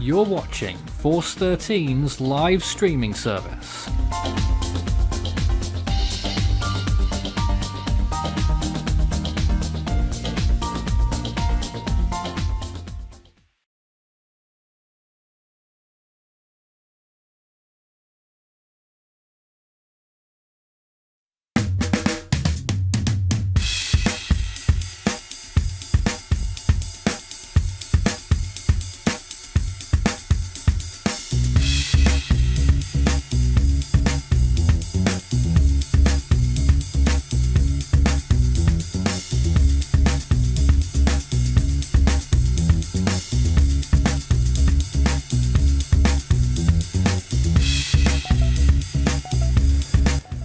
You're watching Force 13's live streaming service.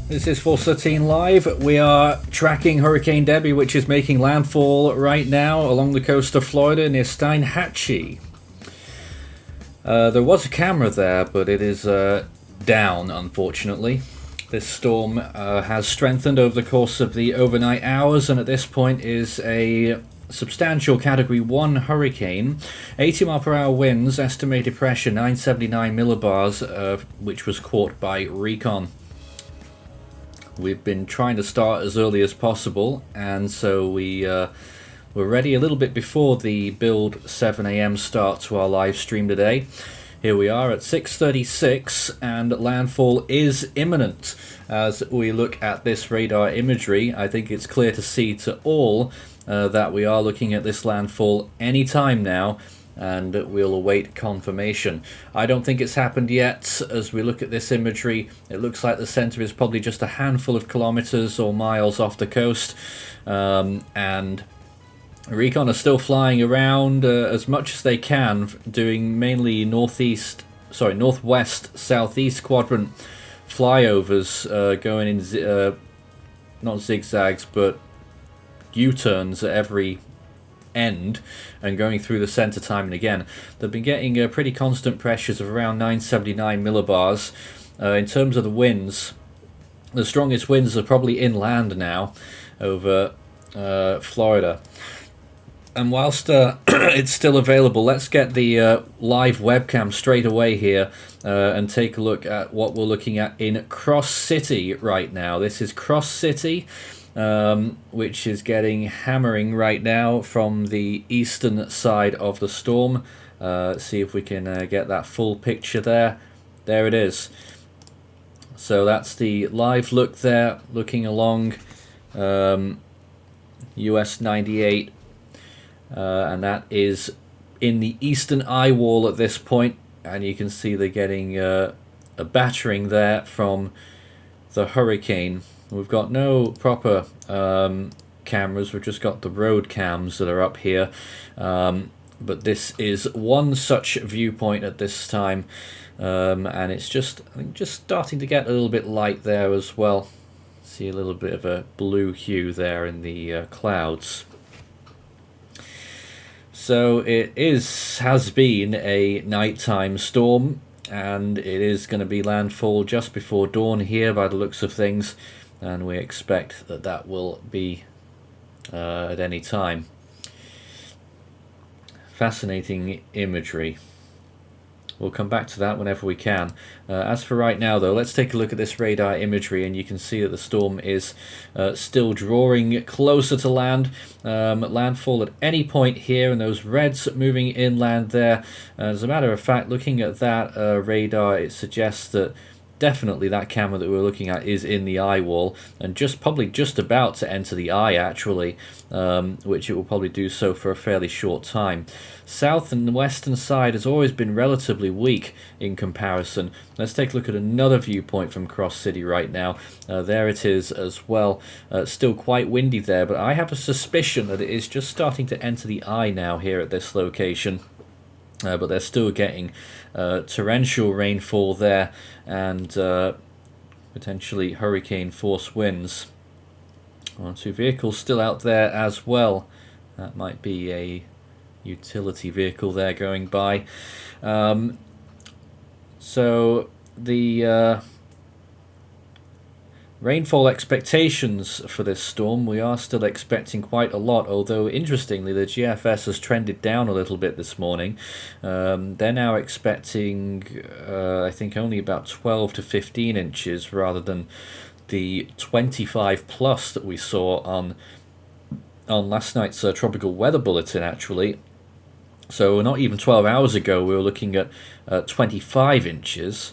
This is Force 13 Live. We are tracking Hurricane Debby, which is making landfall right now along the coast of Florida near Steinhatchee. There was a camera there, but it is down, unfortunately. This storm has strengthened over the course of the overnight hours, and at this point is a substantial Category 1 hurricane. 80 mile per hour winds, estimated pressure 979 millibars, which was caught by Recon. We've been trying to start as early as possible, and so we're ready a little bit before the build 7 a.m. start to our live stream today. Here we are at 6:36, and landfall is imminent. As we look at this radar imagery, I think it's clear to see to all that we are looking at this landfall any time now, and we'll await confirmation. I don't think it's happened yet. As we look at this imagery, it looks like the center is probably just a handful of kilometers or miles off the coast, and Recon are still flying around as much as they can, doing mainly northwest, southeast quadrant flyovers, going in not zigzags but U-turns at every end and going through the center time and again. They've been getting pretty constant pressures of around 979 millibars. In terms of the winds, the strongest winds are probably inland now over Florida. And whilst it's still available, let's get the live webcam straight away here and take a look at what we're looking at in Cross City right now. This is Cross City, which is getting hammering right now from the eastern side of the storm. Let's see if we can get that full picture there. There it is. So that's the live look there, looking along US 98, and that is in the eastern eye wall at this point, and you can see they're getting a battering there from the hurricane. We've got no proper cameras, we've just got the road cams that are up here, but this is one such viewpoint at this time, and it's just starting to get a little bit light there as well. See a little bit of a blue hue there in the clouds. So it has been a nighttime storm, and it is going to be landfall just before dawn here by the looks of things, and we expect that will be at any time. Fascinating imagery. We'll come back to that whenever we can. As for right now, though, let's take a look at this radar imagery, and you can see that the storm is still drawing closer to land. Landfall at any point here, and those reds moving inland there. As a matter of fact, looking at that radar, it suggests that definitely that camera that we're looking at is in the eye wall, and probably just about to enter the eye actually, which it will probably do so for a fairly short time. South and the western side has always been relatively weak in comparison. Let's take a look at another viewpoint from Cross City right now. There it is as well. Still quite windy there, but I have a suspicion that it is just starting to enter the eye now here at this location. But they're still getting torrential rainfall there, and potentially hurricane force winds. 2 vehicles still out there as well. That might be a utility vehicle there going by. So the Rainfall expectations for this storm, we are still expecting quite a lot, although interestingly the GFS has trended down a little bit this morning. They're now expecting, I think, only about 12 to 15 inches rather than the 25 plus that we saw on last night's tropical weather bulletin, actually. So not even 12 hours ago we were looking at 25 inches.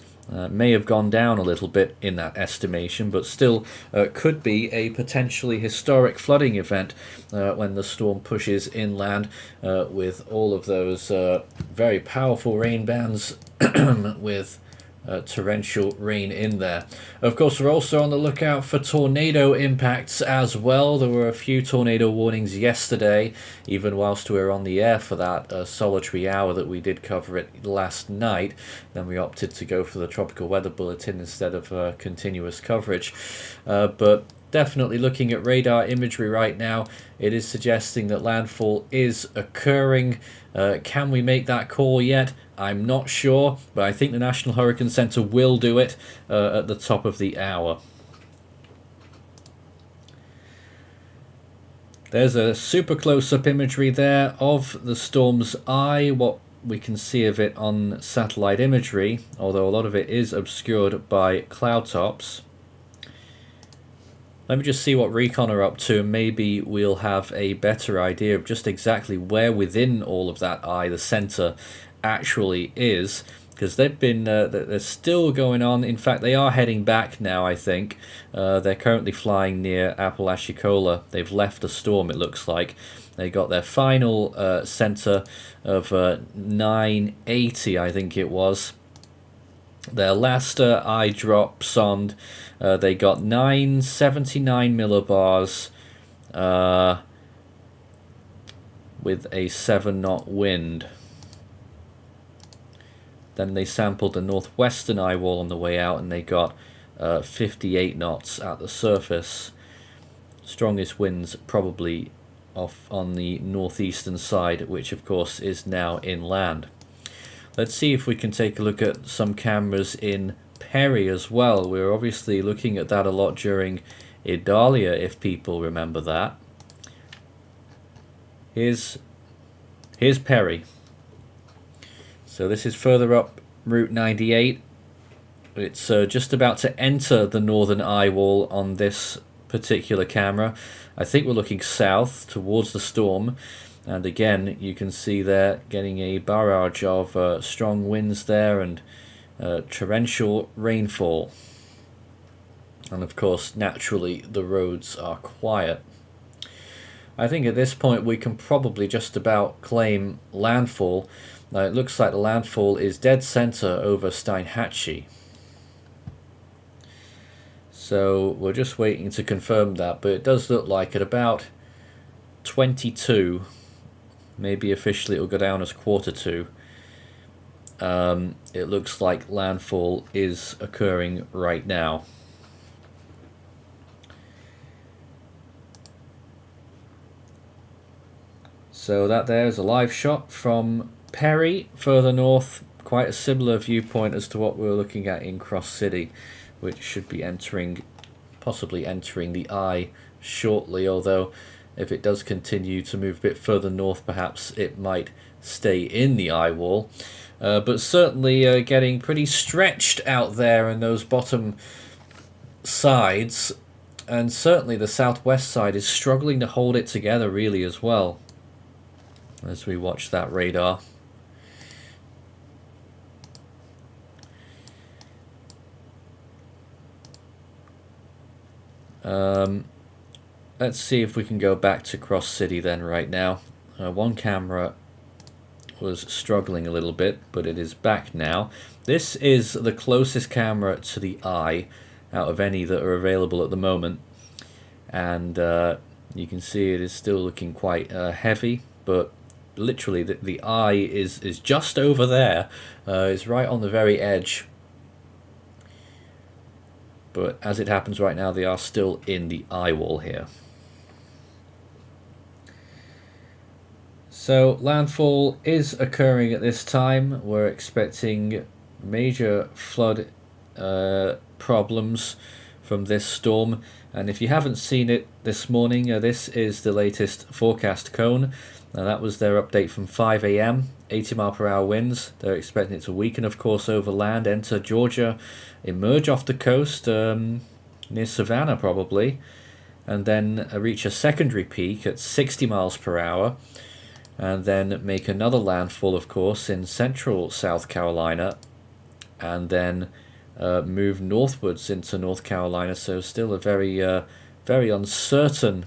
May have gone down a little bit in that estimation, but still could be a potentially historic flooding event when the storm pushes inland with all of those very powerful rain bands with torrential rain in there. Of course, we're also on the lookout for tornado impacts as well. There were a few tornado warnings yesterday, even whilst we were on the air for that solitary hour that we did cover it last night. Then we opted to go for the tropical weather bulletin instead of continuous coverage. But definitely looking at radar imagery right now, it is suggesting that landfall is occurring. Can we make that call yet? I'm not sure, but I think the National Hurricane Center will do it at the top of the hour. There's a super close-up imagery there of the storm's eye, what we can see of it on satellite imagery, although a lot of it is obscured by cloud tops. Let me just see what Recon are up to, and maybe we'll have a better idea of just exactly where within all of that eye the center actually is, because they're still going on. In fact, they are heading back now, I think. They're currently flying near Apalachicola. They've left the storm, it looks like. They got their final center of 980, I think it was. Their last eye drop sond, they got 979 millibars with a 7-knot wind. Then they sampled the northwestern eye wall on the way out, and they got 58 knots at the surface. Strongest winds probably off on the northeastern side, which of course is now inland. Let's see if we can take a look at some cameras in Perry as well. We were obviously looking at that a lot during Idalia, if people remember that. Here's Perry. So this is further up Route 98. It's just about to enter the northern eye wall on this particular camera. I think we're looking south towards the storm. And again, you can see there getting a barrage of strong winds there and torrential rainfall. And of course, naturally, the roads are quiet. I think at this point we can probably just about claim landfall. It looks like the landfall is dead center over Steinhatchee. So we're just waiting to confirm that, but it does look like at about 22, maybe officially it will go down as quarter to, it looks like landfall is occurring right now. So that there is a live shot from Perry, further north, quite a similar viewpoint as to what we were looking at in Cross City, which should be possibly entering the eye shortly, although if it does continue to move a bit further north, perhaps it might stay in the eye wall. But certainly getting pretty stretched out there in those bottom sides, and certainly the southwest side is struggling to hold it together really as well, as we watch that radar. Let's see if we can go back to Cross City then right now. One camera was struggling a little bit, but it is back now. This is the closest camera to the eye out of any that are available at the moment, and you can see it is still looking quite heavy, but literally the eye is just over there. It's right on the very edge. But as it happens right now, they are still in the eye wall here. So landfall is occurring at this time. We're expecting major flood problems from this storm. And if you haven't seen it this morning, this is the latest forecast cone. That was their update from 5 a.m. 80 mile per hour winds. They're expecting it to weaken, of course, over land, enter Georgia, emerge off the coast near Savannah probably, and then reach a secondary peak at 60 miles per hour, and then make another landfall, of course, in central South Carolina, and then move northwards into North Carolina. So still a very uncertain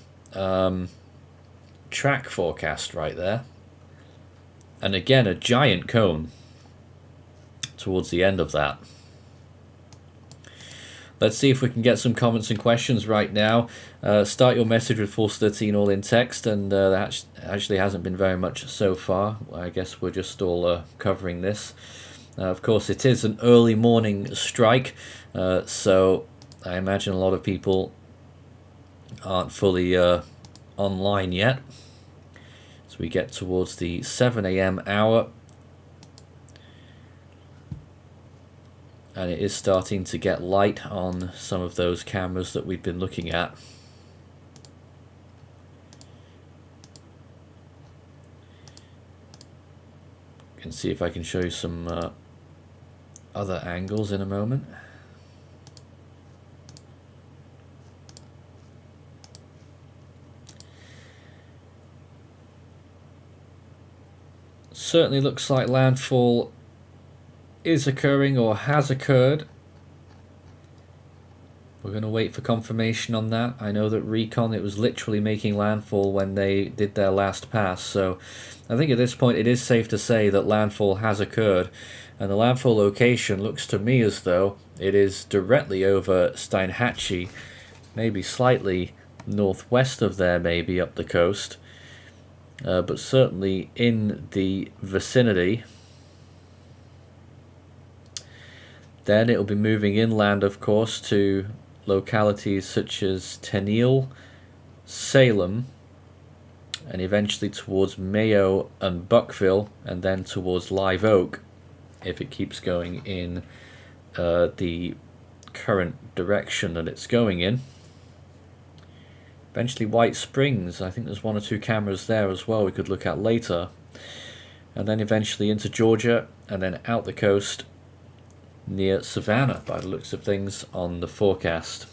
track forecast right there. And again, a giant cone towards the end of that. Let's see if we can get some comments and questions right now. Start your message with Force 13 all in text, and that actually hasn't been very much so far. I guess we're just all covering this. Of course, it is an early morning strike, so I imagine a lot of people aren't fully online yet. So we get towards the 7 a.m. hour, and it is starting to get light on some of those cameras that we've been looking at. You can see if I can show you some other angles in a moment. Certainly looks like landfall is occurring or has occurred. We're going to wait for confirmation on that. I know that Recon, it was literally making landfall when they did their last pass, so I think at this point it is safe to say that landfall has occurred, and the landfall location looks to me as though it is directly over Steinhatchee, maybe slightly northwest of there, maybe up the coast, but certainly in the vicinity. Then it will be moving inland, of course, to localities such as Tenniel, Salem, and eventually towards Mayo and Buckville, and then towards Live Oak, if it keeps going in the current direction that it's going in. Eventually White Springs, I think there's one or two cameras there as well we could look at later. And then eventually into Georgia, and then out the coast near Savannah, by the looks of things on the forecast.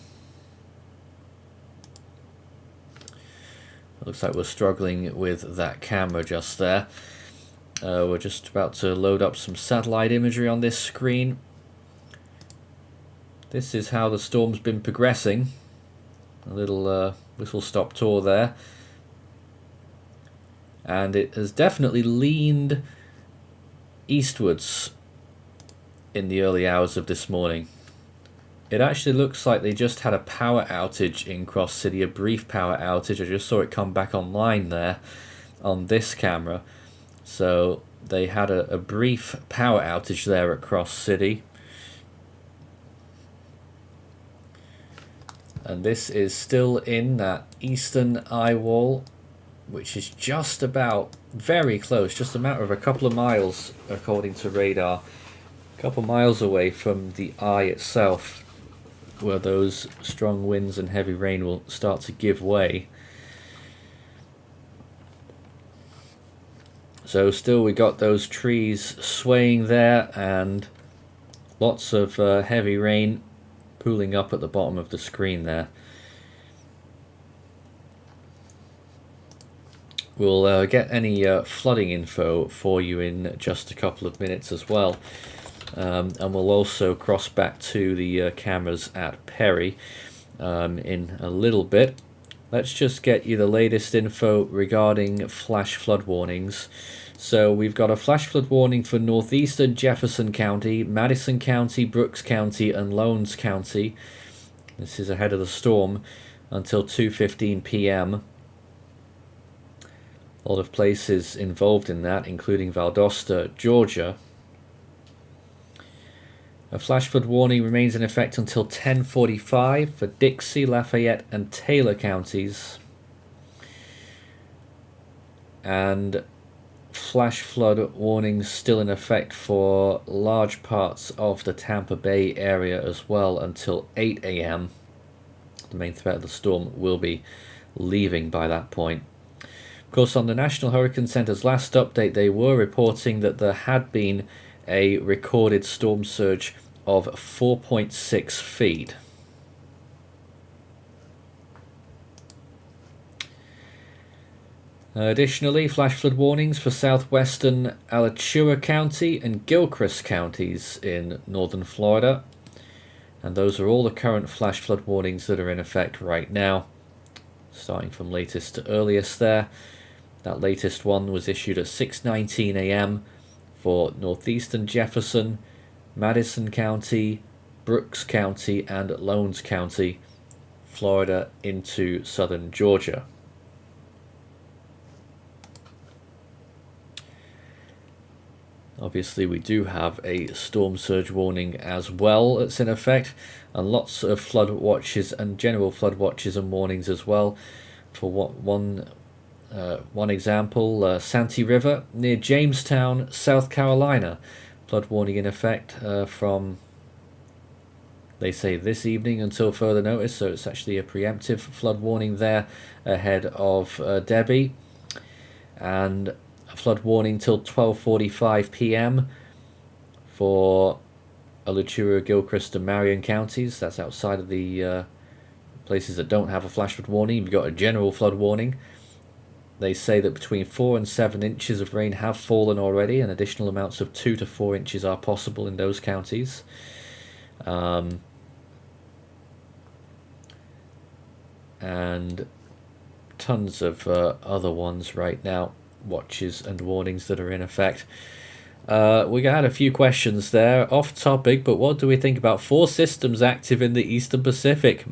It looks like we're struggling with that camera just there. We're just about to load up some satellite imagery on this screen. This is how the storm's been progressing. A little whistle-stop tour there. And it has definitely leaned eastwards in the early hours of this morning. It actually looks like they just had a power outage in Cross City, a brief power outage. I just saw it come back online there on this camera. So they had a brief power outage there at Cross City. And this is still in that eastern eye wall, which is just about very close, just a matter of a couple of miles according to radar. A couple miles away from the eye itself, where those strong winds and heavy rain will start to give way. So still we got those trees swaying there, and lots of heavy rain pooling up at the bottom of the screen there. We'll get any flooding info for you in just a couple of minutes as well. And we'll also cross back to the cameras at Perry in a little bit. Let's just get you the latest info regarding flash flood warnings. So we've got a flash flood warning for northeastern Jefferson County, Madison County, Brooks County, and Lowndes County. This is ahead of the storm until 2:15 p.m. A lot of places involved in that, including Valdosta, Georgia. A flash flood warning remains in effect until 10:45 for Dixie, Lafayette, and Taylor counties. And flash flood warnings still in effect for large parts of the Tampa Bay area as well until 8 a.m. the main threat of the storm will be leaving by that point. Of course, on the National Hurricane Center's last update, they were reporting that there had been a recorded storm surge of 4.6 feet. Additionally, flash flood warnings for southwestern Alachua County and Gilchrist counties in northern Florida. And those are all the current flash flood warnings that are in effect right now, starting from latest to earliest there. That latest one was issued at 6:19 a.m. for northeastern Jefferson, Madison County, Brooks County, and Lowndes County, Florida into southern Georgia. Obviously, we do have a storm surge warning as well that's in effect, and lots of flood watches and general flood watches and warnings as well. For one example, Santee River near Jamestown, South Carolina, flood warning in effect from, they say, this evening until further notice. So it's actually a preemptive flood warning there ahead of Debby, and a flood warning till 12:45 p.m. for Alachua, Gilchrist, and Marion counties. That's outside of the places that don't have a flash flood warning. You've got a general flood warning. They say that between 4 and 7 inches of rain have fallen already, and additional amounts of 2 to 4 inches are possible in those counties. And tons of other ones right now, watches and warnings that are in effect. We had a few questions there, off topic, but what do we think about 4 systems active in the Eastern Pacific?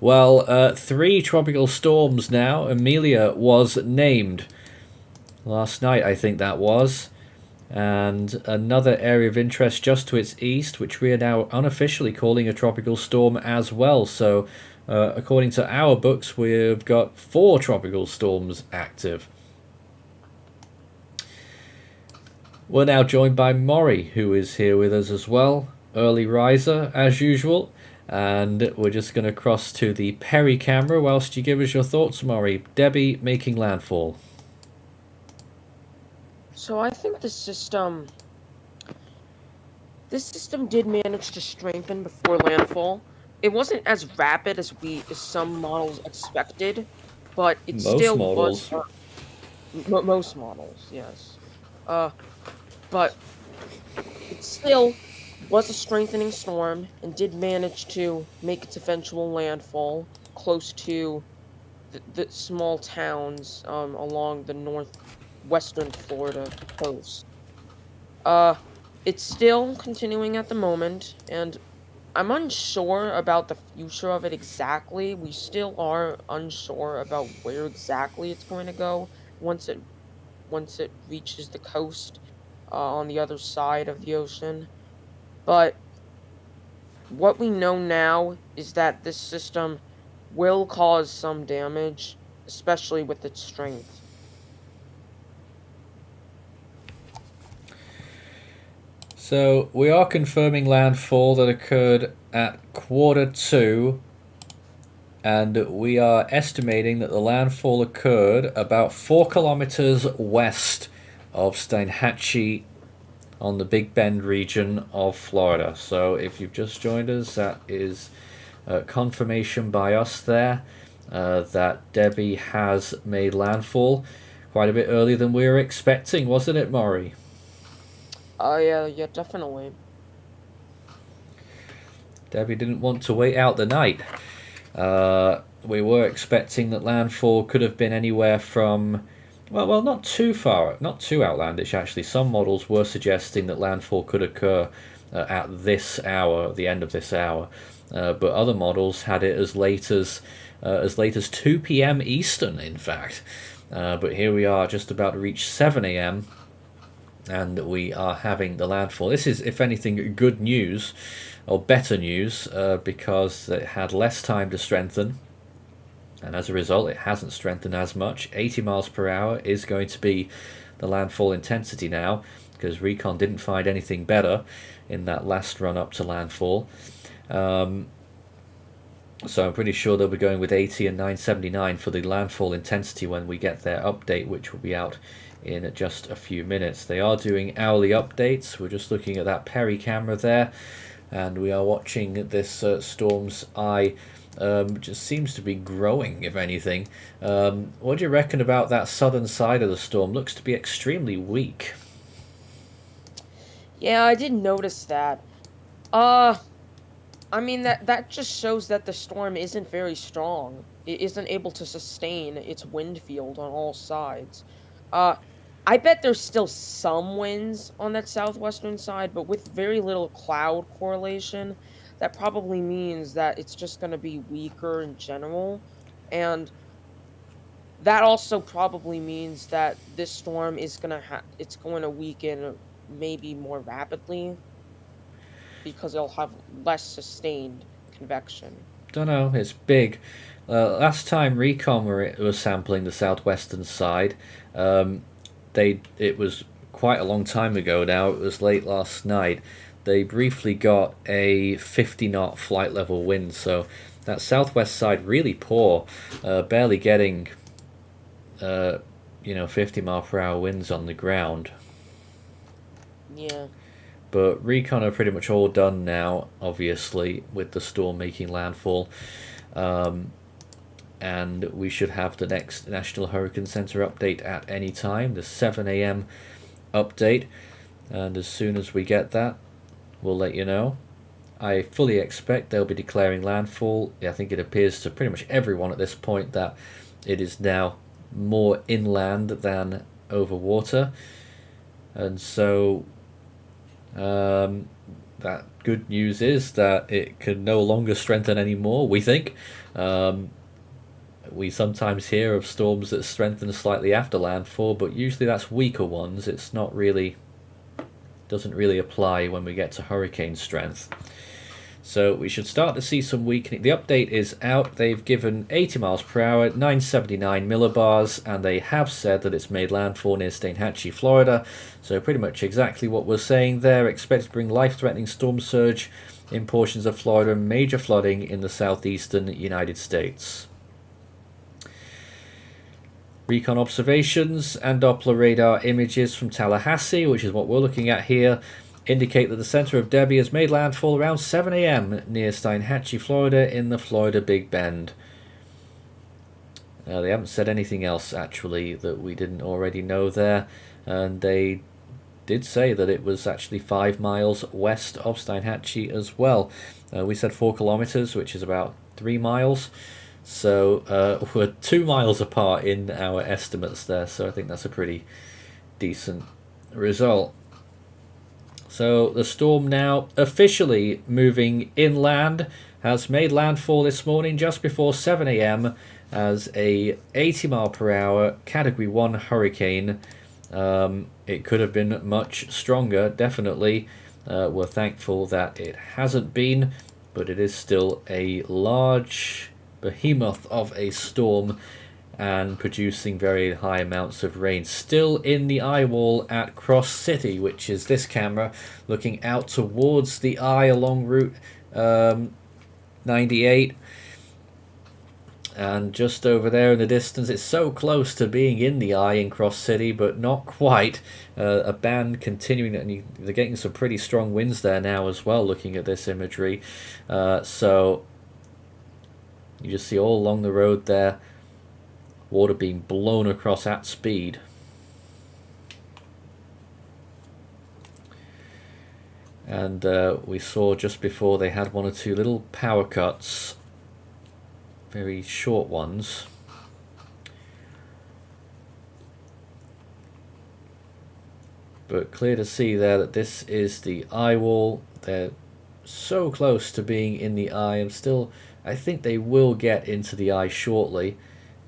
Well, 3 tropical storms now. Amelia was named last night, I think that was. And another area of interest just to its east, which we are now unofficially calling a tropical storm as well. So, according to our books, we've got 4 tropical storms active. We're now joined by Maury, who is here with us as well. Early riser, as usual. And we're just going to cross to the Perry camera whilst you give us your thoughts, Maury. Debby making landfall. So I think this system did manage to strengthen before landfall. It wasn't as rapid as some models expected, but it Most still models. was. Most models, yes. But it still was a strengthening storm and did manage to make its eventual landfall close to the small towns along the northwestern Florida coast. It's still continuing at the moment, and I'm unsure about the future of it exactly. We still are unsure about where exactly it's going to go once it reaches the coast on the other side of the ocean. But what we know now is that this system will cause some damage, especially with its strength. So we are confirming landfall that occurred at 1:45, and we are estimating that the landfall occurred about 4 kilometers west of Steinhatchee on the Big Bend region of Florida. So if you've just joined us, that is confirmation by us there that Debby has made landfall quite a bit earlier than we were expecting, wasn't it, Maury? Yeah, definitely. Debby didn't want to wait out the night. We were expecting that landfall could have been anywhere from, well, not too far, not too outlandish actually. Some models were suggesting that landfall could occur at this hour, the end of this hour, but other models had it as late as 2 p.m. Eastern, in fact. But here we are, just about to reach 7 a.m. and we are having the landfall. This is, if anything, good news, or better news, because it had less time to strengthen, and as a result it hasn't strengthened as much. 80 miles per hour is going to be the landfall intensity now, because Recon didn't find anything better in that last run up to landfall. So I'm pretty sure they'll be going with 80 and 979 for the landfall intensity when we get their update, which will be out in just a few minutes. They are doing hourly updates. We're just looking at that Perry camera there, and we are watching this storm's eye. Just seems to be growing, if anything. What do you reckon about that southern side of the storm? Looks to be extremely weak. Yeah, I did notice that. I mean that just shows that the storm isn't very strong. It isn't able to sustain its wind field on all sides. Uh, I bet there's still some winds on that southwestern side, but with very little cloud correlation, that probably means that it's just going to be weaker in general. And that also probably means that this storm is going to it's going to weaken maybe more rapidly because it'll have less sustained convection. Don't know, it's big. Last time Recon was sampling the southwestern side, it was quite a long time ago now. It was late last night. They briefly got a 50 knot flight level wind, so that southwest side really poor, barely getting 50 mile per hour winds on the ground. Yeah. But Recon are pretty much all done now, obviously, with the storm making landfall. And we should have the next National Hurricane Center update at any time, the 7 a.m. update. And as soon as we get that, we'll let you know. I fully expect they'll be declaring landfall. I think it appears to pretty much everyone at this point that it is now more inland than over water. And so that good news is that it can no longer strengthen anymore, we think. We sometimes hear of storms that strengthen slightly after landfall, but usually that's weaker ones. It's not really, doesn't really apply when we get to hurricane strength. So we should start to see some weakening. The update is out. They've given 80 miles per hour, 979 millibars, and they have said that it's made landfall near Steinhatchee, Florida. So pretty much exactly what we're saying there. Expect to bring life-threatening storm surge in portions of Florida and major flooding in the southeastern United States. Recon observations and Doppler radar images from Tallahassee, which is what we're looking at here, indicate that the center of Debby has made landfall around 7 a.m. near Steinhatchee, Florida, in the Florida Big Bend. They haven't said anything else, actually, that we didn't already know there. And they did say that it was actually 5 miles west of Steinhatchee as well. We said 4 kilometers, which is about 3 miles. So we're 2 miles apart in our estimates there. So I think that's a pretty decent result. So the storm now officially moving inland has made landfall this morning just before 7 a.m. as a 80 mile per hour Category 1 hurricane. It could have been much stronger, definitely. We're thankful that it hasn't been, but it is still a large behemoth of a storm and producing very high amounts of rain. Still in the eye wall at Cross City, which is this camera looking out towards the eye along Route 98. And just over there in the distance, it's so close to being in the eye in Cross City, but not quite. A band continuing, and they're getting some pretty strong winds there now as well, looking at this imagery. So you just see all along the road there, water being blown across at speed. And we saw just before they had 1 or 2 little power cuts, very short ones. But clear to see there that this is the eye wall. They're so close to being in the eye. I think they will get into the eye shortly.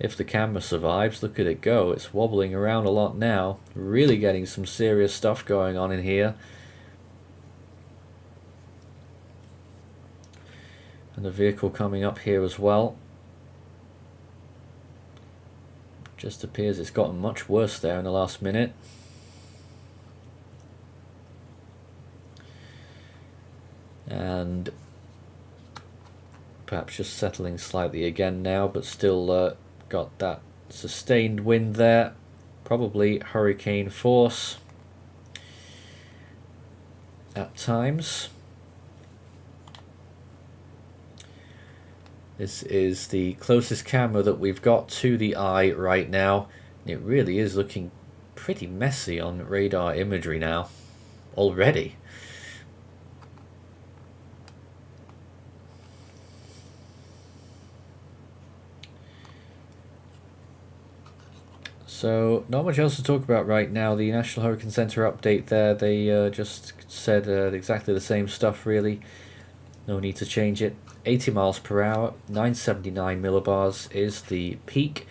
If the camera survives, look at it go. It's wobbling around a lot now. Really getting some serious stuff going on in here. And the vehicle coming up here as well. Just appears it's gotten much worse there in the last minute. And perhaps just settling slightly again now, but still got that sustained wind there, probably hurricane force at times. This is the closest camera that we've got to the eye right now. It really is looking pretty messy on radar imagery now already. So not much else to talk about right now. The National Hurricane Center update there, they just said exactly the same stuff really. No need to change it. 80 miles per hour, 979 millibars is the peak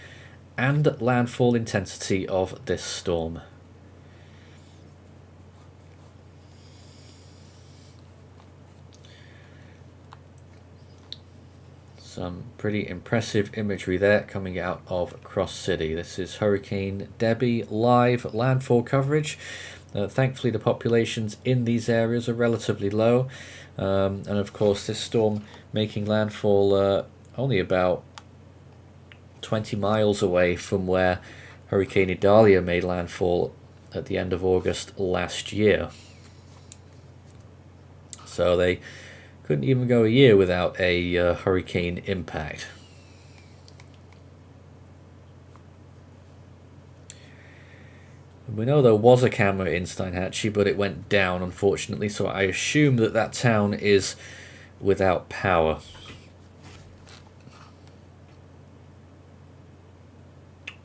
and landfall intensity of this storm. Some pretty impressive imagery there coming out of Cross City. This is Hurricane Debby live landfall coverage. Thankfully the populations in these areas are relatively low, and of course this storm making landfall only about 20 miles away from where Hurricane Idalia made landfall at the end of August last year. So they couldn't even go a year without a hurricane impact. We know there was a camera in Steinhatchee, but it went down unfortunately, so I assume that that town is without power.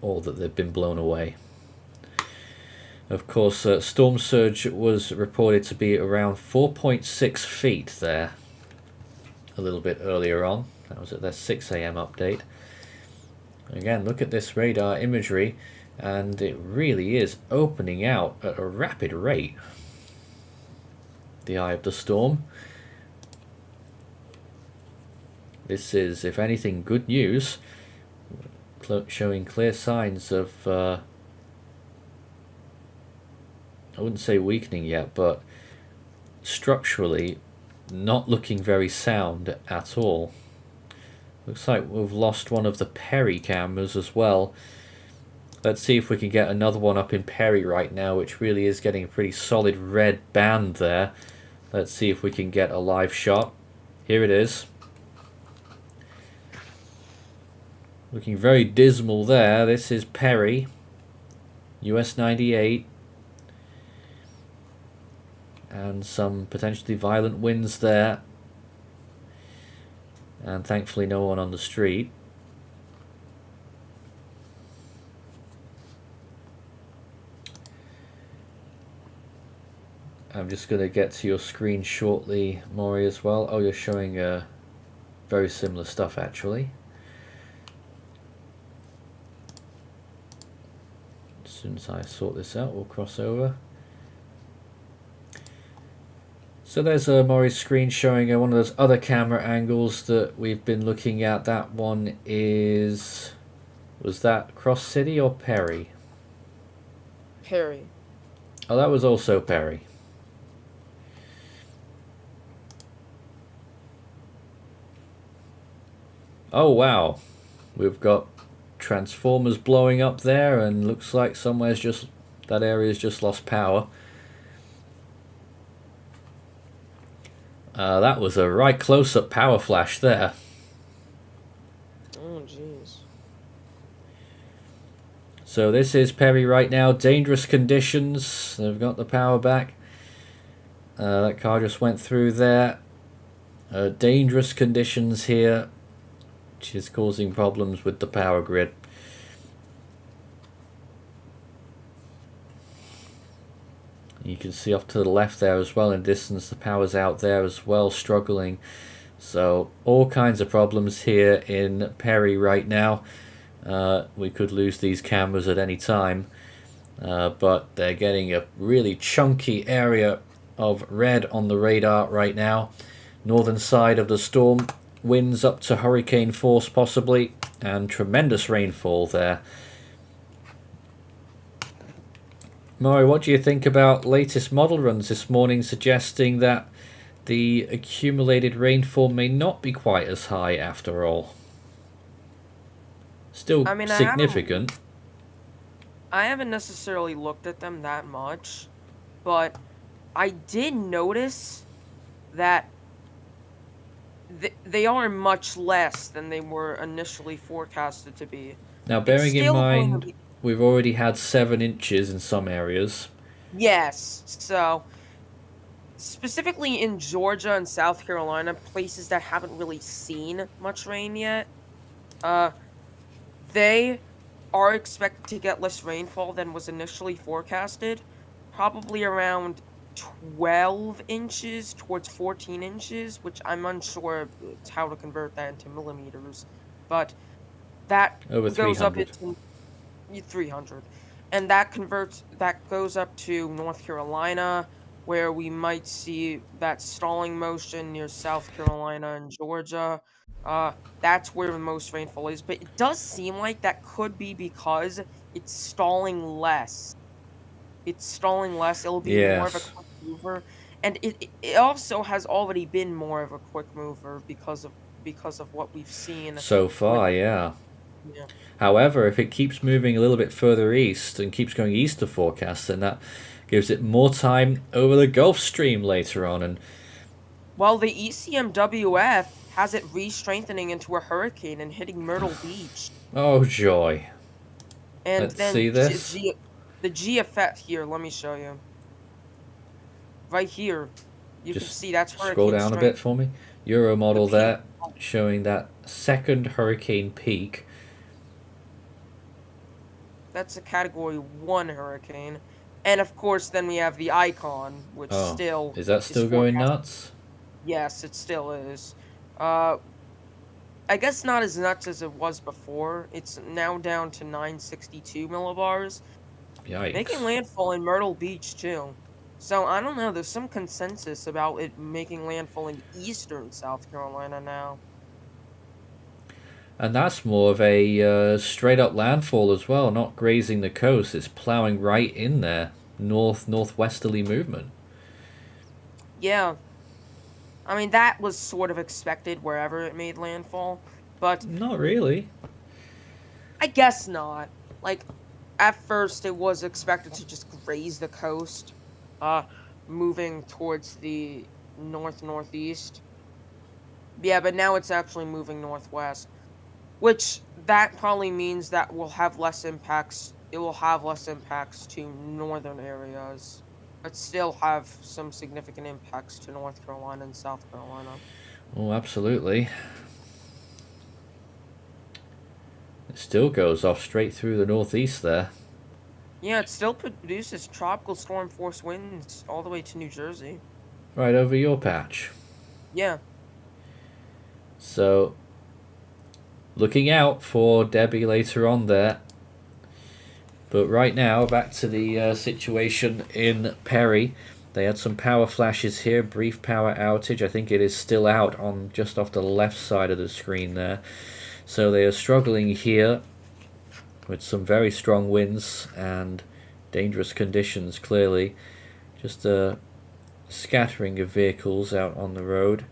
Or that they've been blown away. Of course, storm surge was reported to be around 4.6 feet there a little bit earlier on. That was at their 6 a.m. update. Again, look at this radar imagery, and it really is opening out at a rapid rate. The eye of the storm. This is, if anything, good news, showing clear signs of, I wouldn't say weakening yet, but structurally not looking very sound at all. Looks like we've lost one of the Perry cameras as well. Let's see if we can get another one up in Perry right now, which really is getting a pretty solid red band there. Let's see if we can get a live shot. Here it is. Looking very dismal there. This is Perry, US 98. And some potentially violent winds there. And thankfully no one on the street. I'm just going to get to your screen shortly, Maury, as well. Oh, you're showing very similar stuff actually. As soon as I sort this out, we'll cross over. So there's Maury's screen showing one of those other camera angles that we've been looking at. That one is... was that Cross City or Perry? Perry. Oh, that was also Perry. Oh wow, we've got transformers blowing up there, and looks like somewhere's just, that area's just lost power. That was a right close-up power flash there. Oh jeez. So this is Perry right now. Dangerous conditions. They've got the power back. That car just went through there. Dangerous conditions here, which is causing problems with the power grid. You can see off to the left there as well in distance, the power's out there as well, struggling. So all kinds of problems here in Perry right now. We could lose these cameras at any time, but they're getting a really chunky area of red on the radar right now. Northern side of the storm, winds up to hurricane force possibly, and tremendous rainfall there. Maury, what do you think about latest model runs this morning suggesting that the accumulated rainfall may not be quite as high after all. Still I mean, significant. I haven't necessarily looked at them that much, but I did notice that they are much less than they were initially forecasted to be. Now, It's bearing in still going to mind, be, we've already had 7 inches in some areas. yes. So, specifically in Georgia and South Carolina, places that haven't really seen much rain yet, uh, they are expected to get less rainfall than was initially forecasted, probably around 12 inches towards 14 inches, which I'm unsure how to convert that into millimeters, but that Over goes up 300. into 300. And that goes up to North Carolina, where we might see that stalling motion near South Carolina and Georgia. Uh, that's where the most rainfall is. But it does seem like that could be because it's stalling less. It's stalling less. It'll be more of a Yes. quick mover, and it also has already been more of a quick mover because of what we've seen So with, far, yeah. yeah. However, if it keeps moving a little bit further east and keeps going east of forecast, then that gives it more time over the Gulf Stream later on. And Well, the ECMWF has it re-strengthening into a hurricane and hitting Myrtle Beach. oh joy. And Let's see this. The GFF here, let me show you. Right here, you can Just see that's scroll hurricane down a bit strength. for me. Euro The model peak, there showing that second hurricane peak. that's a category 1 hurricane. And of course, then we have the icon, which Oh, still is that is still going forecast. nuts? Yes, it still is. Uh, I guess not as nuts as it was before. It's now down to 962 millibars, making Yikes. landfall in Myrtle Beach too. So I don't know. There's some consensus about it making landfall in eastern South Carolina now. And that's more of a straight up landfall as well, not grazing the coast. It's ploughing right in there. Northwesterly movement. Yeah, I mean that was sort of expected wherever it made landfall, but Not really. I guess not. Like at first, it was expected to just graze the coast, uh, moving towards the northeast. Yeah, but now it's actually moving northwest. Which that probably means that we'll have less impacts. It will have less impacts to northern areas, but still have some significant impacts to North Carolina and South Carolina. Oh, absolutely. It still goes off straight through the northeast there. Yeah, it still produces tropical storm force winds all the way to New Jersey. Right over your patch. Yeah, So, looking out for Debby later on there. But right now, back to the situation in Perry. They had some power flashes here, brief power outage. I think it is still out on just off the left side of the screen there. So they are struggling here with some very strong winds and dangerous conditions, clearly. Just a scattering of vehicles out on the road.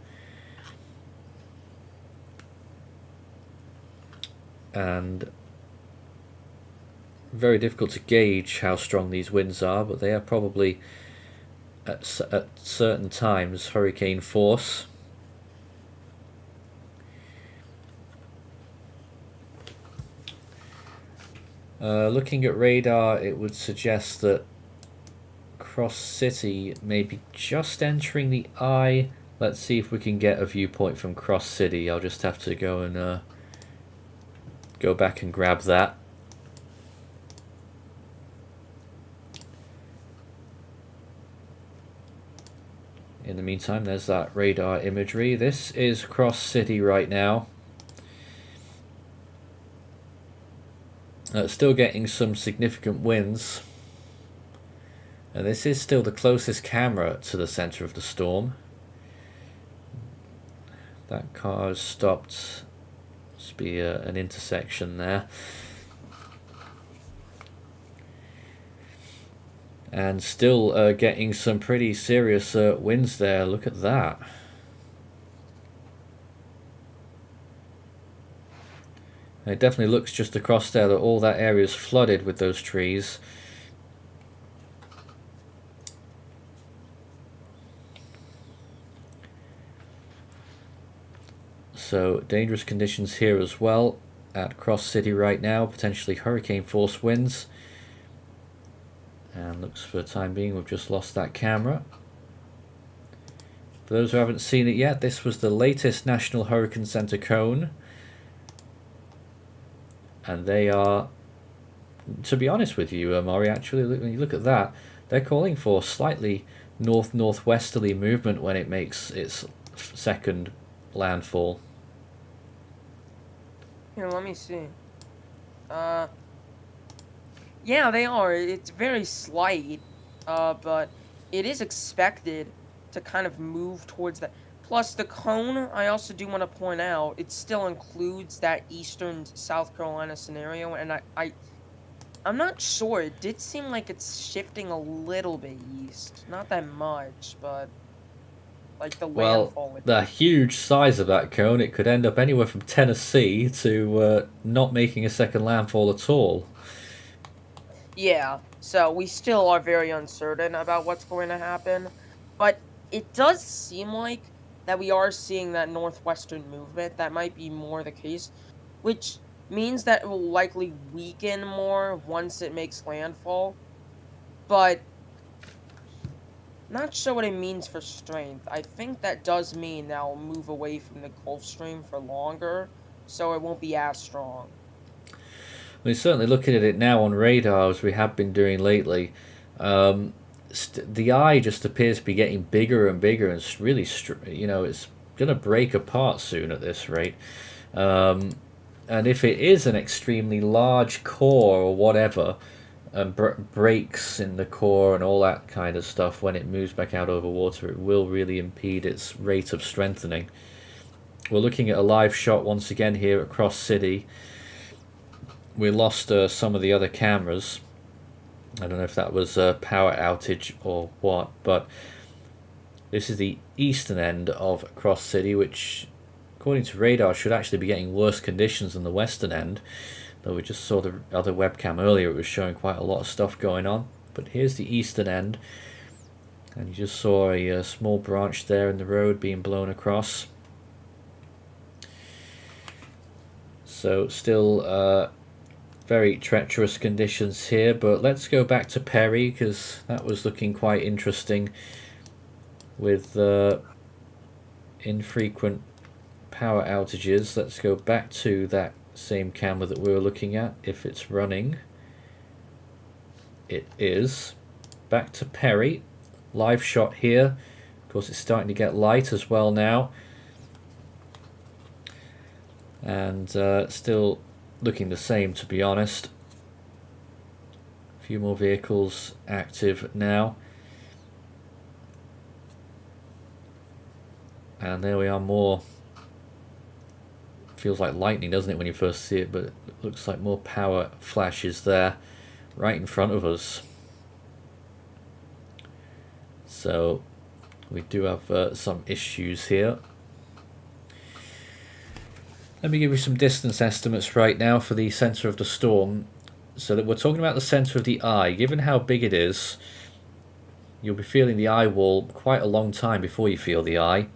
And very difficult to gauge how strong these winds are, but they are probably at certain times hurricane force. Looking at radar, it would suggest that Cross City may be just entering the eye. Let's see if we can get a viewpoint from Cross City. I'll just have to go and go back and grab that. In the meantime, there's that radar imagery. This is Cross City right now. Still getting some significant winds. And this is still the closest camera to the center of the storm. That car has stopped. Must be an intersection there. And still getting some pretty serious winds there. Look at that. And it definitely looks just across there that all that area is flooded with those trees. So dangerous conditions here as well at Cross City right now. Potentially hurricane force winds. And looks for the time being we've just lost that camera. For those who haven't seen it yet, this was the latest National Hurricane Center cone. And they are, to be honest with you, Maury, actually, when you look at that, they're calling for slightly north-northwesterly movement when it makes its second landfall. Here, let me see. Yeah, they are. It's very slight, but it is expected to kind of move towards that. Plus, the cone, I also do want to point out, it still includes that eastern South Carolina scenario, and I'm not sure. It did seem like it's shifting a little bit east. Not that much, but like the landfall. Well, the huge size of that cone, it could end up anywhere from Tennessee to not making a second landfall at all. Yeah, so we still are very uncertain about what's going to happen, but it does seem like that we are seeing that northwestern movement. That might be more the case, which means that it will likely weaken more once it makes landfall, but not sure what it means for strength. I think that does mean that will move away from the Gulf Stream for longer, so it won't be as strong. We're certainly looking at it now on radar, as we have been doing lately. The eye just appears to be getting bigger and bigger, and it's really, it's going to break apart soon at this rate. And if it is an extremely large core or whatever, and breaks in the core and all that kind of stuff, when it moves back out over water, it will really impede its rate of strengthening. We're looking at a live shot once again here at Cross City. We lost some of the other cameras. I don't know if that was a power outage or what, but this is the eastern end of Cross City, which, according to radar, should actually be getting worse conditions than the western end. Though we just saw the other webcam earlier, it was showing quite a lot of stuff going on. But here's the eastern end, and you just saw a small branch there in the road being blown across. So still very treacherous conditions here, but let's go back to Perry, because that was looking quite interesting with infrequent power outages. Let's go back to that same camera that we were looking at, if it's running. It is. Back to Perry, live shot here. Of course, it's starting to get light as well now, and still looking the same, to be honest. A few more vehicles active now, and there we are. More, feels like lightning, doesn't it, when you first see it, but it looks like more power flashes there right in front of us. So we do have some issues here. Let me give you some distance estimates right now for the center of the storm, so that we're talking about the center of the eye. Given how big it is, you'll be feeling the eye wall quite a long time before you feel the eye.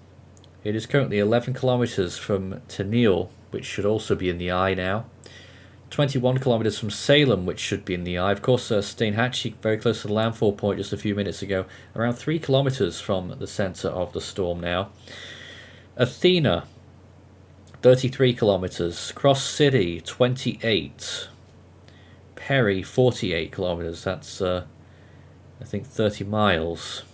It is currently 11 kilometers from Tennille, which should also be in the eye now. 21 kilometers from Salem, which should be in the eye. Of course, Steinhatchee, very close to the landfall point just a few minutes ago, around 3 kilometers from the center of the storm now. Athena, 33 kilometers. Cross City, 28. Perry, 48 kilometers. That's, I think, 30 miles.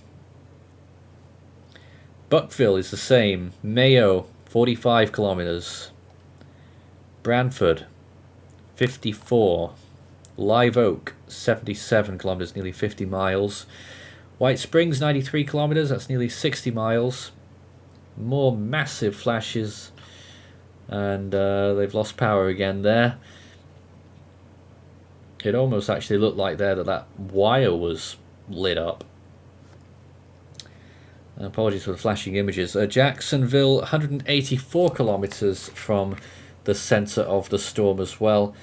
Buckville is the same. Mayo, 45 kilometers. Branford, 54. Live Oak, 77 kilometers, nearly 50 miles. White Springs, 93 kilometers. That's nearly 60 miles. More massive flashes, and they've lost power again there. It almost actually looked like there that wire was lit up. Apologies for the flashing images. Jacksonville, 184 kilometers from the center of the storm as well.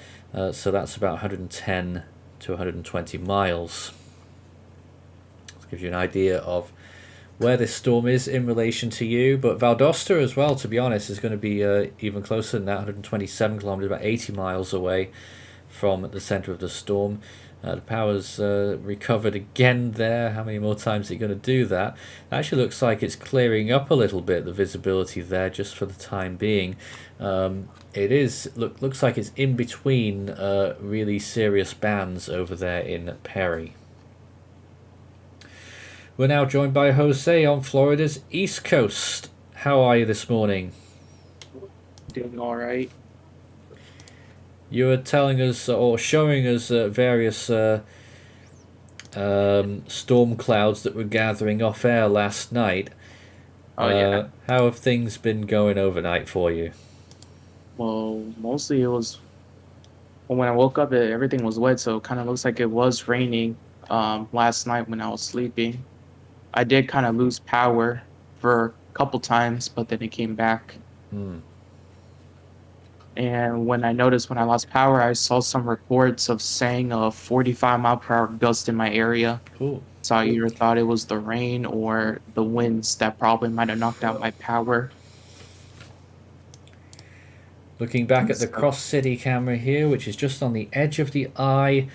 So that's about 110 to 120 miles. This gives you an idea of where this storm is in relation to you. But Valdosta as well, to be honest, is going to be even closer than that, 127 kilometers, about 80 miles away from the center of the storm. The power's recovered again there. How many more times are you going to do that? It actually looks like it's clearing up a little bit, the visibility there, just for the time being. Looks like it's in between really serious bands over there in Perry. We're now joined by Jose on Florida's East Coast. How are you this morning? Doing all right. You were telling us or showing us various storm clouds that were gathering off air last night. Yeah. How have things been going overnight for you? Well, mostly it was when I woke up, everything was wet, so it kind of looks like it was raining last night when I was sleeping. I did kind of lose power for a couple times, but then it came back. And when I lost power, I saw some reports of saying a 45-mile-per-hour gust in my area. Cool. So I either thought it was the rain or the winds that probably might have knocked out my power. Looking back at the Cross City camera here, which is just on the edge of the eye.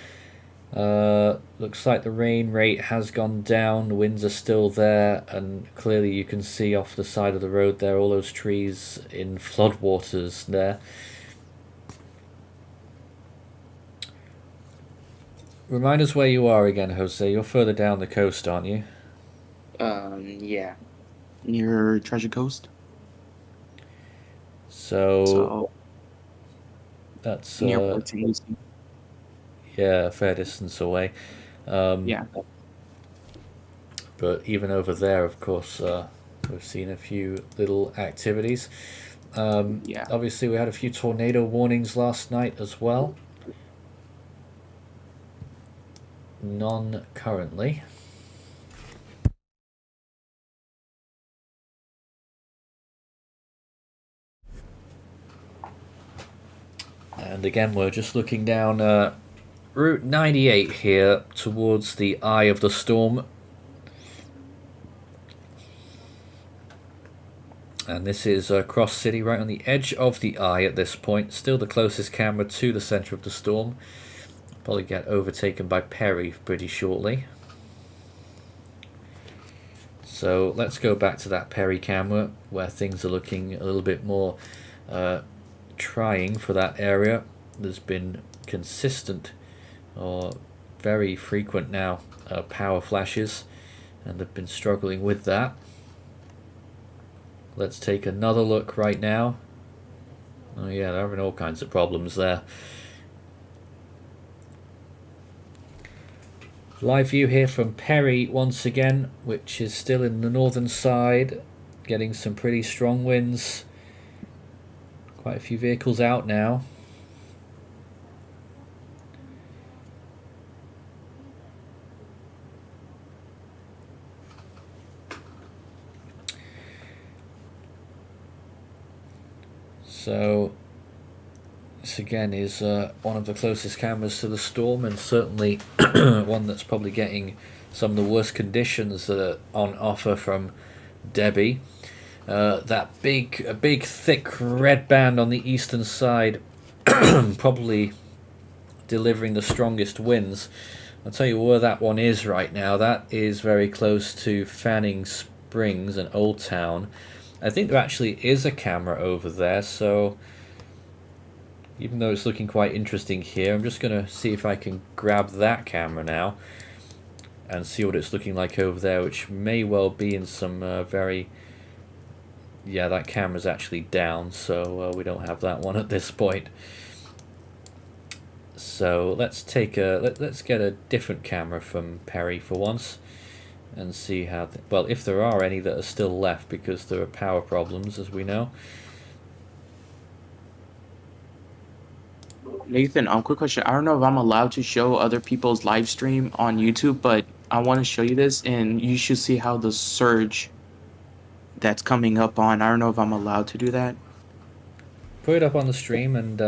Looks like the rain rate has gone down, the winds are still there, and clearly you can see off the side of the road there all those trees in floodwaters there. Remind us where you are again, Jose. You're further down the coast, aren't you? Yeah. Near Treasure Coast. So that's near Port St. Lucie. Yeah, a fair distance away. Yeah. But even over there, of course, we've seen a few little activities. Yeah. Obviously, we had a few tornado warnings last night as well. None currently. And again, we're just looking down Route 98 here towards the eye of the storm. And this is Cross City, right on the edge of the eye at this point. Still the closest camera to the center of the storm. Probably get overtaken by Perry pretty shortly. So let's go back to that Perry camera where things are looking a little bit more trying for that area. There's been consistent or very frequent now power flashes, and they've been struggling with that. Let's take another look right now. Oh yeah, they're having all kinds of problems there. Live view here from Perry once again, which is still in the northern side, getting some pretty strong winds. Quite a few vehicles out now. So this again is one of the closest cameras to the storm, and certainly one that's probably getting some of the worst conditions that are on offer from Debby. That big thick red band on the eastern side probably delivering the strongest winds. I'll tell you where that one is right now. That is very close to Fanning Springs and Old Town. I think there actually is a camera over there, so even though it's looking quite interesting here, I'm just going to see if I can grab that camera now and see what it's looking like over there, which may well be in some very... Yeah, that camera's actually down, so we don't have that one at this point. So let's take let's get a different camera from Perry for once and see how well, if there are any that are still left, because there are power problems, as we know. Nathan, quick question. I don't know if I'm allowed to show other people's live stream on YouTube, but I want to show you this, and you should see how the surge that's coming up on. I don't know if I'm allowed to do that. Put it up on the stream, and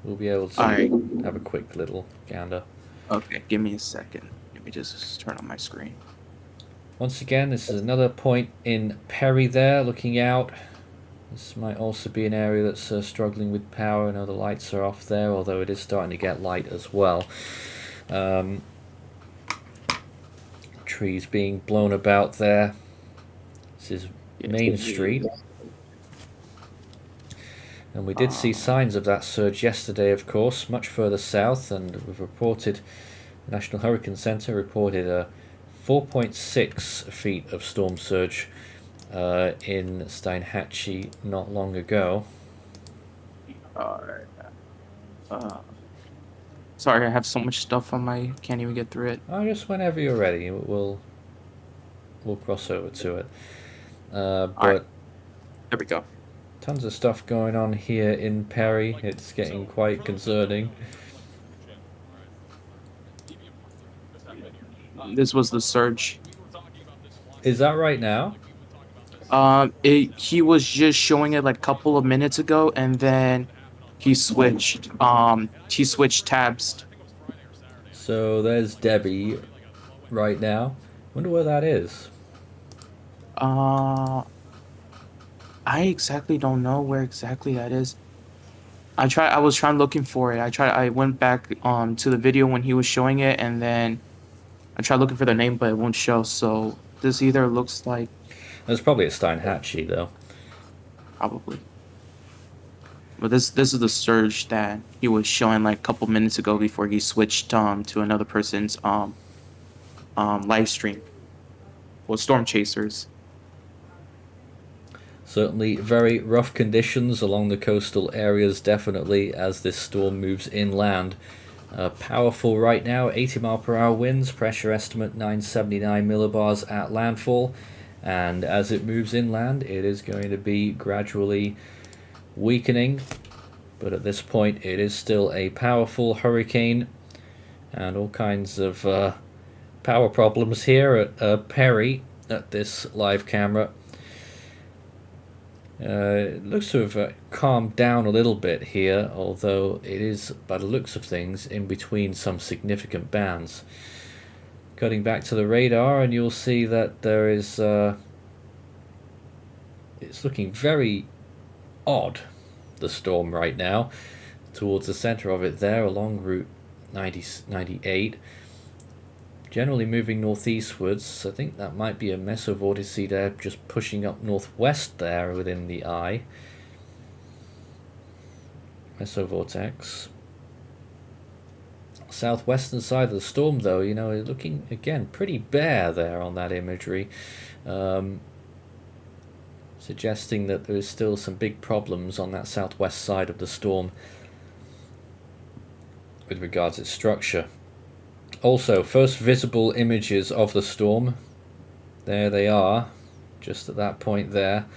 we'll be able All right. to have a quick little gander. Okay, give me a second. Let me just turn on my screen. Once again, this is another point in Perry there, looking out. This might also be an area that's struggling with power. I know the lights are off there, although it is starting to get light as well. Trees being blown about there. This is Main Street. And we did see signs of that surge yesterday, of course, much further south, and we've reported, the National Hurricane Center reported a 4.6 feet of storm surge in Steinhatchee not long ago. Sorry, I have so much stuff on my. Can't even get through it. Oh, just whenever you're ready, we'll cross over to it. But right. There we go. Tons of stuff going on here in Perry. It's getting quite concerning. This was the surge. Is that right now? He was just showing it like a couple of minutes ago, and then he switched tabs. So there's Debbie right now. Wonder where that is. I exactly don't know where exactly that is. I was trying looking for it. I went back to the video when he was showing it, and then I tried looking for the name, but it won't show. So this either looks like There's probably a Steinhatchee though. probably. But this is the surge that he was showing like a couple minutes ago before he switched to another person's live stream. Well, Storm Chasers. Certainly very rough conditions along the coastal areas, definitely, as this storm moves inland. Powerful right now, 80 mile per hour winds, pressure estimate 979 millibars at landfall, and as it moves inland it is going to be gradually weakening, but at this point it is still a powerful hurricane, and all kinds of power problems here at Perry at this live camera. It looks to have calmed down a little bit here, although it is, by the looks of things, in between some significant bands. Cutting back to the radar, and you'll see that there is it's looking very odd, the storm right now, towards the center of it there along Route 98. Generally moving northeastwards. I think that might be a mesovortice there, just pushing up northwest there within the eye. Mesovortex. Southwestern side of the storm, though, you know, looking again pretty bare there on that imagery, suggesting that there is still some big problems on that southwest side of the storm with regards to its structure. Also, first visible images of the storm. There they are, just at that point there.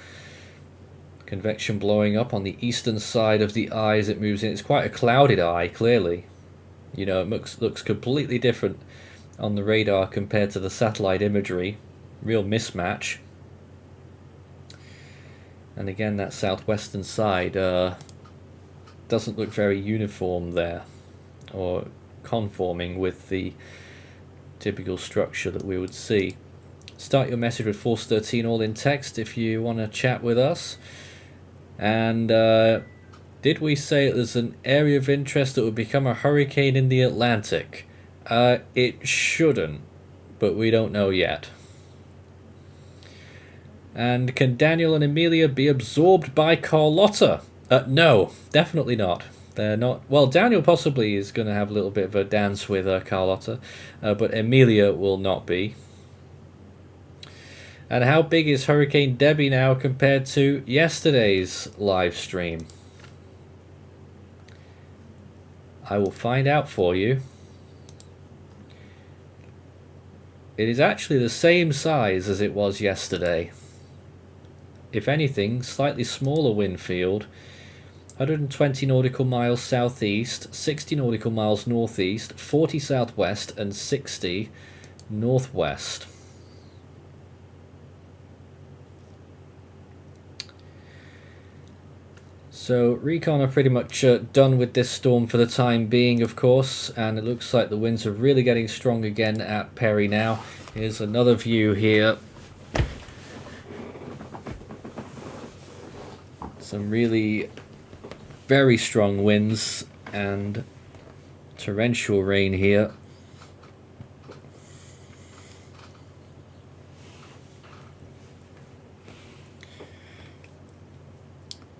Convection blowing up on the eastern side of the eye as it moves in. It's quite a clouded eye, clearly. You know, it looks completely different on the radar compared to the satellite imagery. Real mismatch. And again, that southwestern side doesn't look very uniform there, or conforming with the typical structure that we would see. Start your message with Force 13 all in text if you want to chat with us. And did we say there's an area of interest that would become a hurricane in the Atlantic? It shouldn't, but we don't know yet. And can Daniel and Amelia be absorbed by Carlotta? No, definitely not. They're not. Well, Daniel possibly is going to have a little bit of a dance with Carlotta, but Amelia will not be. And how big is Hurricane Debby now compared to yesterday's live stream? I will find out for you. It is actually the same size as it was yesterday. If anything, slightly smaller wind field. 120 nautical miles southeast, 60 nautical miles northeast, 40 southwest, and 60 northwest. So recon are pretty much done with this storm for the time being, of course, and it looks like the winds are really getting strong again at Perry now. Here's another view here. Some really very strong winds and torrential rain here.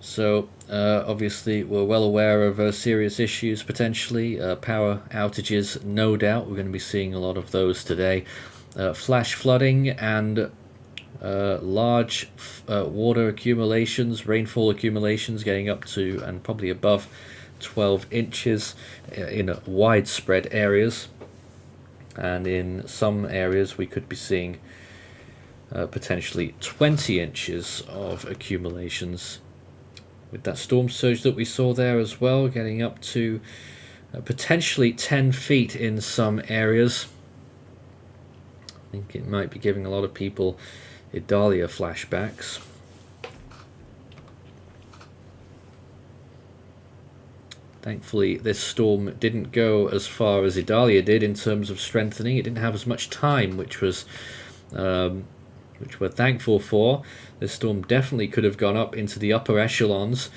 So obviously we're well aware of serious issues potentially, power outages, no doubt. We're going to be seeing a lot of those today. Flash flooding and large water accumulations, rainfall accumulations getting up to and probably above 12 inches in widespread areas. And in some areas we could be seeing potentially 20 inches of accumulations. With that storm surge that we saw there as well, getting up to potentially 10 feet in some areas. I think it might be giving a lot of people Idalia flashbacks. Thankfully, this storm didn't go as far as Idalia did in terms of strengthening. It didn't have as much time, which was which we're thankful for. This storm definitely could have gone up into the upper echelons,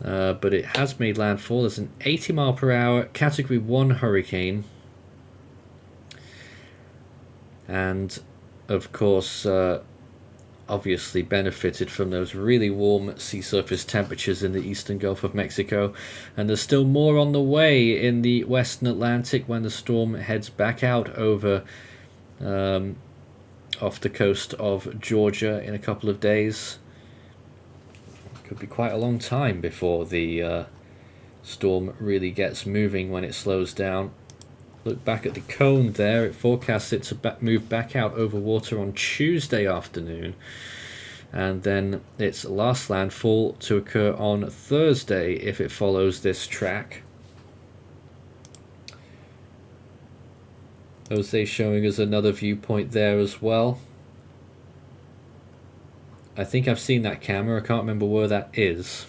but it has made landfall as an 80 mile per hour Category 1 hurricane. And of course, obviously benefited from those really warm sea surface temperatures in the eastern Gulf of Mexico. And there's still more on the way in the western Atlantic when the storm heads back out over off the coast of Georgia in a couple of days. Could be quite a long time before the storm really gets moving when it slows down. Look back at the cone there, it forecasts it to move back out over water on Tuesday afternoon, and then its last landfall to occur on Thursday if it follows this track. Jose showing us another viewpoint there as well. I think I've seen that camera, I can't remember where that is.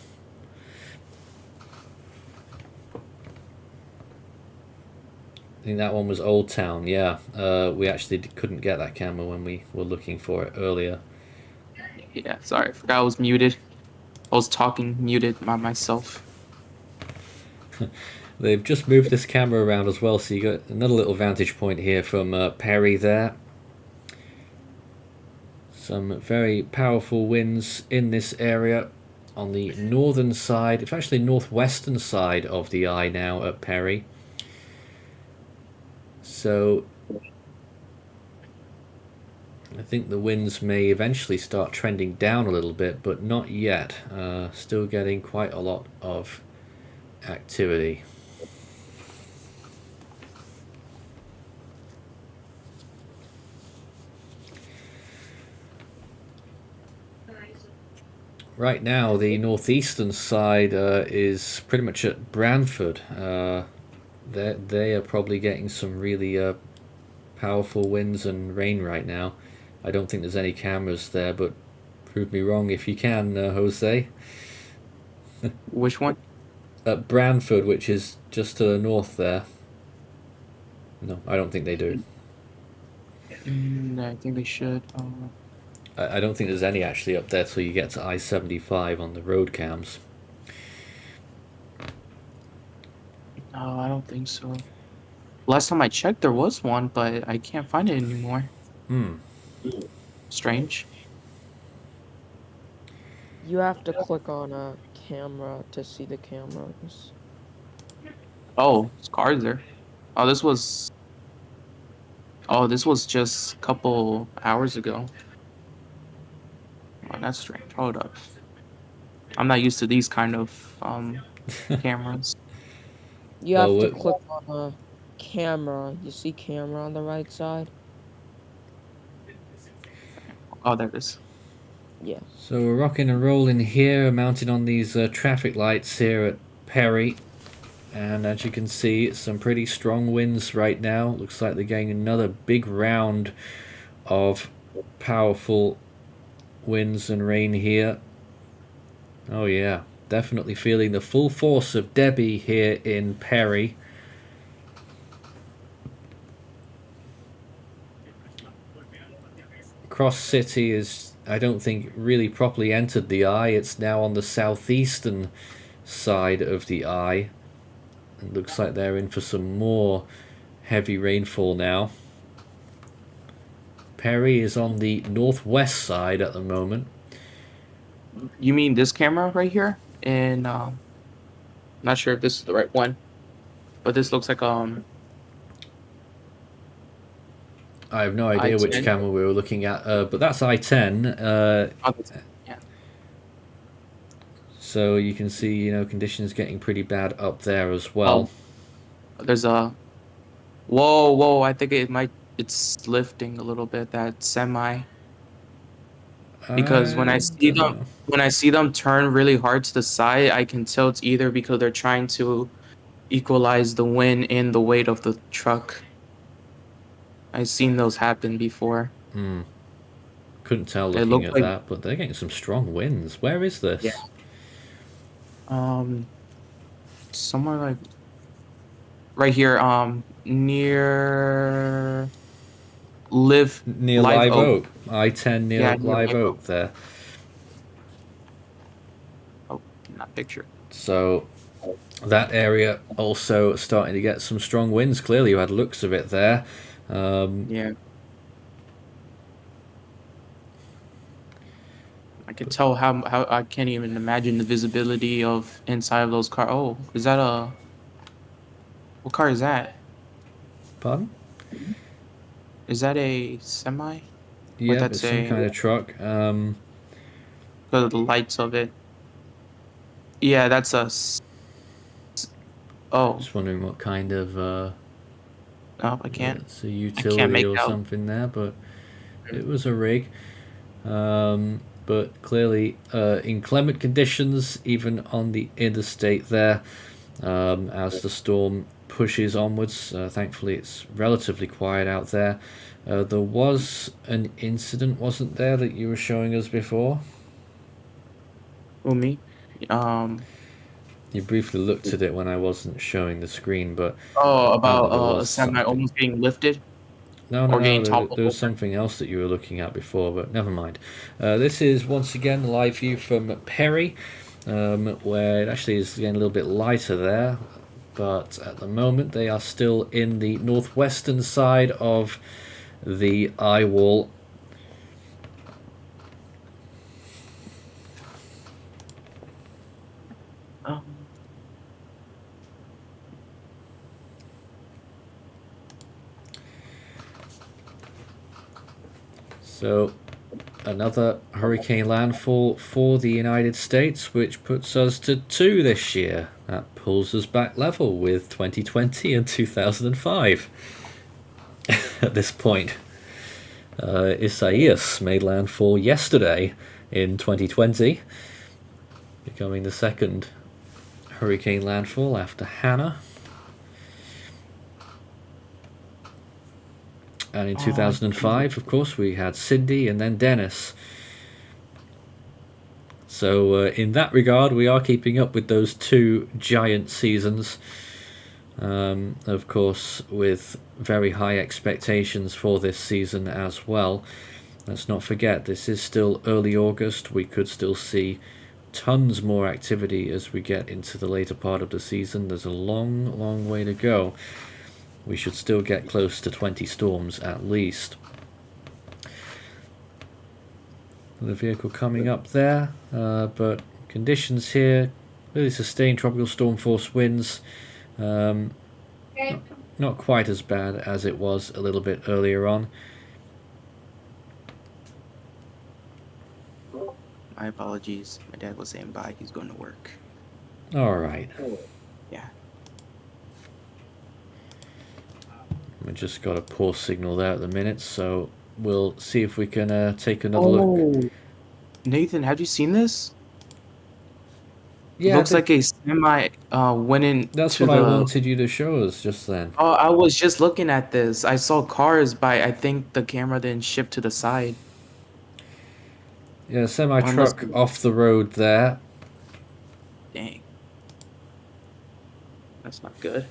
I think that one was Old Town, yeah. We actually couldn't get that camera when we were looking for it earlier. Yeah, sorry, I forgot I was muted. I was talking muted by myself. They've just moved this camera around as well, so you got another little vantage point here from Perry there. Some very powerful winds in this area on the northern side. It's actually northwestern side of the eye now at Perry. So I think the winds may eventually start trending down a little bit, but not yet. Still getting quite a lot of activity. Right now, the northeastern side is pretty much at Branford. They are probably getting some really powerful winds and rain right now. I don't think there's any cameras there, but prove me wrong if you can, Jose. Which one? At Branford, which is just to the north there. No, I don't think they do. I think they should. I don't think there's any actually up there till you get to I-75 on the road cams. No, I don't think so. Last time I checked, there was one, but I can't find it anymore. Strange. You have to click on a camera to see the cameras. Oh, it's cars there. Oh, this was just a couple hours ago. Oh, that's strange. Hold up. I'm not used to these kind of cameras. You have to click on a camera. You see camera on the right side? Oh, there it is. Yeah. So we're rocking and rolling here, mounted on these traffic lights here at Perry. And as you can see, some pretty strong winds right now. Looks like they're getting another big round of powerful winds and rain here. Oh yeah, definitely feeling the full force of Debby here in Perry. Cross City is, I don't think, really properly entered the eye. It's now on the southeastern side of the eye. It looks like they're in for some more heavy rainfall now. Perry is on the northwest side at the moment. You mean this camera right here? And not sure if this is the right one, but this looks like I have no idea which I-10. camera we were looking at, but that's I-10. Yeah. So you can see, you know, conditions getting pretty bad up there as well. There's a whoa, I think it's lifting a little bit, that semi. Because when I see them turn really hard to the side, I can tell it's either because they're trying to equalize the wind and the weight of the truck. I've seen those happen before. Couldn't tell They looking look at like- that, but they're getting some strong winds. Where is this? Yeah. Somewhere like right here, near Near Live Oak. I-10 near Yeah, Live near Live Oak there. Oh, not picture. So that area also starting to get some strong winds. Clearly you had looks of it there. Yeah. I could tell how I can't even imagine the visibility of inside of those cars. Oh, is that what car is that? Pardon? Is that a semi? Yeah, that's it's some a- kind of truck. Because of the lights of it. Yeah, that's oh, Just wondering what kind of no, I can't. it's a utility make or out. something there, but it was a rig. But clearly inclement conditions even on the interstate there as the storm pushes onwards. Thankfully it's relatively quiet out there. There was an incident, wasn't there, that you were showing us before? Oh, me? You briefly looked at it when I wasn't showing the screen, but Oh, about there a was semi something. almost getting lifted. No, Or getting there toppled was over. something else that you were looking at before, but never mind. This is once again the live view from Perry, where it actually is getting a little bit lighter there, but at the moment they are still in the northwestern side of the eye wall. Oh. So another hurricane landfall for the United States, which puts us to 2 this year. That pulls us back level with 2020 and 2005 at this point. Isaias made landfall yesterday in 2020, becoming the second hurricane landfall after Hannah. And in 2005, of course, we had Cindy and then Dennis. So in that regard, we are keeping up with those 2 giant seasons. Of course, with very high expectations for this season as well. Let's not forget, this is still early August. We could still see tons more activity as we get into the later part of the season. There's a long, long way to go. We should still get close to 20 storms at least. The vehicle coming up there, but conditions here, really sustained tropical storm force winds. Not quite as bad as it was a little bit earlier on. My apologies. My dad was saying bye. He's going to work. All right. Yeah. We just got a poor signal there at the minute, so we'll see if we can take another look. Nathan, have you seen this? Yeah, Looks like a semi went That's into what I the. wanted you to show us just then. Oh, I was just looking at this. I saw cars, but I think the camera didn't shift to the side. Yeah, semi Or unless, truck off the road there. dang, that's not good.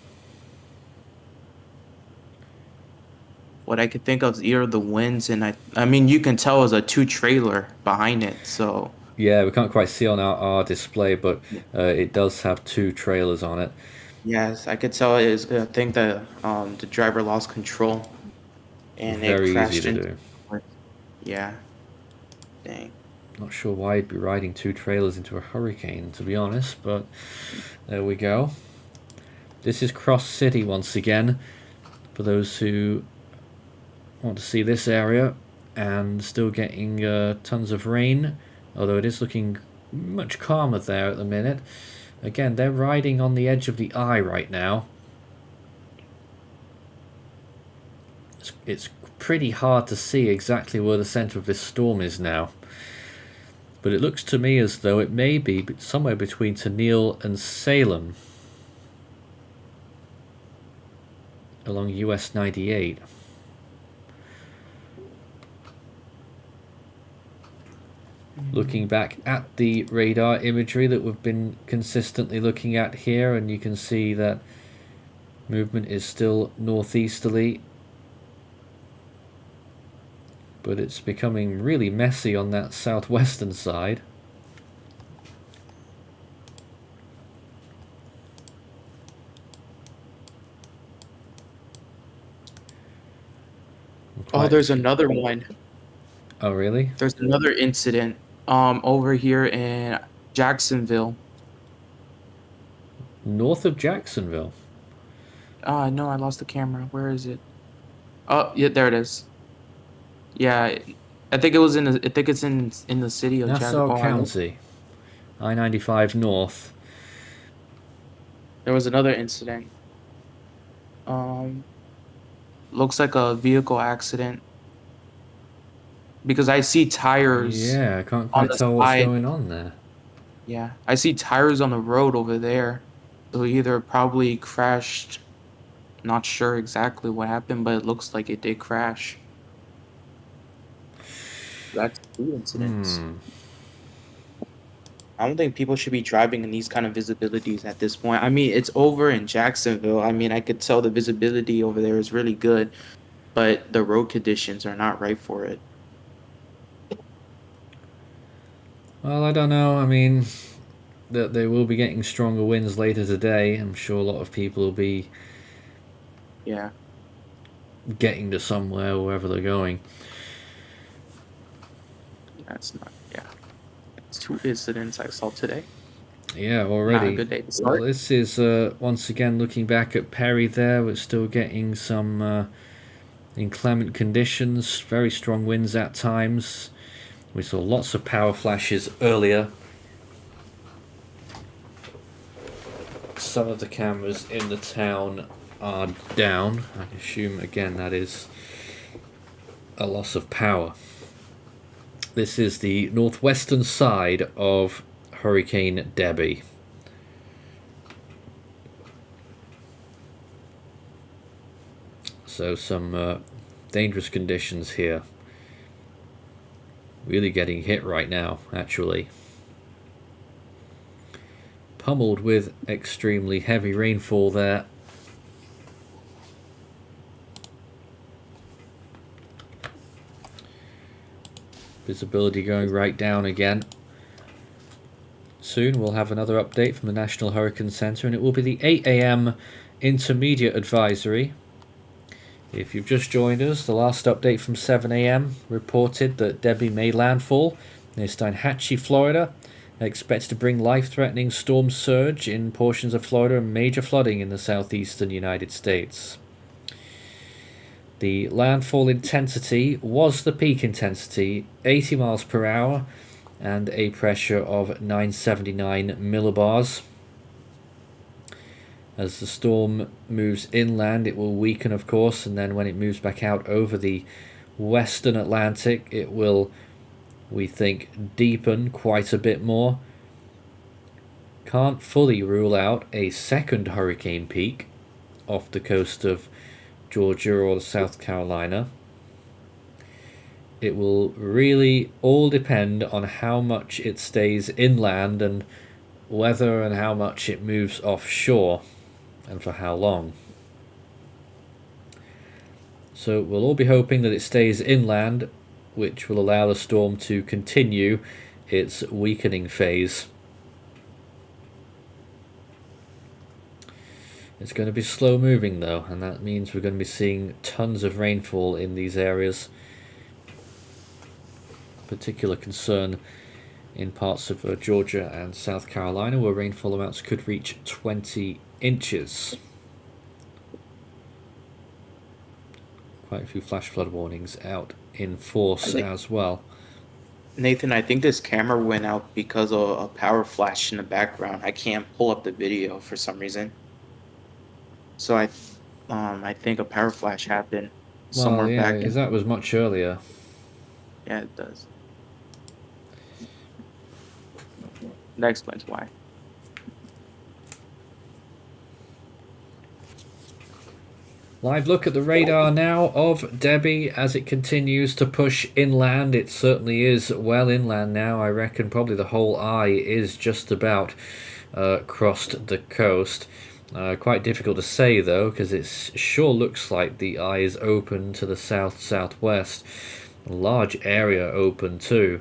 What I could think of is either the winds, and I mean, you can tell it's a two trailer behind it. So Yeah, we can't quite see on our display, but it does have two trailers on it. yes, I could tell it is. I think the driver lost control and it Very easy crashed to into. do. Yeah, dang. Not sure why you'd be riding two trailers into a hurricane, to be honest, but there we go. This is Cross City once again, for those who want to see this area, and still getting tons of rain, although it is looking much calmer there at the minute. Again, they're riding on the edge of the eye right now. It's pretty hard to see exactly where the center of this storm is now. But it looks to me as though it may be somewhere between Tennille and Salem along US 98. Looking back at the radar imagery that we've been consistently looking at here, and you can see that movement is still northeasterly, but it's becoming really messy on that southwestern side. Oh, there's another one. Oh, really? There's another incident over here in Jacksonville. North of Jacksonville. No, I lost the camera. Where is it? Oh, yeah, there it is. Yeah, I think it was I think it's in the city of Nassau Jacksonville. County. I-95 North. There was another incident. Looks like a vehicle accident because I see tires. Yeah, I can't on quite the tell what's side. going on there. Yeah, I see tires on the road over there. So either probably crashed. Not sure exactly what happened, but it looks like it did crash. That's two incidents. I don't think people should be driving in these kind of visibilities at this point. I mean, it's over in Jacksonville. I mean, I could tell the visibility over there is really good, but the road conditions are not right for it. Well, I don't know. I mean, that they will be getting stronger winds later today. I'm sure a lot of people will be Yeah. getting to somewhere, wherever they're going. That's not, yeah. It's two incidents I saw today. Yeah, Not already. a good day to Well, start. this is once again looking back at Perry there. We're still getting some inclement conditions, very strong winds at times. We saw lots of power flashes earlier. Some of the cameras in the town are down. I assume again that is a loss of power. This is the northwestern side of Hurricane Debby. So some dangerous conditions here. Really getting hit right now, actually. Pummeled with extremely heavy rainfall there. Visibility going right down again. Soon we'll have another update from the National Hurricane Center, and it will be the 8 a.m. intermediate advisory. If you've just joined us, the last update from 7 a.m. reported that Debby made landfall near Steinhatchee, Florida, expected to bring life-threatening storm surge in portions of Florida and major flooding in the southeastern United States. The landfall intensity was the peak intensity, 80 miles per hour, and a pressure of 979 millibars. As the storm moves inland, it will weaken, of course, and then when it moves back out over the western Atlantic, it will, we think, deepen quite a bit more. Can't fully rule out a second hurricane peak off the coast of Georgia or South Carolina. It will really all depend on how much it stays inland and whether and how much it moves offshore and for how long. So we'll all be hoping that it stays inland, which will allow the storm to continue its weakening phase. It's going to be slow moving though, and that means we're going to be seeing tons of rainfall in these areas. Particular concern in parts of Georgia and South Carolina, where rainfall amounts could reach 20 inches. Quite a few flash flood warnings out in force as well. Nathan, I think this camera went out because of a power flash in the background. I can't pull up the video for some reason. So I think a power flash happened somewhere back. Because that was much earlier. Yeah, it does. That explains why. Live look at the radar now of Debby as it continues to push inland. It certainly is well inland now. I reckon probably the whole eye is just about crossed the coast. Quite difficult to say though, because it sure looks like the eye is open to the south-southwest. A large area open too.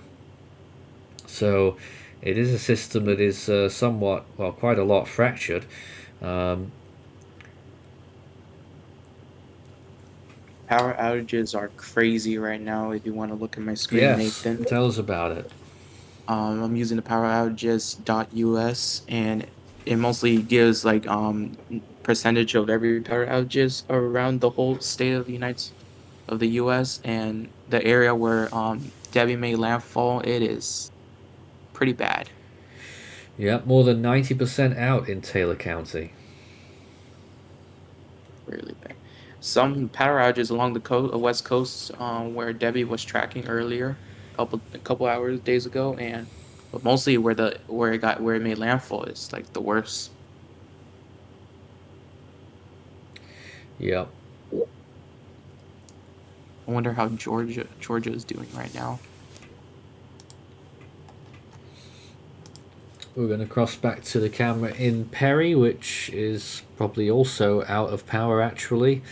So it is a system that is somewhat, well, quite a lot fractured. Power outages are crazy right now. If you want to look at my screen, Yes, Nathan. tell us about it. I'm using the poweroutages.us, and it mostly gives like percentage of every power outages around the whole state of the U.S. and the area where Debby made landfall. It is pretty bad. Yeah, more than 90% out in Taylor County. Really bad. Some power outages along the west coast, where Debby was tracking earlier, a couple hours days ago, but mostly where it made landfall is like the worst. Yep. I wonder how Georgia is doing right now. We're going to cross back to the camera in Perry, which is probably also out of power actually.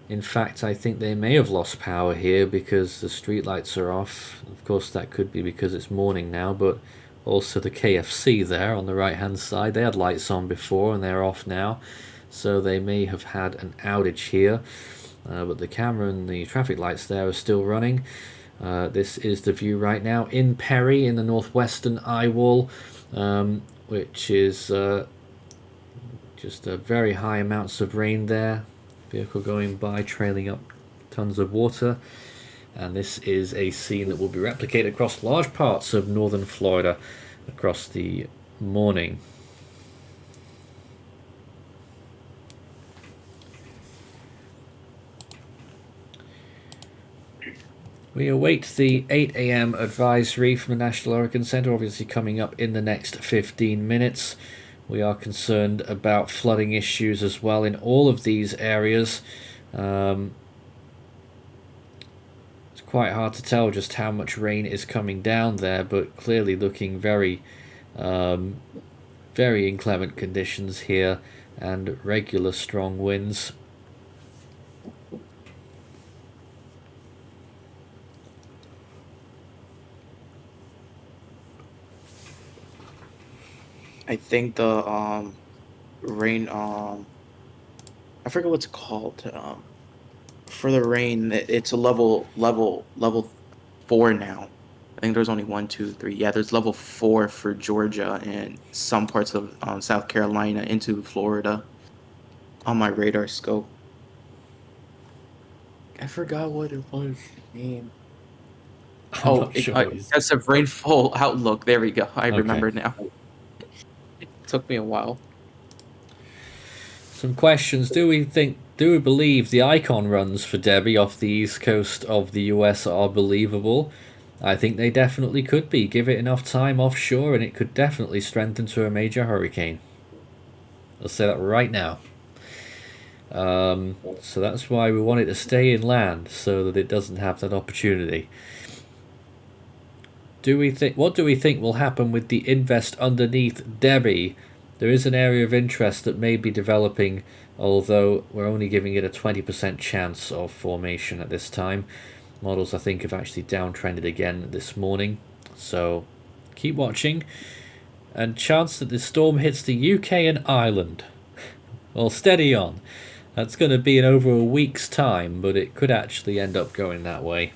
In fact, I think they may have lost power here because the streetlights are off. Of course, that could be because it's morning now, but also the KFC there on the right-hand side. They had lights on before and they're off now, so they may have had an outage here. But the camera and the traffic lights there are still running. This is the view right now in Perry in the northwestern eye wall, which is just very high amounts of rain there. Vehicle going by trailing up tons of water, and this is a scene that will be replicated across large parts of northern Florida across the morning. We await the 8 a.m. advisory from the National Hurricane Center, obviously coming up in the next 15 minutes. We are concerned about flooding issues as well in all of these areas. It's quite hard to tell just how much rain is coming down there, but clearly looking very inclement conditions here and regular strong winds. I think the rain I forget what's it called. For the rain, it's a level 4 now. I think there's only 1, 2, 3. Yeah, there's level 4 for Georgia and some parts of South Carolina into Florida on my radar scope. I forgot what it was. Name. Excessive rainfall outlook. There we go. I remember now. It took me a while. Some questions. Do we believe the icon runs for Debby off the east coast of the US are believable? I think they definitely could be. Give it enough time offshore and it could definitely strengthen to a major hurricane. I'll say that right now. So that's why we want it to stay inland, so that it doesn't have that opportunity. What do we think will happen with the invest underneath Debby? There is an area of interest that may be developing, although we're only giving it a 20% chance of formation at this time. Models, I think, have actually downtrended again this morning, so keep watching. And chance that the storm hits the UK and Ireland. Well, steady on. That's going to be in over a week's time, but it could actually end up going that way.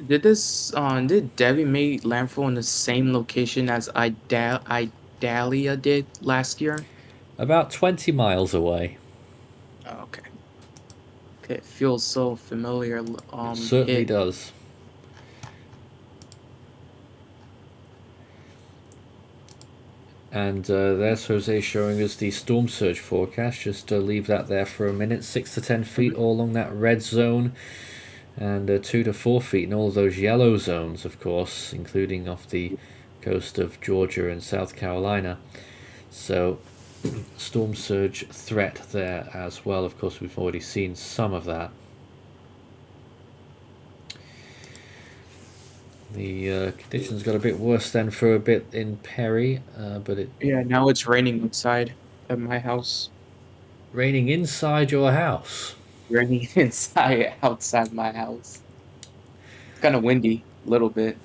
Did Debby make landfall in the same location as Idalia did last year? About 20 miles away. Oh, okay. Okay, it feels so familiar. It certainly does. And there's Jose showing us the storm surge forecast. Just leave that there for a minute. 6 to 10 feet all along that red zone, and 2 to 4 feet in all of those yellow zones, of course, including off the coast of Georgia and South Carolina. So storm surge threat there as well. Of course, we've already seen some of that. The conditions got a bit worse then for a bit in Perry, but Yeah, now it's raining outside at my house. Raining inside your house? Raining outside my house. It's kind of windy, a little bit.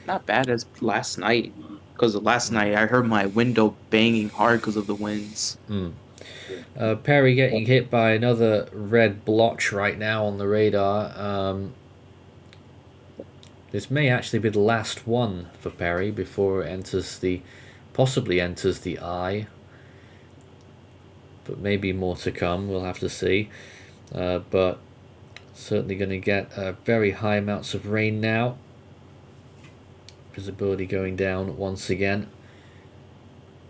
Not bad as last night, because last night I heard my window banging hard because of the winds. Perry getting hit by another red blotch right now on the radar. This may actually be the last one for Perry before it possibly enters the eye. But maybe more to come, we'll have to see. But certainly going to get very high amounts of rain now. Visibility going down once again.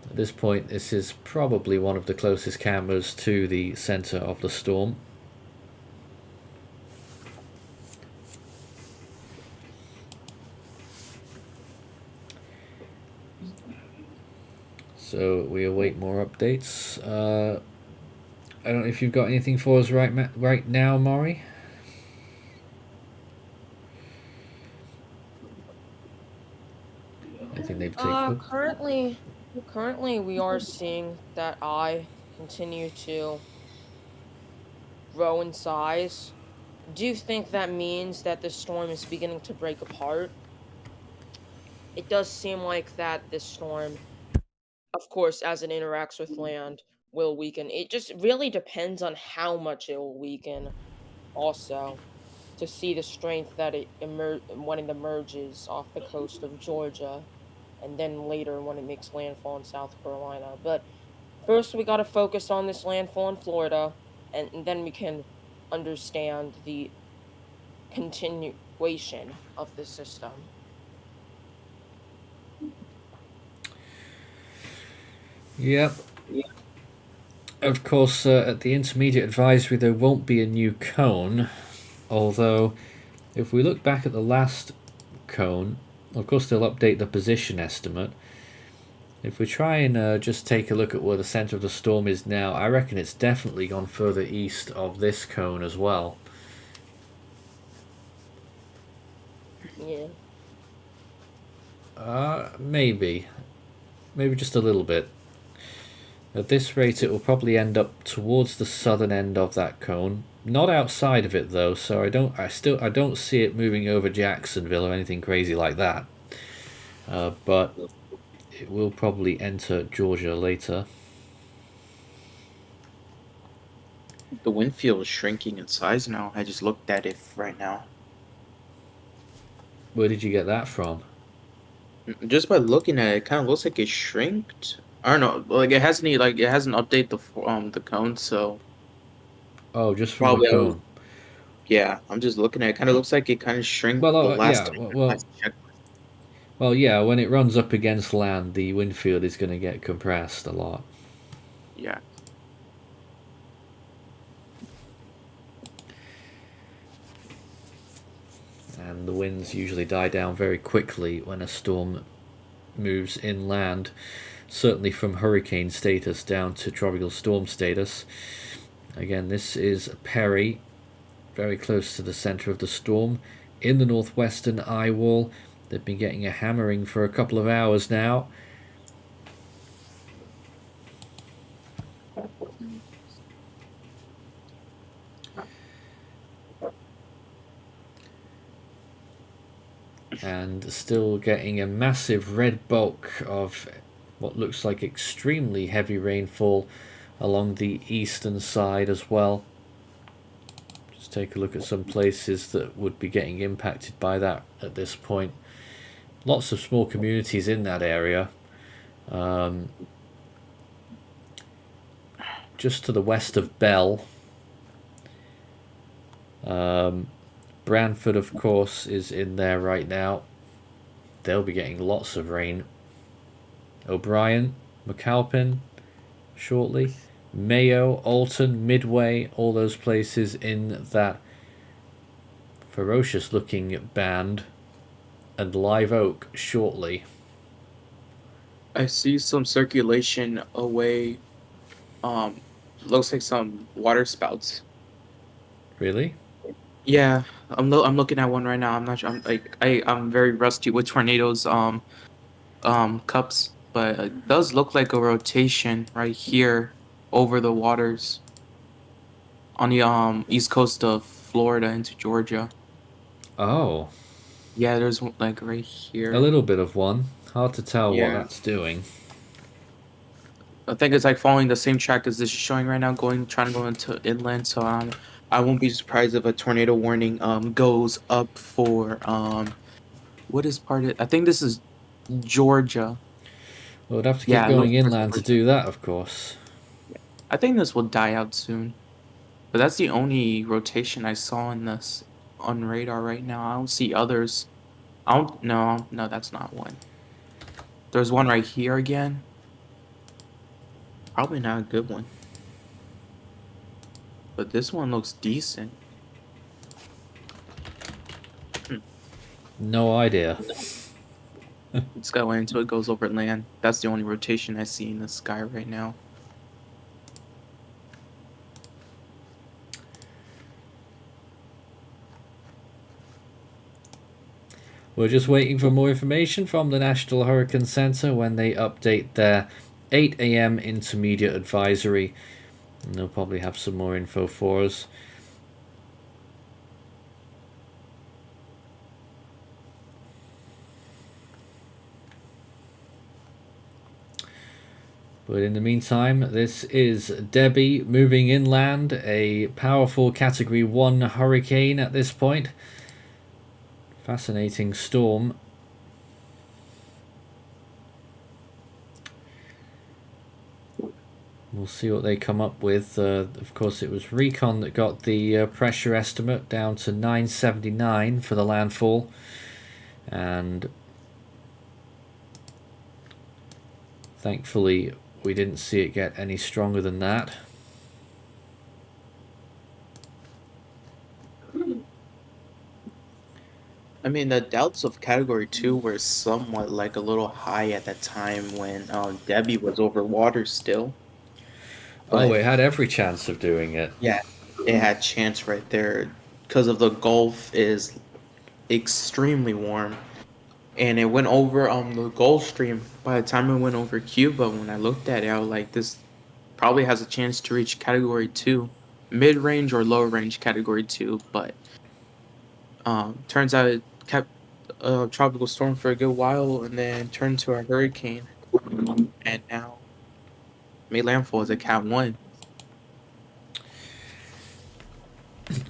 At this point, this is probably one of the closest cameras to the center of the storm. So we await more updates. I don't know if you've got anything for us right now, Maury. I think they've taken. Currently, we are seeing that eye continue to grow in size. Do you think that means that the storm is beginning to break apart? It does seem like that this storm, of course, as it interacts with land, will weaken. It just really depends on how much it will weaken, also, to see the strength that when it emerges off the coast of Georgia, and then later when it makes landfall in South Carolina. But first, we got to focus on this landfall in Florida, and then we can understand the continuation of the system. Yep. Of course, at the intermediate advisory, there won't be a new cone. Although, if we look back at the last cone, of course, they'll update the position estimate. If we try and just take a look at where the center of the storm is now, I reckon it's definitely gone further east of this cone as well. Yeah. Maybe just a little bit. At this rate, it will probably end up towards the southern end of that cone, not outside of it though. So I don't see it moving over Jacksonville or anything crazy like that. But it will probably enter Georgia later. The wind field is shrinking in size now. I just looked at it right now. Where did you get that from? Just by looking at it, it kind of looks like it shrinked. I don't know, like it hasn't updated the cone, so. Oh, just from the cone. Yeah, I'm just looking at it. Kind of looks like it kind of shrank well, the last yeah, time. Well, yeah, when it runs up against land, the wind field is going to get compressed a lot. Yeah. and the winds usually die down very quickly when a storm moves inland, certainly from hurricane status down to tropical storm status. Again, this is Perry, very close to the center of the storm, in the northwestern eye wall. They've been getting a hammering for a couple of hours now. And still getting a massive red bulk of what looks like extremely heavy rainfall along the eastern side as well. Just take a look at some places that would be getting impacted by that at this point. Lots of small communities in that area. Just to the west of Bell. Branford, of course, is in there right now. They'll be getting lots of rain. O'Brien, McAlpin, shortly. Mayo, Alton, Midway, all those places in that ferocious looking band. And Live Oak shortly. I see some circulation away. Looks like some water spouts. Really? Yeah, I'm looking at one right now. I'm not sure. I'm very rusty with tornadoes cups, but it does look like a rotation right here over the waters on the east coast of Florida into Georgia. Oh. Yeah, there's one like right here. A little bit of one. Hard to tell what Yeah. that's doing. I think it's like following the same track as this is showing right now, trying to go into inland. So I won't be surprised if a tornado warning goes up for what is part of? I think this is Georgia. We'll have to keep Yeah, it going looks like inland to Georgia. do that, of course. I think this will die out soon. But that's the only rotation I saw in this on radar right now. I don't see others. No, that's not one. There's one right here again. Probably not a good one. But this one looks decent. No idea. This guy went into it, goes over land. That's the only rotation I see in the sky right now. We're just waiting for more information from the National Hurricane Center when they update their 8 a.m. intermediate advisory. And they'll probably have some more info for us. But in the meantime, this is Debby moving inland, a powerful Category 1 hurricane at this point. Fascinating storm. We'll see what they come up with. Of course, it was Recon that got the pressure estimate down to 979 for the landfall. And thankfully, we didn't see it get any stronger than that. I mean, the doubts of Category 2 were somewhat like a little high at that time when Debby was over water still. Oh, it had every chance of doing it. Yeah, it had chance right there because of the Gulf is extremely warm. And it went over the Gulf Stream. By the time it went over Cuba, when I looked at it, I was like, this probably has a chance to reach Category 2. Mid-range or low-range Category 2, but turns out it kept a tropical storm for a good while and then turned to a hurricane. And now made landfall as a Cat 1.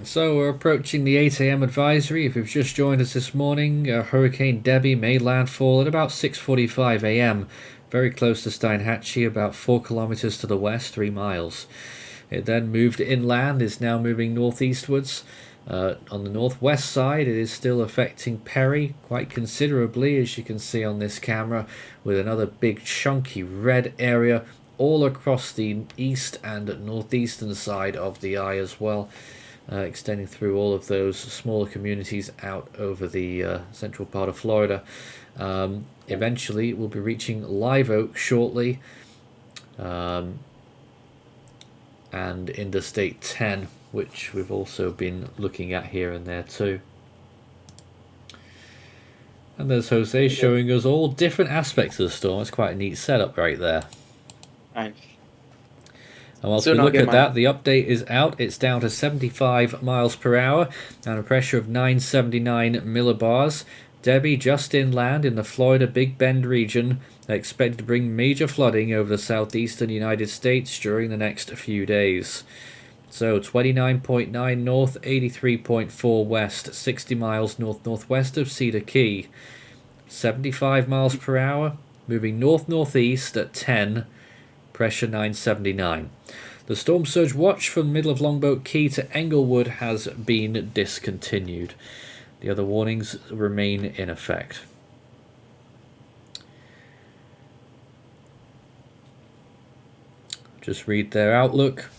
So we're approaching the 8 a.m. advisory. If you've just joined us this morning, Hurricane Debby made landfall at about 6:45 a.m. Very close to Steinhatchee, about 4 kilometers to the west, 3 miles. It then moved inland, is now moving northeastwards. On the northwest side, it is still affecting Perry quite considerably, as you can see on this camera, with another big chunky red area all across the east and northeastern side of the eye as well. extending through all of those smaller communities out over the central part of Florida. Eventually, we'll be reaching Live Oak shortly, and Interstate 10, which we've also been looking at here and there too. And there's Jose showing us all different aspects of the storm. It's quite a neat setup right there. Nice. And whilst we look at that, the update is out. It's down to 75 miles per hour and a pressure of 979 millibars. Debby, just inland in the Florida Big Bend region, expected to bring major flooding over the southeastern United States during the next few days. So 29.9 north, 83.4 west, 60 miles north-northwest of Cedar Key. 75 miles per hour, moving north-northeast at 10, pressure 979. The storm surge watch from the middle of Longboat Key to Englewood has been discontinued. The other warnings remain in effect. Just read their outlook.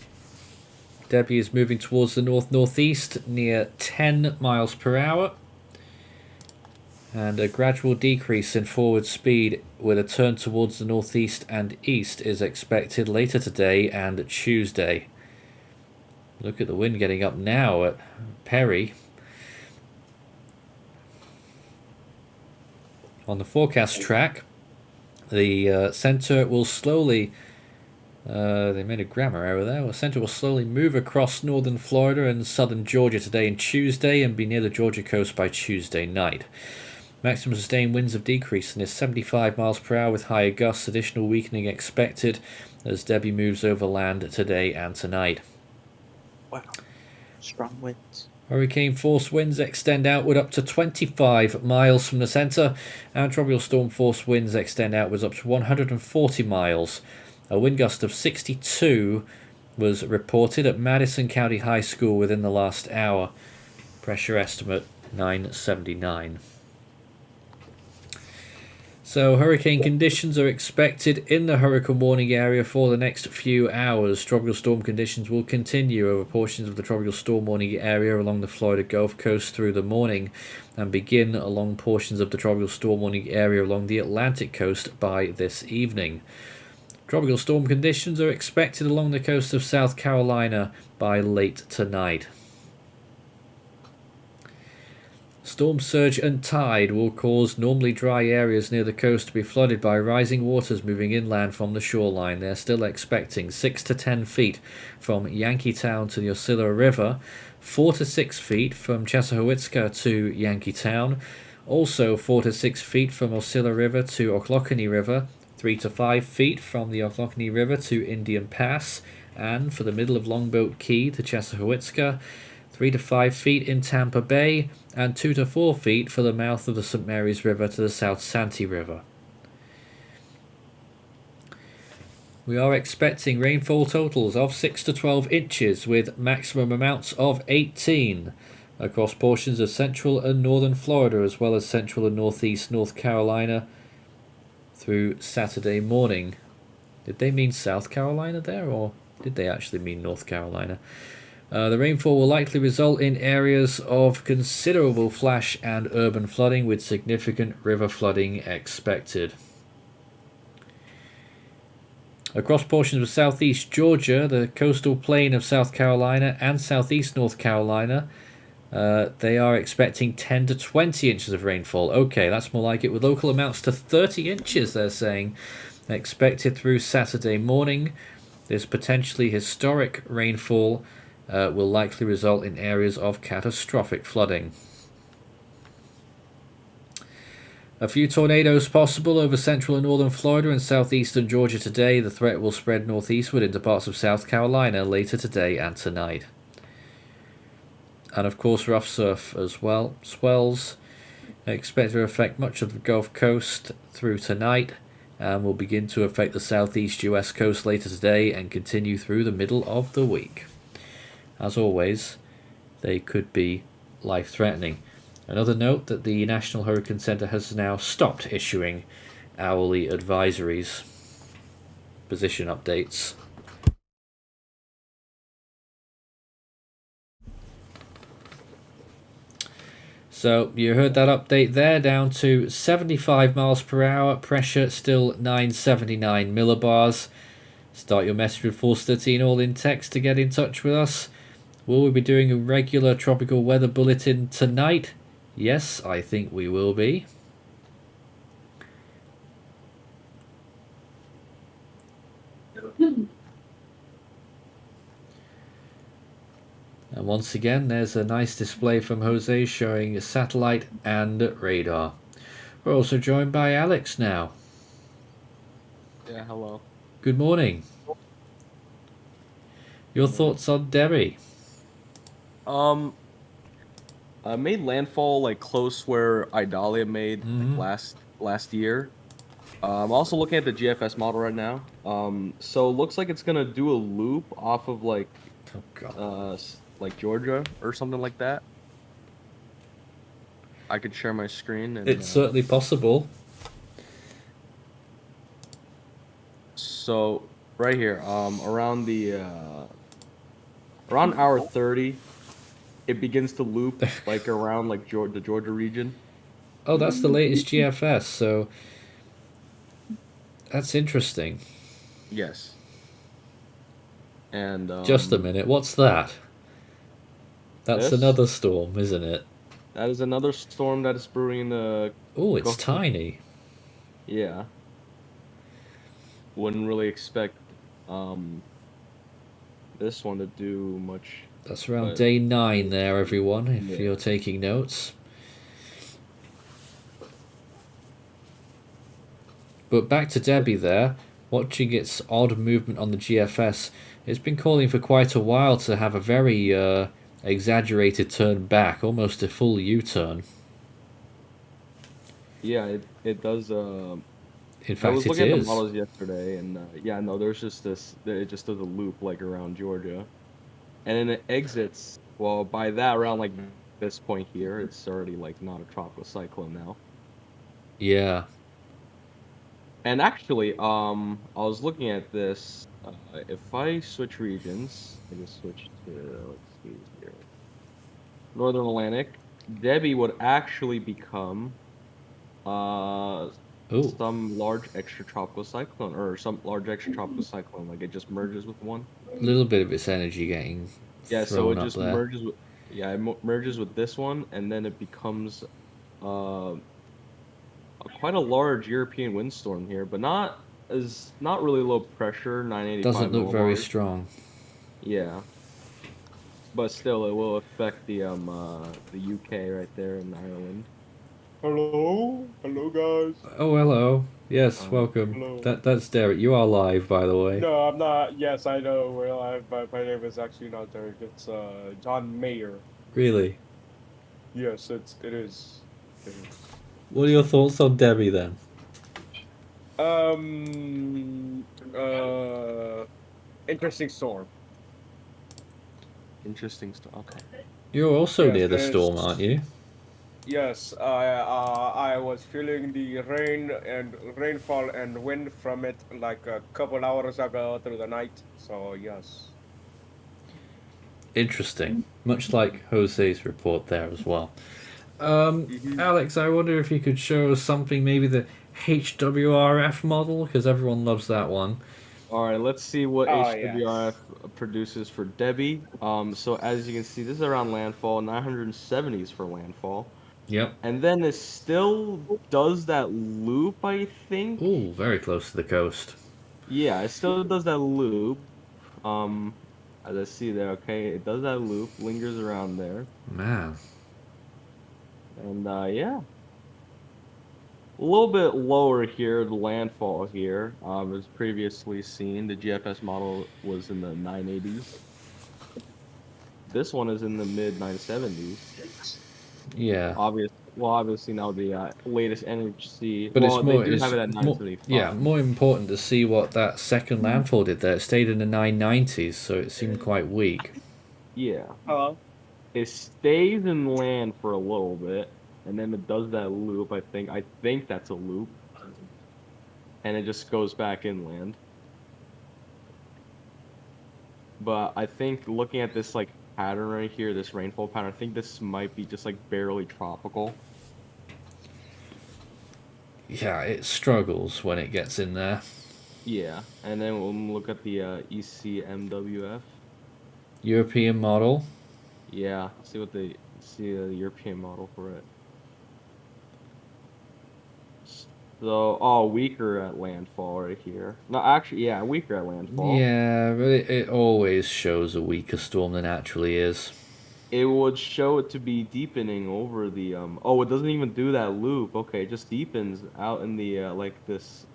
Debby is moving towards the north-northeast near 10 miles per hour. And a gradual decrease in forward speed with a turn towards the northeast and east is expected later today and Tuesday. Look at the wind getting up now at Perry. On the forecast track, the center will slowly... they made a grammar error there. The center will slowly move across northern Florida and southern Georgia today and Tuesday and be near the Georgia coast by Tuesday night. Maximum sustained winds have decreased and is 75 miles per hour with higher gusts. Additional weakening expected as Debby moves over land today and tonight. Wow. Strong winds. Hurricane force winds extend outward up to 25 miles from the center, and tropical storm force winds extend outwards up to 140 miles. A wind gust of 62 was reported at Madison County High School within the last hour. Pressure estimate 979. So hurricane conditions are expected in the hurricane warning area for the next few hours. Tropical storm conditions will continue over portions of the tropical storm warning area along the Florida Gulf Coast through the morning and begin along portions of the tropical storm warning area along the Atlantic coast by this evening. Tropical storm conditions are expected along the coast of South Carolina by late tonight. Storm surge and tide will cause normally dry areas near the coast to be flooded by rising waters moving inland from the shoreline. They're still expecting 6 to 10 feet from Yankeetown to the Ocilla River, 4 to 6 feet from Chassahowitzka to Yankeetown, also 4 to 6 feet from Ocilla River to Ochlockonee River, 3 to 5 feet from the Ochlockonee River to Indian Pass, and for the middle of Longboat Key to Chassahowitzka, 3 to 5 feet in Tampa Bay, and 2 to 4 feet for the mouth of the St. Mary's River to the South Santee River. We are expecting rainfall totals of 6 to 12 inches with maximum amounts of 18 across portions of central and northern Florida as well as central and northeast North Carolina through Saturday morning. Did they mean South Carolina there, or did they actually mean North Carolina? The rainfall will likely result in areas of considerable flash and urban flooding with significant river flooding expected. Across portions of southeast Georgia, the coastal plain of South Carolina and southeast North Carolina, they are expecting 10 to 20 inches of rainfall. Okay, that's more like it, with local amounts to 30 inches, they're saying, expected through Saturday morning. This potentially historic rainfall will likely result in areas of catastrophic flooding. A few tornadoes possible over central and northern Florida and southeastern Georgia today. The threat will spread northeastward into parts of South Carolina later today and tonight. And of course rough surf as well. Swells expected to affect much of the Gulf Coast through tonight and will begin to affect the southeast US coast later today and continue through the middle of the week. As always, they could be life-threatening. Another note that the National Hurricane Center has now stopped issuing hourly advisories, position updates. So you heard that update there, down to 75 miles per hour, pressure still 979 millibars. Start your message with Force 13 all in text to get in touch with us. Will we be doing a regular tropical weather bulletin tonight? Yes, I think we will be. And once again, there's a nice display from Jose showing satellite and radar. We're also joined by Alex now. Yeah, hello. Good morning. Your thoughts on Debby? I made landfall like close where Idalia made Mhm. like last year. I'm also looking at the GFS model right now. So it looks like it's gonna do a loop off of like Oh god. like Georgia or something like that. I could share my screen and It's certainly possible. so right here, around the around hour 30, it begins to loop like around like the Georgia region. Oh, that's the latest GFS, so that's interesting. Yes. And Just a minute, what's that? That's this? another storm, isn't it? That is another storm that is brewing in the Oh, it's Gulf. tiny. Yeah. Wouldn't really expect this one to do much. That's around But- day 9 there, everyone, if Yeah. you're taking notes. But back to Debby there, watching its odd movement on the GFS, it's been calling for quite a while to have a very exaggerated turn back, almost a full U-turn. Yeah, it does. In I fact, was it looking at the is. models yesterday, and yeah, no, there's just this. It just does a loop like around Georgia, and then it exits. Well, by that around like this point here, it's already like not a tropical cyclone now. Yeah. And actually, I was looking at this. If I switch regions, I just switch to, let's see here, Northern Atlantic. Debby would actually become Oh, some large extratropical cyclone, or some large extratropical cyclone. Like it just merges with one. a little bit of its energy getting Yeah, so thrown it up just there. merges with. Yeah, merges with this one, and then it becomes uh, quite a large European windstorm here, but not really low pressure. 985 Doesn't look very millibars. strong. Yeah, but still, it will affect the UK right there in Ireland. Hello, guys. Oh, hello. Yes, welcome. Hello. That's Derek. You are live, by the way. No, I'm not. Yes, I know we're live, but my name is actually not Derek. It's John Mayer. Really? Yes, it is. It is. What are your thoughts on Debby then? Interesting storm. Interesting stuff. Okay. You're also Yes, near the there's- storm, aren't you? Yes, I was feeling the rainfall and wind from it like a couple hours ago through the night. So yes. Interesting. Much like Jose's report there as well. Mhm. Alex, I wonder if you could show us something, maybe the HWRF model, because everyone loves that one. All right, let's see what Oh, HWRF produces for Debby. So as you can see, this is around landfall, 970s for landfall. Yep. And then it still does that loop, I think. Ooh, very close to the coast. Yeah, it still does that loop. As I see there, okay, it does that loop, lingers around there. Man. And yeah. A little bit lower here, the landfall here. As previously seen, the GFS model was in the 980s. This one is in the mid 970s. Yeah. Obviously now the latest energy. But well, it's more. they do It's have it at more 975. yeah, more important to see what that second landfall did there. It stayed in the 990s, so it seemed quite weak. Yeah. Hello. It stays in land for a little bit, and then it does that loop. I think that's a loop, and it just goes back inland. But I think looking at this like pattern right here, this rainfall pattern. I think this might be just like barely tropical. Yeah, it struggles when it gets in there. Yeah, and then we'll look at the ECMWF. European model. Yeah, see what the European model for it. So, oh, weaker at landfall right here. No, actually, yeah, weaker at landfall. Yeah, but it always shows a weaker storm than it actually is. It would show it to be deepening over the Oh, it doesn't even do that loop. Okay, it just deepens out in the like this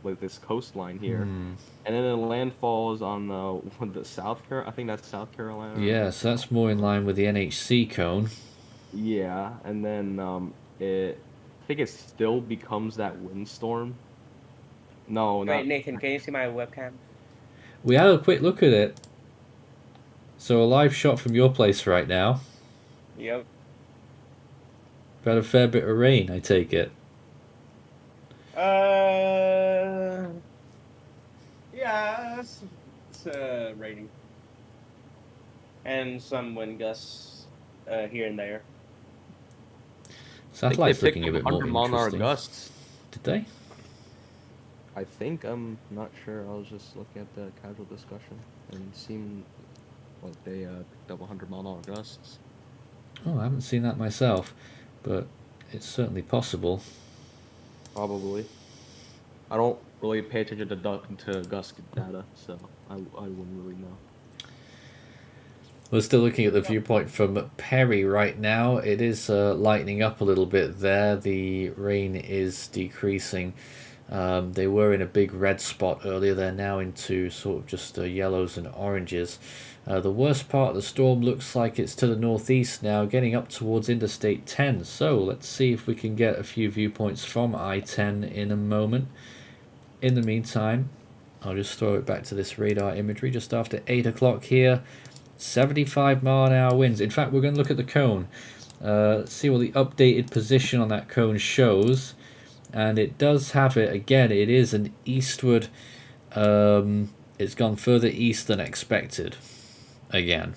coastline here, and then it landfalls on the South Carolina. I think that's South Carolina. Yes, that's more in line with the NHC cone. Yeah, and then I think it still becomes that windstorm. No, Wait, not. Nathan, can you see my webcam? We had a quick look at it. So a live shot from your place right now. Yep. About a fair bit of rain, I take it. Yeah, it's raining. And some wind gusts here and there. Satellite's looking a bit more 100 mile-an-hour interesting. gusts. Did they? I think, I'm not sure. I was just looking at the casual discussion and it seemed like they picked up 100 mile-an-hour gusts. Oh, I haven't seen that myself, but it's certainly possible. Probably. I don't really pay attention to gust data, so I wouldn't really know. We're still looking at the viewpoint from Perry right now. It is lightening up a little bit there. The rain is decreasing. They were in a big red spot earlier. They're now into sort of just yellows and oranges. The worst part of the storm looks like it's to the northeast now, getting up towards Interstate 10. So let's see if we can get a few viewpoints from I-10 in a moment. In the meantime, I'll just throw it back to this radar imagery just after 8 o'clock here. 75 mile-an-hour winds. In fact, we're going to look at the cone. See what the updated position on that cone shows. And it does have it, again, it is an eastward, it's gone further east than expected, again.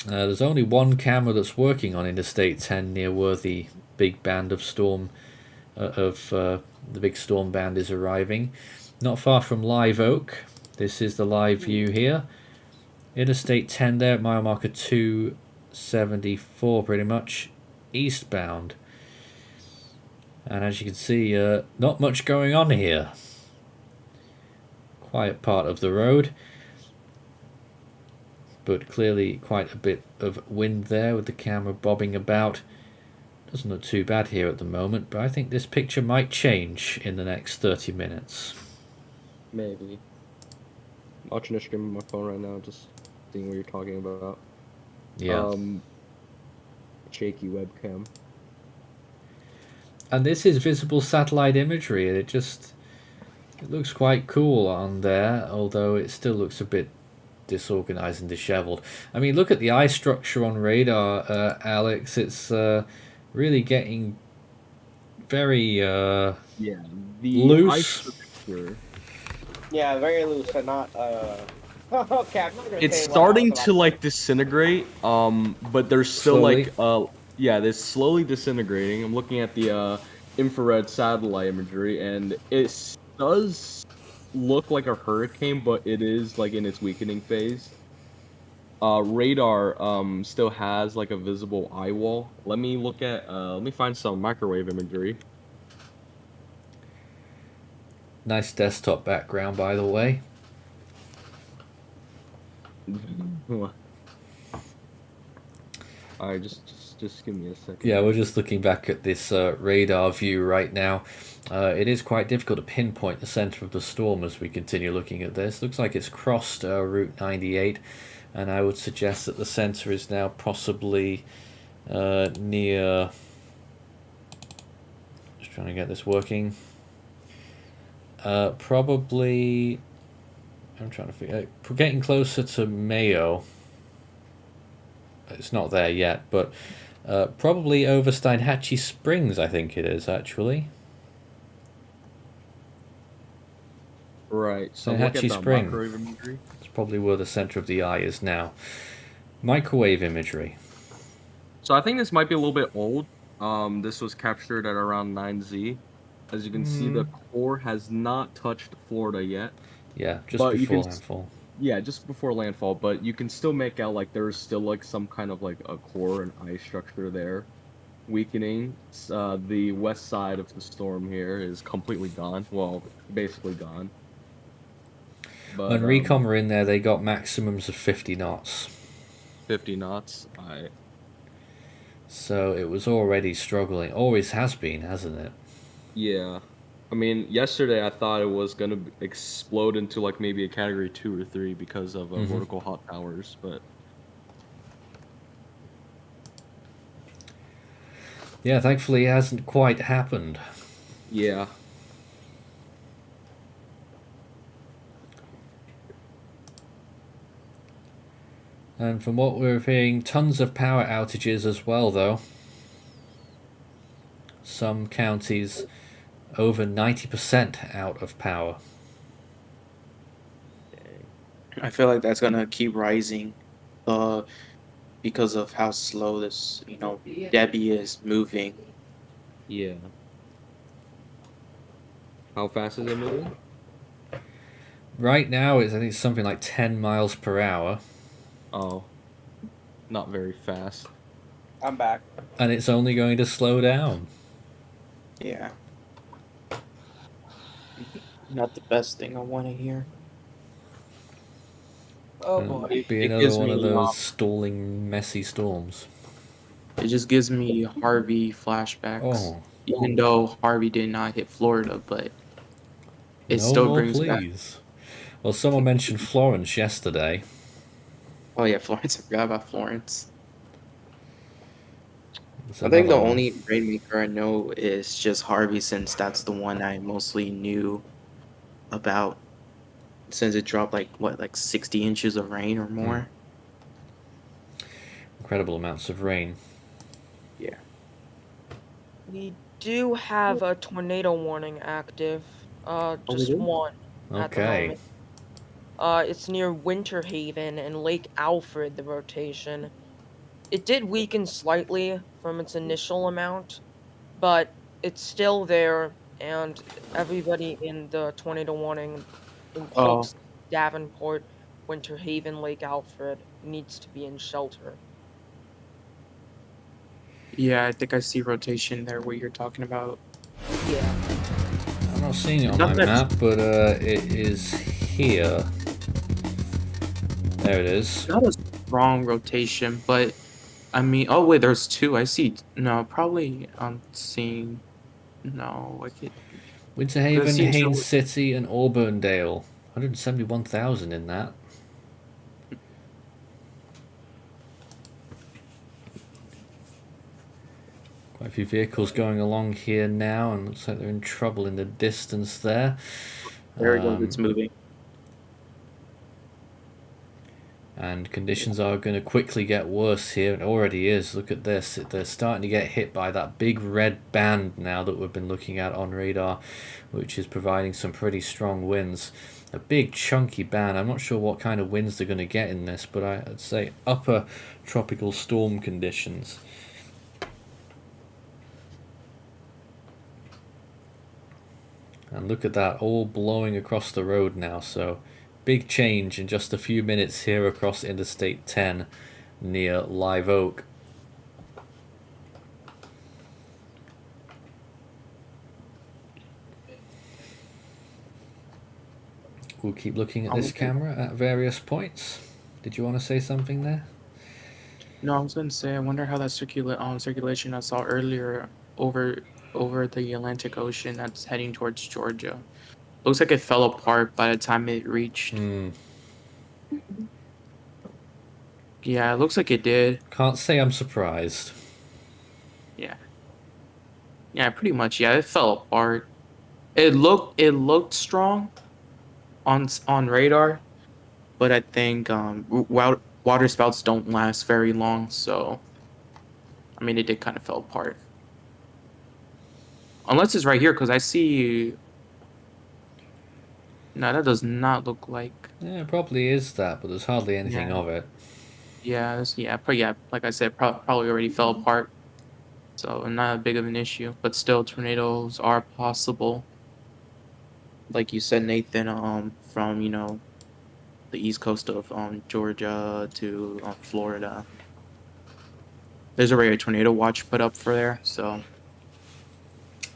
There's only one camera that's working on Interstate 10 near where the big band of storm, the big storm band is arriving. Not far from Live Oak. This is the live view here. Interstate 10 there at mile marker 274 pretty much eastbound. And as you can see, not much going on here. Quiet part of the road. But clearly quite a bit of wind there with the camera bobbing about. Doesn't look too bad here at the moment, but I think this picture might change in the next 30 minutes. Maybe. I'm watching a stream on my phone right now, just seeing what you're talking about. Yeah. Shaky webcam. And this is visible satellite imagery, and it looks quite cool on there, although it still looks a bit disorganized and disheveled. I mean, look at the eye structure on radar, Alex. It's really getting very Yeah, the loose. eye structure. Yeah, very loose and not okay, I'm not gonna It's say what starting else to about- like disintegrate, but there's still Slowly? like yeah, they're slowly disintegrating. I'm looking at the infrared satellite imagery, and it does look like a hurricane, but it is like in its weakening phase. Radar still has like a visible eye wall. Let me look at let me find some microwave imagery. Nice desktop background, by the way. Alright, just give me a second. Yeah, we're just looking back at this radar view right now. It is quite difficult to pinpoint the center of the storm as we continue looking at this. Looks like it's crossed Route 98, and I would suggest that the center is now possibly near... Just trying to get this working. Probably... I'm trying to figure... We're getting closer to Mayo. It's not there yet, but probably over Steinhatchee Springs, I think it is, actually. Right. So look Hatchy at the Spring. microwave imagery. It's probably where the center of the eye is now. Microwave imagery. So I think this might be a little bit old. This was captured at around 9Z. As you can see, the core has not touched Florida yet. Yeah, just But you before can landfall. Yeah, just before landfall, but you can still make out like there's still like some kind of like a core and ice structure there, weakening. The west side of the storm here is completely gone. Well, basically gone. But When Recon were in there, they got maximums of 50 knots. 50 knots. So it was already struggling. Always has been, hasn't it? Yeah. I mean, yesterday I thought it was gonna explode into like maybe a category 2 or 3 because of vertical hot towers, but Yeah, thankfully it hasn't quite happened. yeah. And from what we're hearing, tons of power outages as well, though. Some counties over 90% out of power. I feel like that's gonna keep rising, because of how slow this, Debbie is moving. Yeah. How fast is it moving? Right now, I think it's something like 10 miles per hour. Oh, not very fast. I'm back. And it's only going to slow down. Yeah. Not the best thing I want to hear. Oh And boy. be It another gives one of me, those stalling, messy storms. It just gives me Harvey flashbacks. Oh, Even though Harvey did not hit Florida, but it no still more, brings back. please. Well, someone mentioned Florence yesterday. Oh yeah, Florence. I forgot about Florence. It's I think the another one. only rainmaker I know is just Harvey, since that's the one I mostly knew about. Since it dropped like 60 inches of rain or more. Incredible amounts of rain. Yeah. We do have a tornado warning active. we Just do? one at the Okay. moment. It's near Winter Haven and Lake Alfred, the rotation. It did weaken slightly from its initial amount, but it's still there, and everybody in the tornado warning in Oh, Polk, Davenport, Winter Haven, Lake Alfred needs to be in shelter. yeah. I think I see rotation there. What you're talking about. Yeah. I'm not seeing it on Not my that- map, but it is here. There it is. Not a strong rotation, but I mean, oh wait, there's two. I see. No, probably I'm seeing. No, I could. Winter Haven, seems so- Haines City, and Auburndale. 171,000 in that. Quite a few vehicles going along here now, and looks like they're in trouble in the distance there. There it goes. It's moving. And conditions are going to quickly get worse here. It already is. Look at this. They're starting to get hit by that big red band now that we've been looking at on radar, which is providing some pretty strong winds. A big chunky band. I'm not sure what kind of winds they're going to get in this, but I'd say upper tropical storm conditions. And look at that, all blowing across the road now. So big change in just a few minutes here across Interstate 10 near Live Oak. We'll keep looking at this camera at various points. Did you want to say something there? No, I was gonna say. I wonder how that circulation I saw earlier over the Atlantic Ocean that's heading towards Georgia. Looks like it fell apart by the time it reached. Yeah, it looks like it did. Can't say I'm surprised. Yeah. Yeah, pretty much. Yeah, it fell apart. It looked strong on radar, but I think water spouts don't last very long, so I mean it did kind of fell apart. Unless it's right here, because I see. No, that does not look like. Yeah, it probably is that, but there's hardly anything Yeah. of it. Yeah, yeah. Like I said, probably already fell apart. So not a big of an issue, but still, tornadoes are possible. Like you said, Nathan, from the east coast of Georgia to Florida. There's already a tornado watch put up for there, so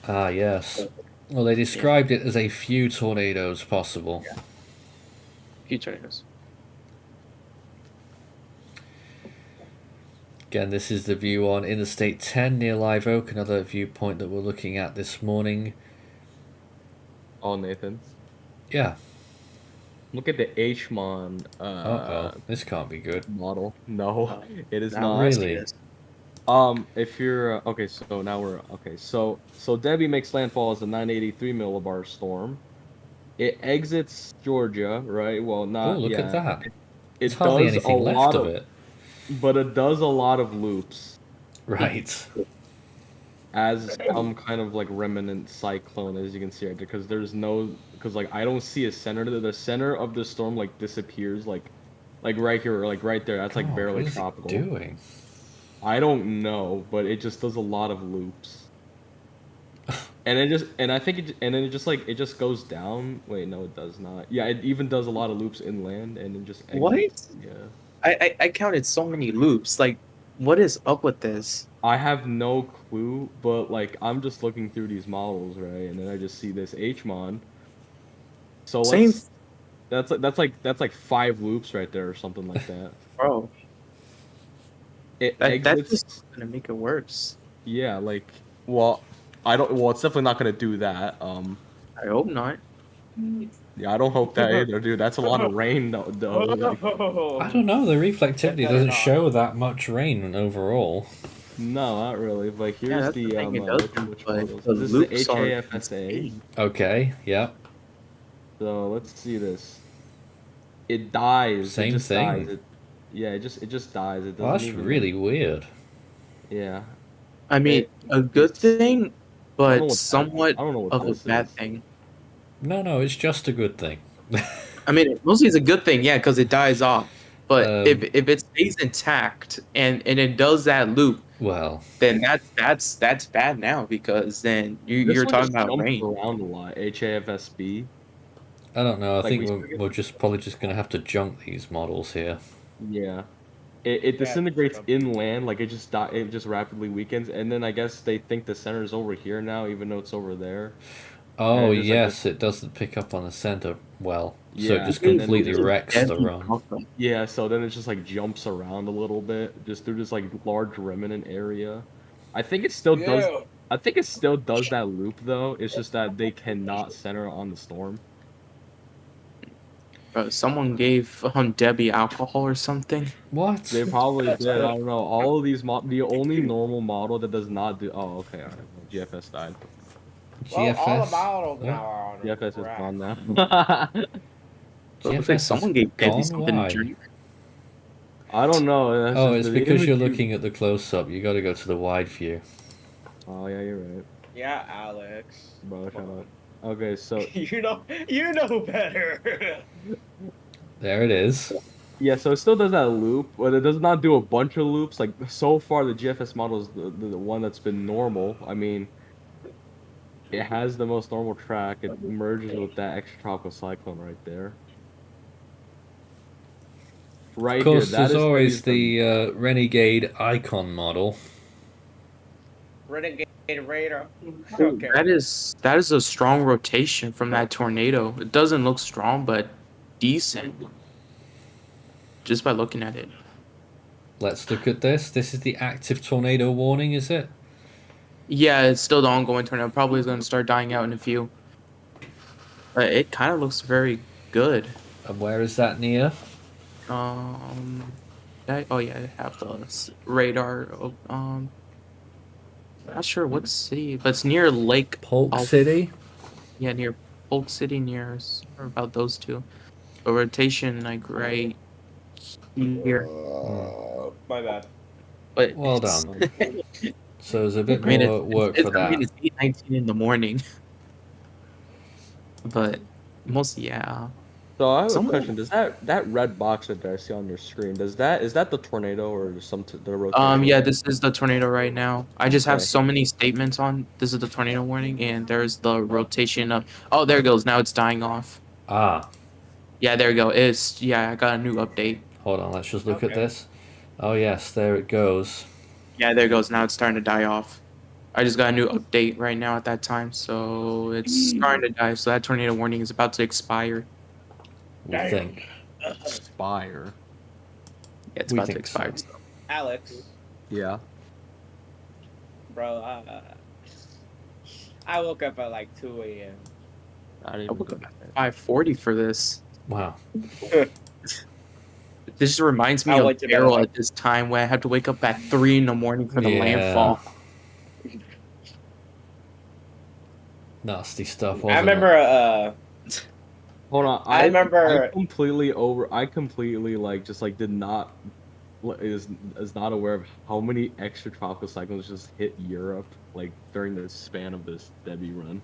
Ah, yes. Well, they described it as a few tornadoes possible. few tornadoes. Again, this is the view on Interstate 10 near Live Oak, another viewpoint that we're looking at this morning. Oh, Nathan. Yeah. Look at the HMON Uh-oh. This can't be good. model. No, it is Now not. I see Really? this. If you're okay, so now we're okay. So Debbie makes landfall as a 983 millibar storm. It exits Georgia, right? Well, Oh, not look yeah. at that. It There's hardly does a anything left lot of it. but it does a lot of loops Right. as some kind of like remnant cyclone, as you can see right there, because like I don't see a center. The center of the storm like disappears, like right here, or like right there. That's like God, barely what is tropical. it doing? I don't know, but it just does a lot of loops. And I think it just goes down. Wait, no, it does not. Yeah, it even does a lot of loops inland, and then just exits. What? Yeah. I counted so many loops. Like, what is up with this? I have no clue, but like I'm just looking through these models, right, and then I just see this HMON. So Same. that's like 5 loops right there or something like that. Bro, It that's exits. just gonna make it worse. Yeah, like well, I don't. Well, it's definitely not gonna do that. I hope not. Yeah, I don't hope that either, dude. That's a lot of rain, though. Like, I don't know. The reflectivity doesn't show that much rain overall. no, not really. But here's that's the the thing, it which doesn't, but models? the This loops is the are HAFSA. insane. Okay, yeah. So let's see this. It dies. Same it just thing. Dies. It just dies. It doesn't Well, that's even, really weird. Yeah. I mean, a good thing, I don't know but what somewhat I don't know what of a this bad is. thing. No, it's just a good thing. I mean, mostly it's a good thing, yeah, because it dies off. But if it stays intact and it does that loop, Well, then that's bad now, because then This you're one talking just about jumps rain. around a lot. HAFSB. I don't know. I Like, think we- we're just probably just going to have to junk these models here. Yeah. It disintegrates inland, like it just rapidly weakens, and then I guess they think the center is over here now, even though it's over there. Oh, And there's, like, yes, it doesn't pick up on the center well. So it Yeah, just and then completely it's just wrecks the run. Yeah, so then it just like jumps around a little bit, just through this like large remnant area. I think it still does. I think it still does that loop though. It's just that they cannot center on the storm. Someone gave Debbie alcohol or something. What? They probably did. I don't know. All of these the only normal model that does not do. Oh, okay. All right. Well, GFS died. Well, all the GFS? models What? now are on GFS is crack. gone now. So it looks GFS like is someone gave Debbie gone? something Why? to drink. I don't know. That's Oh, just- it's they because didn't you're do- looking at the close-up. You got to go to the wide view. Oh yeah, you're right, Yeah, Alex. bro. Shut up. Okay, so you know better. There it is. yeah, so it still does that loop, but it does not do a bunch of loops. Like so far, the GFS model is the one that's been normal. I mean, it has the most normal track. It merges with that extratropical cyclone right there. Right Of course, here, that there's is always the the Renegade Icon model. Renegade Raider. Okay. That is a strong rotation from that tornado. It doesn't look strong, but decent. Just by looking at it. Let's look at this. This is the active tornado warning, is it? Yeah, it's still the ongoing tornado. Probably is going to start dying out in a few. But it kind of looks very good. And where is that near? Oh yeah, I have the radar. Not sure what city, but it's near Lake Polk Alf- City? Yeah, near Polk City, or about those two. A rotation like right here. My bad. But Well it's- done. So there's a bit I mean, more work for I mean, that. it's 8:19 in the morning. But Mostly, yeah. So I have a Someone- question. Does that red box that I see on your screen, is that the tornado or the rotation? Yeah, this is the tornado right now. I just have Okay. so many statements on. This is the tornado warning, and there's the rotation of. Oh, there it goes. Now it's dying off. Ah, Yeah, there you go. I got a new update. hold on, let's just look at Okay. this. Oh yes, there it goes. Yeah, there it goes. Now it's starting to die off. I just got a new update right now at that time, so it's starting to die. So that tornado warning is about to expire. We think. Expire. Yeah, it's We about to think expire. so. Alex, Yeah. bro, I woke up at like 2 a.m. I didn't I even woke go up to at bed. 5:40 for this. Wow. This just reminds me I of went to bed at, Daryl like- at this time where I had to wake up at 3 in the morning for the Yeah. landfall. Nasty stuff, I wasn't remember. Hold on. I remember- I completely like just like did not is not aware of how many extra tropical cyclones just hit Europe like during the span of this Debby run.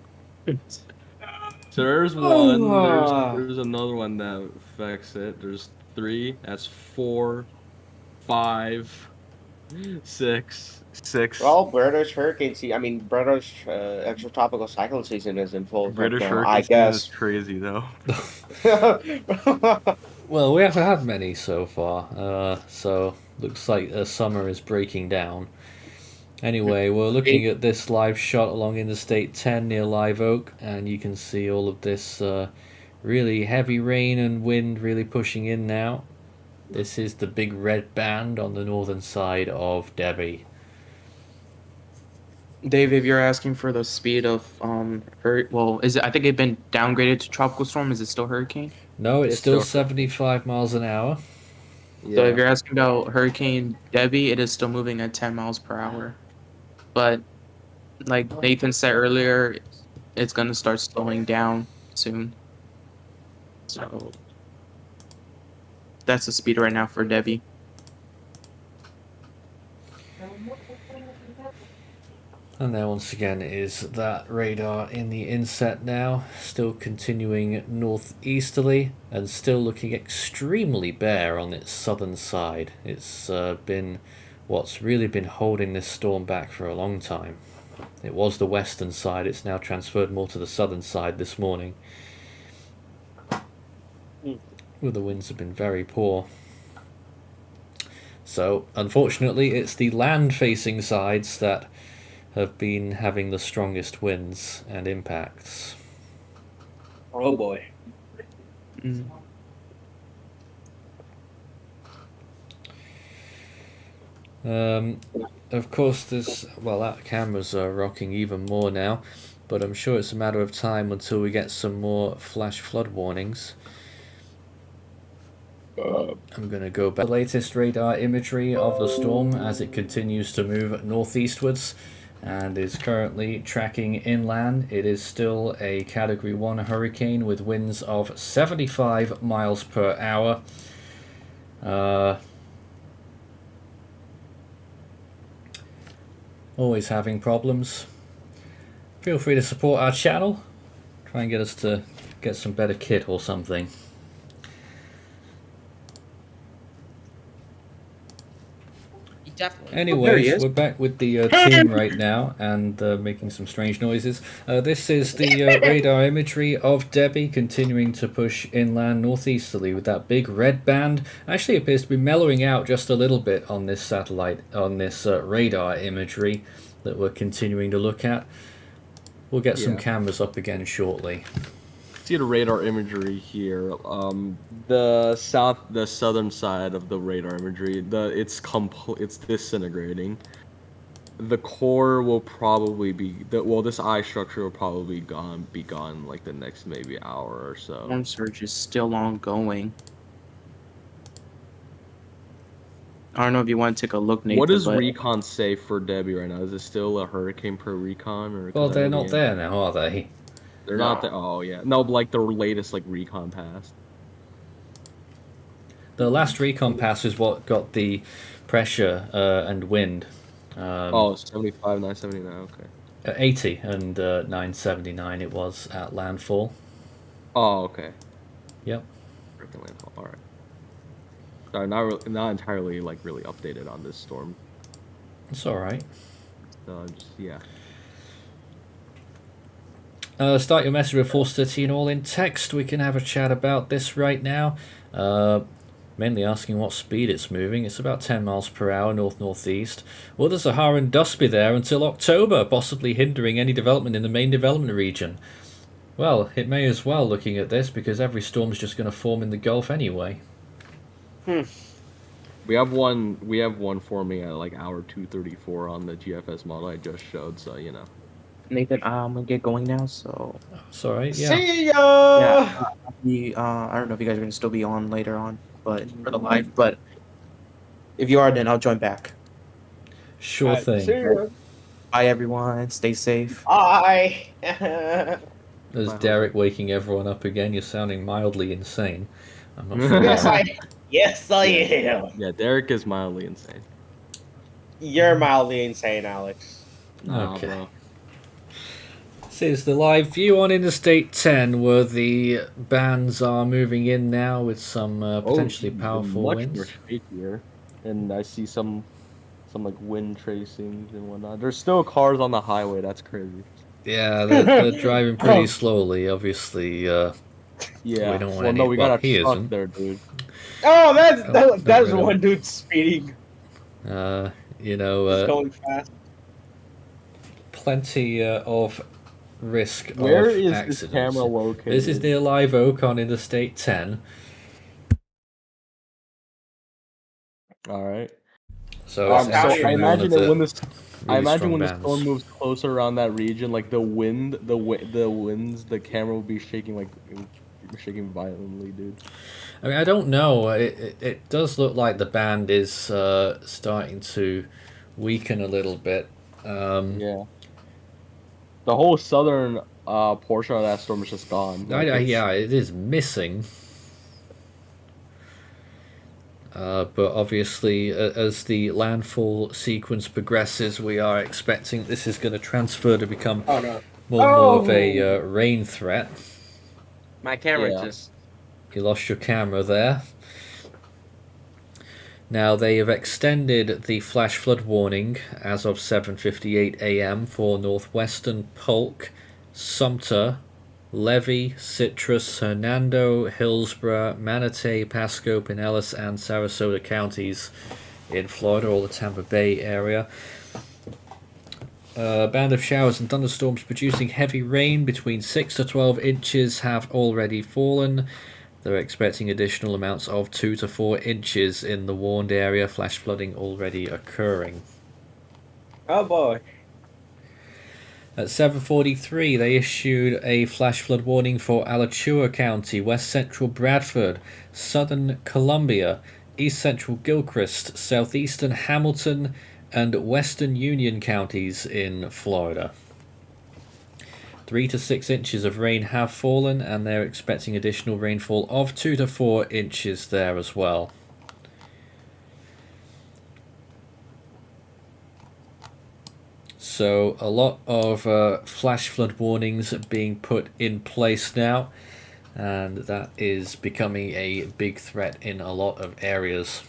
So there's one. There's another one that affects it. There's 3. That's 4, 5, 6. Well, British hurricane season. I mean, British extratropical cyclone season is in full effect British now, hurricane I season is guess. crazy though. Well, we haven't had many so far, so looks like summer is breaking down. Anyway, we're looking at this live shot along Interstate 10 near Live Oak, and you can see all of this really heavy rain and wind really pushing in now. This is the big red band on the northern side of Debby. Dave, if you're asking for the speed of is it? I think it's been downgraded to tropical storm. Is it still hurricane? No, it's It's still still- 75 miles an hour. So if you're asking about Hurricane Debby, it is still moving at 10 miles per hour. But like Nathan said earlier, it's gonna start slowing down soon. So that's the speed right now for Debby. And there once again is that radar in the inset now, still continuing northeasterly and still looking extremely bare on its southern side. It's been what's really been holding this storm back for a long time. It was the western side, it's now transferred more to the southern side this morning. Well, the winds have been very poor. So, unfortunately, it's the land-facing sides that have been having the strongest winds and impacts. Oh boy. Mm. Of course, that camera's rocking even more now, but I'm sure it's a matter of time until we get some more flash flood warnings. I'm going to go back to the latest radar imagery of the storm as it continues to move northeastwards and is currently tracking inland. It is still a Category 1 hurricane with winds of 75 miles per hour. Always having problems. Feel free to support our channel. Try and get us to get some better kit or something. Definitely. There he Anyways, is. we're back with the team right now and making some strange noises. This is the radar imagery of Debby continuing to push inland northeasterly with that big red band. Actually appears to be mellowing out just a little bit on this satellite, on this radar imagery that we're continuing to look at. We'll get some Yeah. cameras up again shortly. See the radar imagery here. The southern side of the radar imagery. It's disintegrating. The core will probably this eye structure will probably be gone like the next maybe hour or so. Storm surge is still ongoing. I don't know if you want to take a look, Nathan. What does but recon say for Debby right now? Is it still a hurricane per recon or? Well, they're not there now, are they? They're not there. Oh yeah, no, but like the latest like recon passed. The last recon pass is what got the pressure and wind. 75, 979. Okay. 80 and 979 it was at landfall. Oh, okay. Yep. Hurricane landfall. All right. Sorry, not entirely like really updated on this storm. It's all right. Just yeah. Start your message with Force 13 all in text. We can have a chat about this right now. Mainly asking what speed it's moving. It's about 10 miles per hour, north-northeast. Will the Saharan dust be there until October, possibly hindering any development in the main development region? Well, it may as well, looking at this, because every storm's just going to form in the Gulf anyway. We have one forming at like hour 2:34 on the GFS model I just showed, so you know. Nathan, I'm gonna get going now. So It's all right, yeah. See ya! yeah, I don't know if you guys are gonna still be on later on, but for the live. But if you are, then I'll join back. Sure thing. See ya. Bye, everyone. Stay safe. Bye. There's Derek waking everyone up again. You're sounding mildly insane. I'm not sure. Yes, I am. Yeah, Derek is mildly insane. You're mildly insane, Alex. Nah, Okay. bro. This is the live view on Interstate 10, where the bands are moving in now with some potentially powerful much winds. more shakier, and I see some like wind tracings and whatnot. There's still cars on the highway. That's crazy. Yeah, they're driving pretty slowly. Obviously, Yeah. we don't want well, any. no, we got he a truck isn't. there, dude. Oh, not that's really. one dude speeding. You He's know, going fast. plenty of risk Where of is accidents. this camera located? This is near Live Oak on Interstate 10. All right. So it's I actually I one imagine of that the when this. I really imagine strong when the bands. storm moves closer around that region, like the winds, the camera will be shaking violently, dude. I mean, I don't know. It does look like the band is starting to weaken a little bit. Yeah. The whole southern portion of that storm is just gone. Like, Yeah, it is missing. But obviously, as the landfall sequence progresses, we are expecting this is going to transfer to become Oh no. more and more of a rain threat. My camera Yeah. just. You lost your camera there. Now they have extended the flash flood warning as of 7:58 a.m. for northwestern Polk, Sumter, Levy, Citrus, Hernando, Hillsborough, Manatee, Pasco, Pinellas, and Sarasota counties in Florida, all the Tampa Bay area. A band of showers and thunderstorms producing heavy rain between 6 to 12 inches have already fallen. They're expecting additional amounts of 2 to 4 inches in the warned area, flash flooding already occurring. Oh boy. At 7:43, they issued a flash flood warning for Alachua County, west central Bradford, southern Columbia, east central Gilchrist, southeastern Hamilton, and western Union counties in Florida. 3 to 6 inches of rain have fallen, and they're expecting additional rainfall of 2 to 4 inches there as well. So a lot of flash flood warnings being put in place now, and that is becoming a big threat in a lot of areas.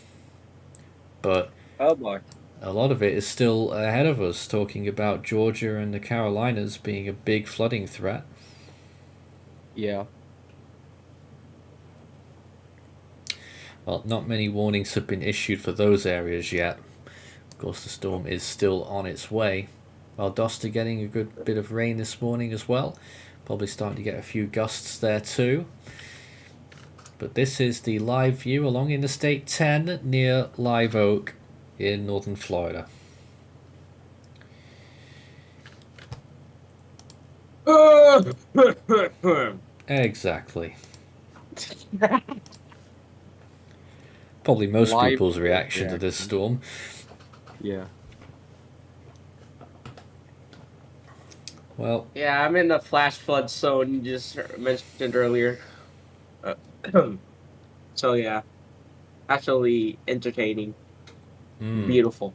But Oh boy. a lot of it is still ahead of us, talking about Georgia and the Carolinas being a big flooding threat. Yeah. Well, not many warnings have been issued for those areas yet. Of course, the storm is still on its way. While Doster getting a good bit of rain this morning as well. Probably starting to get a few gusts there too. But this is the live view along Interstate 10 near Live Oak in northern Florida. Exactly. Probably most Live people's reaction to this reaction. storm. Yeah. Well, Yeah, I'm in the flash flood zone you just mentioned earlier. So yeah, actually entertaining, beautiful.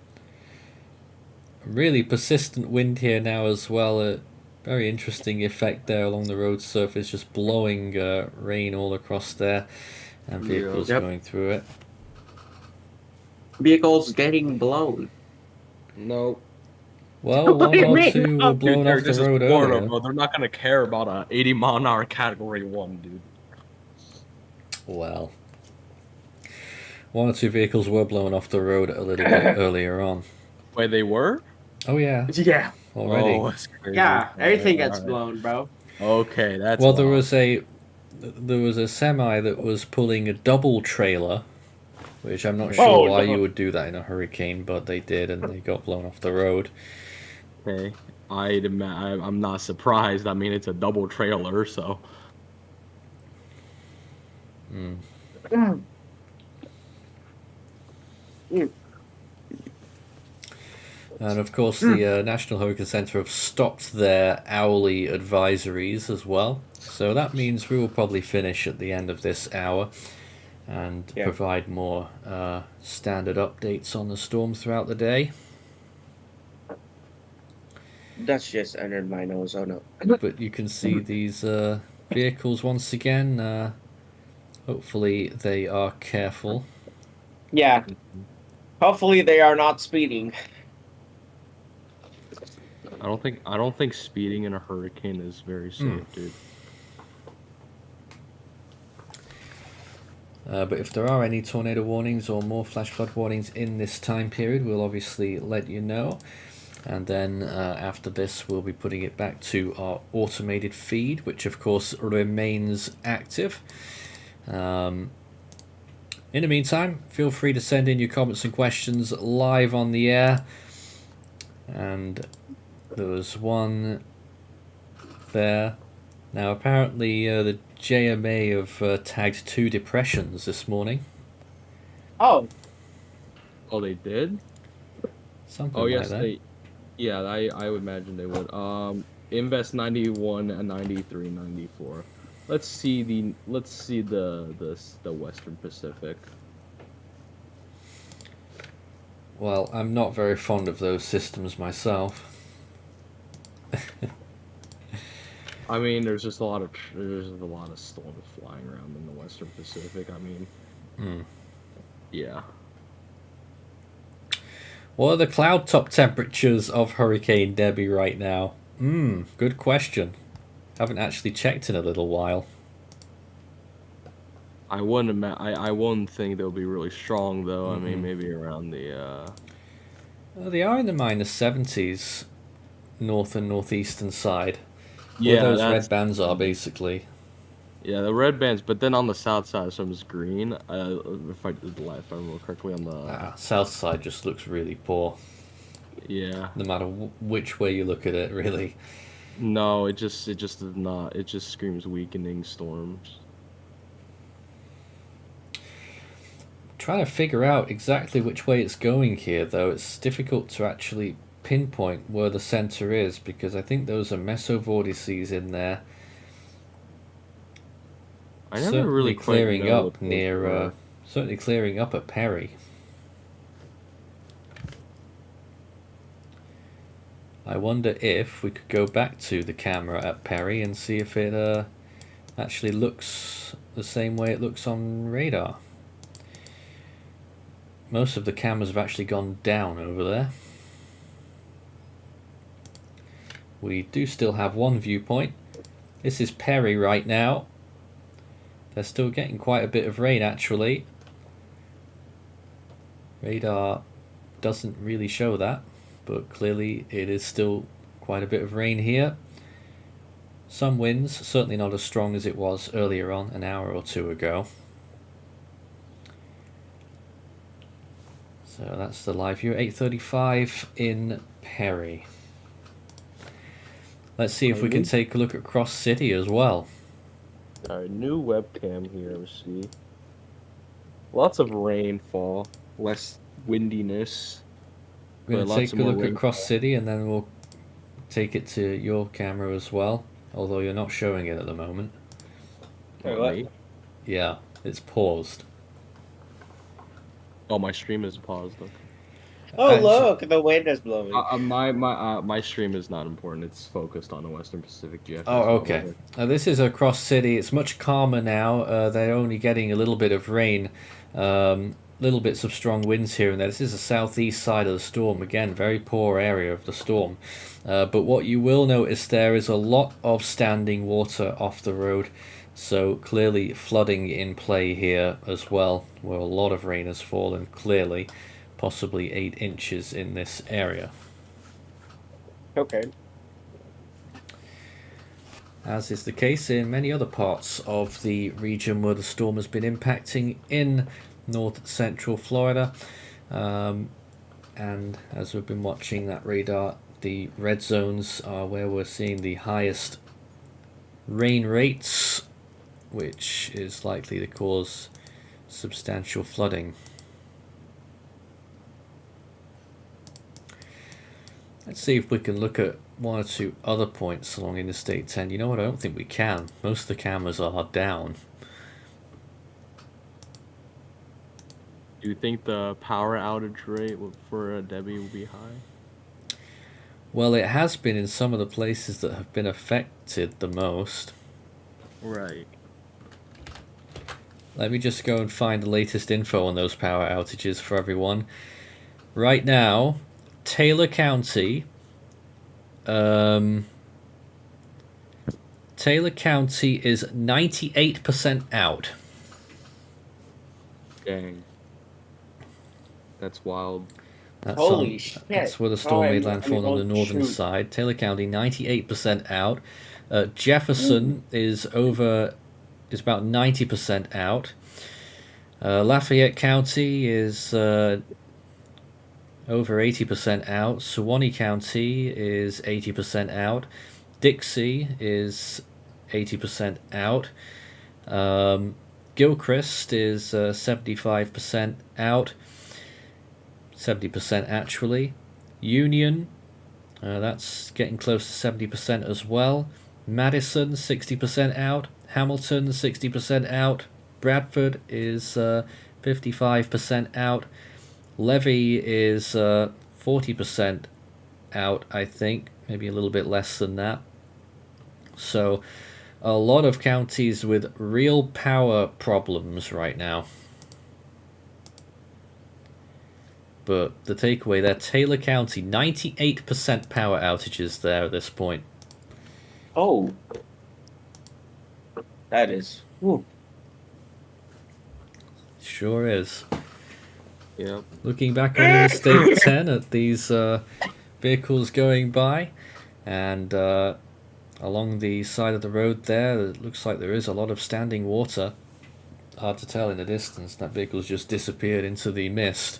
really persistent wind here now as well. Very interesting effect there along the road surface, just blowing rain all across there, and vehicles Yep. going through it. Vehicles getting blown. No. Well, What one do you or mean? two were blown off the road Florida, earlier. bro. They're not gonna care about a 80 mile an hour category 1, dude. Well, one or two vehicles were blown off the road a little bit earlier on. Wait, they were? Oh yeah, Yeah. already. Oh, that's crazy. Yeah. Everything gets Alright. blown, bro. Okay, that's Well, there wild. was a semi that was pulling a double trailer, which I'm not Oh, sure why no. you would do that in a hurricane, but they did, and they got blown off the road. Okay. I'm not surprised. I mean, it's a double trailer, so. Mm. And of course, the National Hurricane Center have stopped their hourly advisories as well. So that means we will probably finish at the end of this hour and Yeah. provide more standard updates on the storm throughout the day. That's just entered my nose. Oh no. But you can see these vehicles once again. Hopefully they are careful. Yeah. Hopefully they are not speeding. I don't think speeding in a hurricane is very safe, dude. But if there are any tornado warnings or more flash flood warnings in this time period, we'll obviously let you know. And then after this, we'll be putting it back to our automated feed, which of course remains active. In the meantime, feel free to send in your comments and questions live on the air. And there was one there. Now apparently the JMA have tagged 2 depressions this morning. Oh. Oh, they did? Something Oh, like yes, that. they. Yeah, I would imagine they would. Invest 91 and 93, 94. Let's see the Western Pacific. Well, I'm not very fond of those systems myself. I mean, there's just a lot of storms flying around in the Western Pacific. I mean, yeah. What are the cloud top temperatures of Hurricane Debby right now? Good question. Haven't actually checked in a little while. I wouldn't think they'll be really strong though. I mean, maybe around the. Well, they are in the minus 70s, north and northeastern side. Yeah, Where those red bands are, basically. Yeah, the red bands, but then on the south side, some's green. If I remember correctly, on the South side just looks really poor. yeah. No matter which way you look at it, really. No, it just does not. It just screams weakening storms. Trying to figure out exactly which way it's going here, though. It's difficult to actually pinpoint where the center is, because I think those are mesovortices in there. I never really quite clearing know up what those near, were. certainly clearing up at Perry. I wonder if we could go back to the camera at Perry and see if it actually looks the same way it looks on radar. Most of the cameras have actually gone down over there. We do still have one viewpoint. This is Perry right now. They're still getting quite a bit of rain actually. Radar doesn't really show that, but clearly it is still quite a bit of rain here. Some winds, certainly not as strong as it was earlier on, an hour or two ago. So that's the live view, 8:35 in Perry. Let's see if we can take a look at Cross City as well. Alright, new webcam here. Let's see. Lots of rainfall, less windiness. We're going but to lots take of a more look at rainfall. Cross City and then we'll take it to your camera as well, although you're not showing it at the moment. Wait, what? Me? Yeah, it's paused. Oh, my stream is paused. Okay. Oh, Actu- look, the wind is blowing. My stream is not important. It's focused on the Western Pacific GFS Oh, model okay. here. This is across city. It's much calmer now. They're only getting a little bit of rain, little bits of strong winds here and there. This is the southeast side of the storm. Again, very poor area of the storm. But what you will notice there is a lot of standing water off the road. So clearly flooding in play here as well, where a lot of rain has fallen, clearly, possibly 8 inches in this area. Okay. As is the case in many other parts of the region where the storm has been impacting in north central Florida. And as we've been watching that radar, the red zones are where we're seeing the highest rain rates, which is likely to cause substantial flooding. Let's see if we can look at one or two other points along Interstate 10. You know what? I don't think we can. Most of the cameras are down. Do you think the power outage rate for Debbie will be high? Well, it has been in some of the places that have been affected the most. Right. Let me just go and find the latest info on those power outages for everyone. Right now, Taylor County, Taylor County is 98% out. Dang. That's wild. That's Holy shit. That's where the storm made landfall on the oh, northern shoot. side. Taylor County, 98% out. Jefferson is about 90% out. Lafayette County is over 80% out. Suwannee County is 80% out. Dixie is 80% out. Gilchrist is 75% out. 70% actually. Union, that's getting close to 70% as well. Madison, 60% out. Hamilton, 60% out. Bradford is 55% out. Levy is 40% out, I think. Maybe a little bit less than that. So, a lot of counties with real power problems right now. But the takeaway there, Taylor County, 98% power outages there at this point. Oh. That is. Whew. Sure is. Yep. Looking back on Interstate 10 at these vehicles going by, and along the side of the road there, it looks like there is a lot of standing water. Hard to tell in the distance. That vehicle's just disappeared into the mist.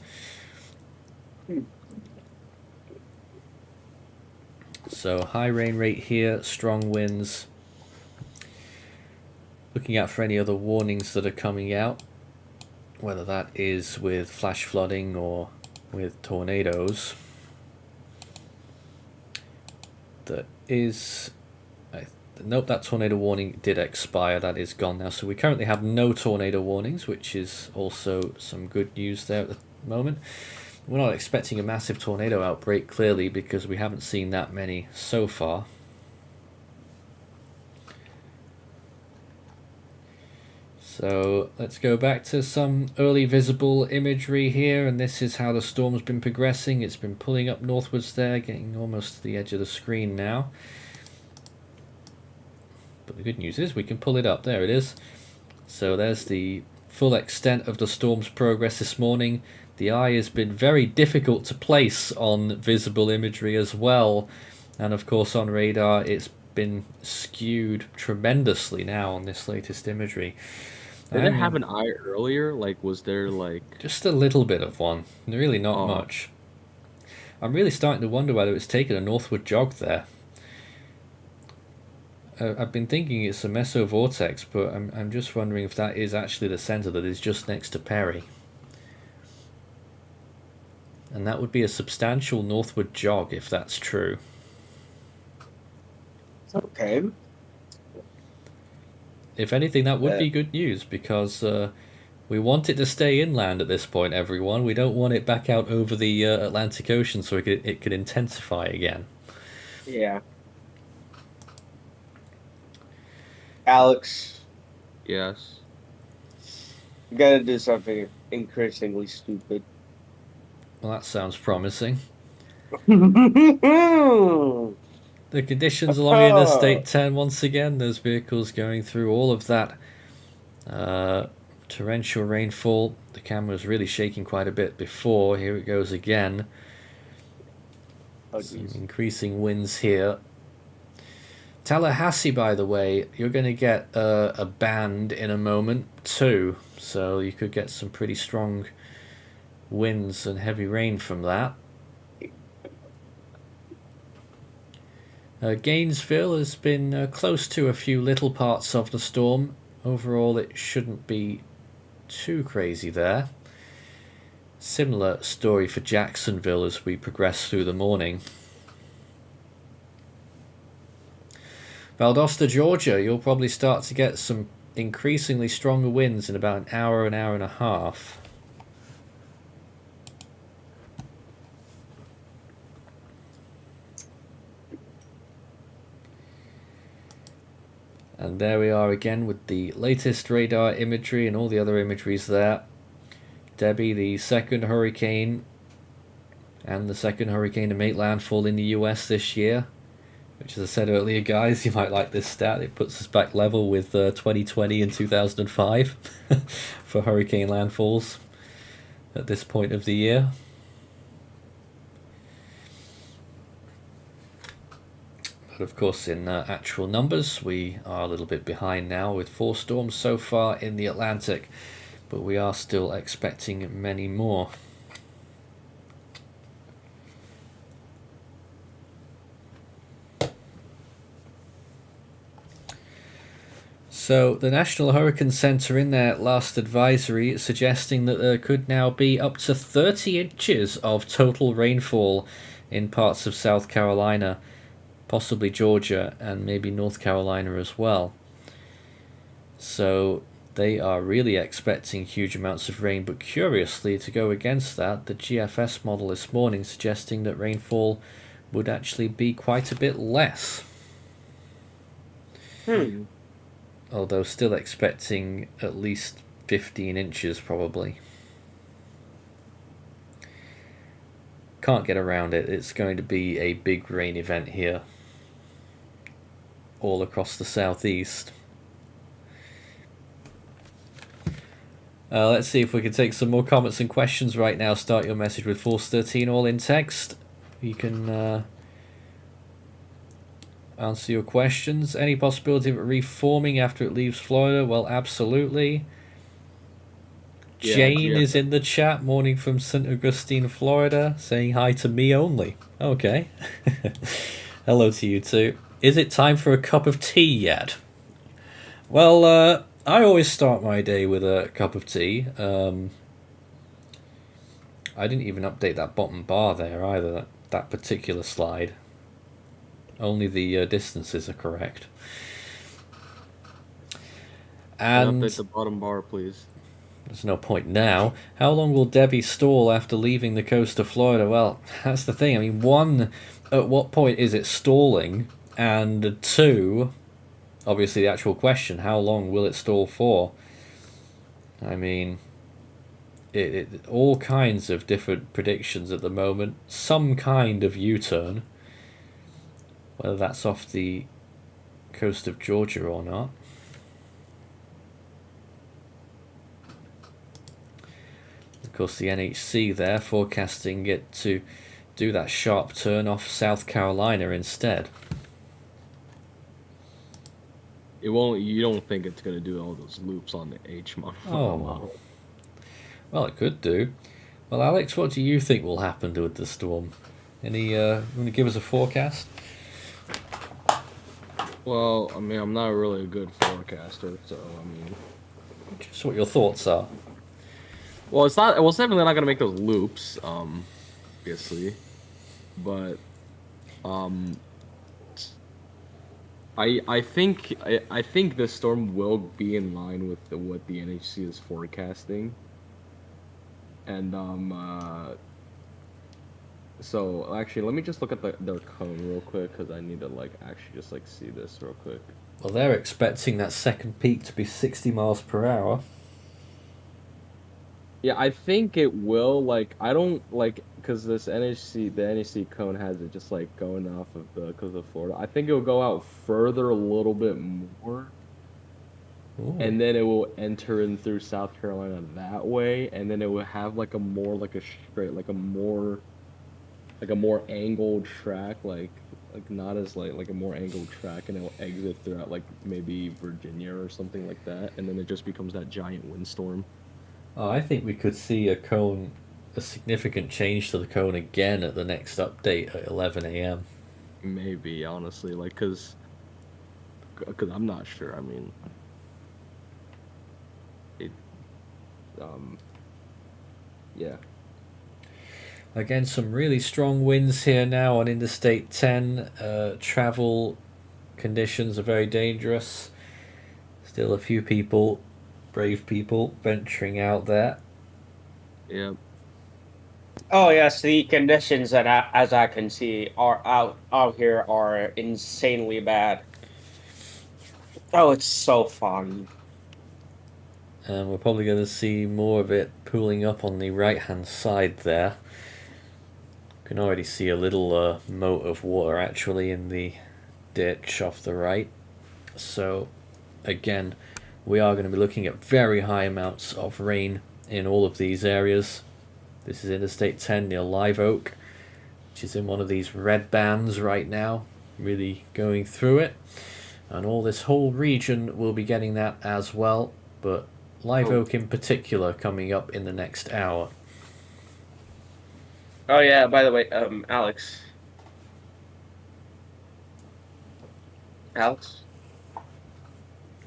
So high rain rate here, strong winds. Looking out for any other warnings that are coming out, whether that is with flash flooding or with tornadoes. That is... Nope, that tornado warning did expire. That is gone now. So we currently have no tornado warnings, which is also some good news there at the moment. We're not expecting a massive tornado outbreak, clearly, because we haven't seen that many so far. So let's go back to some early visible imagery here, and this is how the storm's been progressing. It's been pulling up northwards there, getting almost to the edge of the screen now. But the good news is we can pull it up. There it is. So there's the full extent of the storm's progress this morning. The eye has been very difficult to place on visible imagery as well. And of course on radar it's been skewed tremendously now on this latest imagery. Did it have an eye earlier? Like, was there like... Just a little bit of one. Really not much. I'm really starting to wonder whether it's taken a northward jog there. I've been thinking it's a mesovortex, but I'm just wondering if that is actually the center that is just next to Perry. And that would be a substantial northward jog if that's true. Okay. If anything, that would be good news, because We want it to stay inland at this point, everyone. We don't want it back out over the Atlantic Ocean so it could intensify again. Yeah. Alex, Yes. you gotta do something increasingly stupid. Well, that sounds promising. Oh, The conditions along Interstate 10, once again, those vehicles going through all of that torrential rainfall. The camera was really shaking quite a bit before. Here it goes again. Some increasing winds here. Tallahassee, by the way, you're going to get a band in a moment too, so you could get some pretty strong winds and heavy rain from that. Gainesville has been close to a few little parts of the storm. Overall, it shouldn't be too crazy there. Similar story for Jacksonville as we progress through the morning. Valdosta, Georgia, you'll probably start to get some increasingly stronger winds in about an hour and a half. And there we are again with the latest radar imagery and all the other imageries there. Debby, the second hurricane, and the second hurricane to make landfall in the US this year. Which, as I said earlier, guys, you might like this stat. It puts us back level with 2020 and 2005 for hurricane landfalls at this point of the year. But of course, in actual numbers, we are a little bit behind now with 4 storms so far in the Atlantic, but we are still expecting many more. So the National Hurricane Center in their last advisory is suggesting that there could now be up to 30 inches of total rainfall in parts of South Carolina, possibly Georgia, and maybe North Carolina as well. So they are really expecting huge amounts of rain, but curiously, to go against that, the GFS model this morning suggesting that rainfall would actually be quite a bit less. Although still expecting at least 15 inches probably. Can't get around it. It's going to be a big rain event here all across the southeast. Let's see if we can take some more comments and questions right now. Start your message with Force 13 all in text. You can answer your questions. Any possibility of it reforming after it leaves Florida? Well, absolutely. Yeah, Jane yeah. is in the chat, morning from St. Augustine, Florida, saying hi to me only. Okay. Hello to you too. Is it time for a cup of tea yet? Well, I always start my day with a cup of tea. I didn't even update that bottom bar there either, that particular slide. Only the distances are correct. And update the bottom bar, please. there's no point now. How long will Debby stall after leaving the coast of Florida? Well, that's the thing. I mean, 1, at what point is it stalling? And 2, obviously the actual question, how long will it stall for? I mean, it all kinds of different predictions at the moment. Some kind of U-turn. Whether that's off the coast of Georgia or not. Of course, the NHC there forecasting it to do that sharp turn off South Carolina instead. It won't. You don't think it's gonna do all those loops on the H model? Oh, well, it could do. Well, Alex, what do you think will happen with the storm? Any? Want to give us a forecast? Well, I mean, I'm not really a good forecaster, so I mean, Just what your thoughts are. well, it's not. Well, it's definitely not gonna make those loops, obviously, but I think the storm will be in line with what the NHC is forecasting. And so actually, let me just look at their cone real quick because I need to like actually just like see this real quick. Well, they're expecting that second peak to be 60 miles per hour. Yeah, I think it will. Like, I don't like because the NHC cone has it just like going off of the because of Florida. I think it'll go out further a little bit more, Ooh. and then it will enter in through South Carolina that way, and then it will have like a more like a straight like a more angled track, like not as like a more angled track, and it'll exit throughout like maybe Virginia or something like that, and then it just becomes that giant windstorm. Oh, I think we could see a significant change to the cone again at the next update at 11 a.m. Maybe honestly, like cause I'm not sure. I mean, it, yeah. Again, some really strong winds here now on Interstate 10. Travel conditions are very dangerous. Still a few people, brave people, venturing out there. Yeah. Oh yes, the conditions as I can see, are out here are insanely bad. Oh, it's so foggy. And we're probably going to see more of it pooling up on the right-hand side there. You can already see a little moat of water actually in the ditch off the right. So, again, we are going to be looking at very high amounts of rain in all of these areas. This is Interstate 10 near Live Oak, which is in one of these red bands right now, really going through it. And all this whole region will be getting that as well, but Live Oak in particular coming up in the next hour. Oh yeah, by the way, Alex. Alex?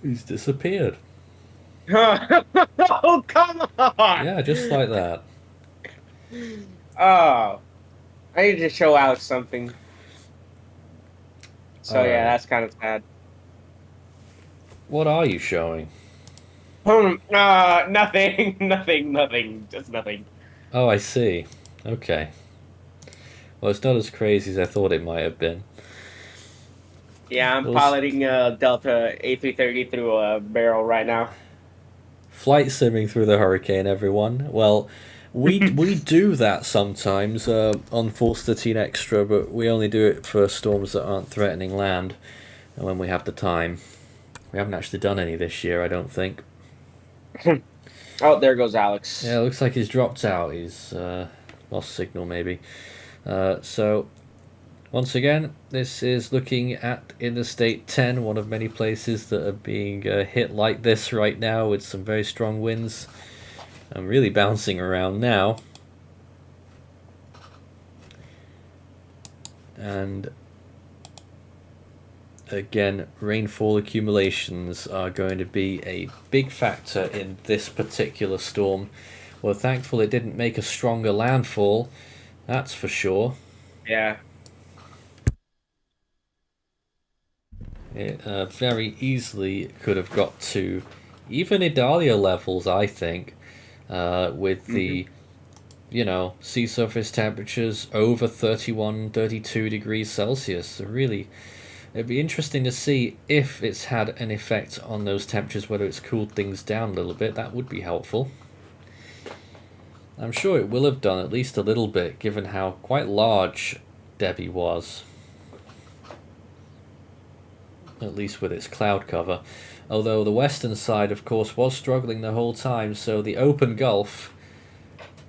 He's disappeared. Oh, come on! Yeah, just like that. Oh. I need to show Alex something. So yeah, that's kind of sad. What are you showing? Nothing, nothing, just nothing. Oh, I see. Okay. Well, it's not as crazy as I thought it might have been. Yeah, I'm piloting a Delta A330 through a barrel right now. Flight simming through the hurricane, everyone. Well, we do that sometimes on Force 13 Extra, but we only do it for storms that aren't threatening land and when we have the time. We haven't actually done any this year, I don't think. Oh, there goes Alex. Yeah, it looks like he's dropped out. He's lost signal, maybe. So, once again, this is looking at Interstate 10, one of many places that are being hit like this right now with some very strong winds. I'm really bouncing around now. And again, rainfall accumulations are going to be a big factor in this particular storm. We're thankful it didn't make a stronger landfall, that's for sure. Yeah. It very easily could have got to even Idalia levels, I think, with the, sea surface temperatures over 31, 32 degrees Celsius. So really, it'd be interesting to see if it's had an effect on those temperatures, whether it's cooled things down a little bit. That would be helpful. I'm sure it will have done at least a little bit, given how quite large Debby was. At least with its cloud cover. Although the western side, of course, was struggling the whole time, so the open Gulf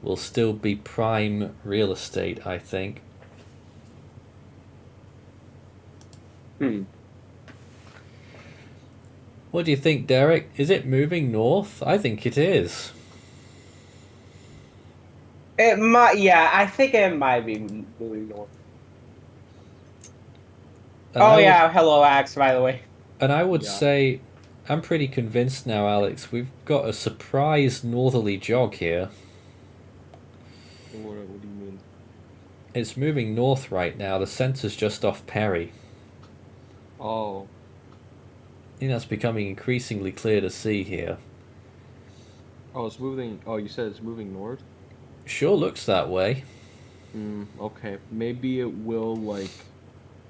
will still be prime real estate, I think. What do you think, Derek? Is it moving north? I think it is. It might, yeah, I think it might be moving north. Yeah, hello, Axe, by the way. And I would say, I'm pretty convinced now, Alex, we've got a surprise northerly jog here. What do you mean? It's moving north right now. The center's just off Perry. Oh. think that's becoming increasingly clear to see here. Oh, it's moving. Oh, you said it's moving north? Sure looks that way. Okay. Maybe it will, like...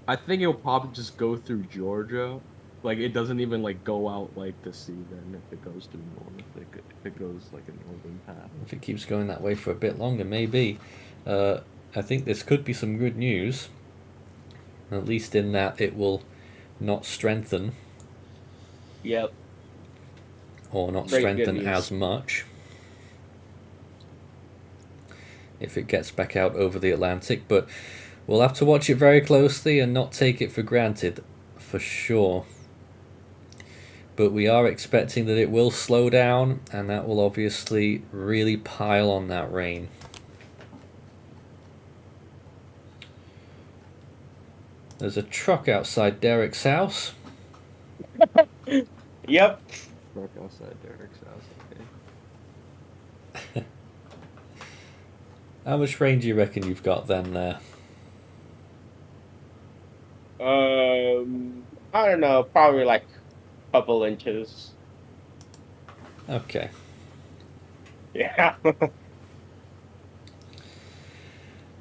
I think it'll probably just go through Georgia. Like, it doesn't even, like, go out, like, to sea then if it goes through north. If it goes, like, a northern path. If it keeps going that way for a bit longer, maybe. I think this could be some good news. At least in that it will not strengthen. Yep. Or not Very good strengthen news. as much. If it gets back out over the Atlantic. But we'll have to watch it very closely and not take it for granted. For sure. But we are expecting that it will slow down, and that will obviously really pile on that rain. There's a truck outside Derek's house. Yep. Truck outside Derek's house, okay. How much rain do you reckon you've got then there? I don't know, probably like a couple inches. Okay. Yeah.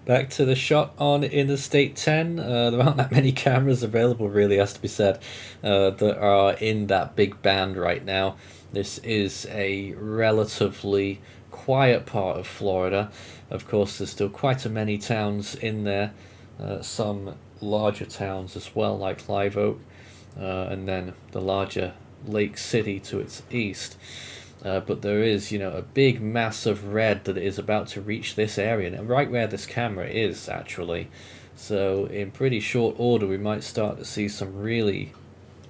Back to the shot on Interstate 10. There aren't that many cameras available, really, has to be said, that are in that big band right now. This is a relatively quiet part of Florida. Of course, there's still quite a many towns in there. Some larger towns as well, like Live Oak, and then the larger Lake City to its east. But there is, a big mass of red that is about to reach this area, and right where this camera is, actually. So in pretty short order, we might start to see some really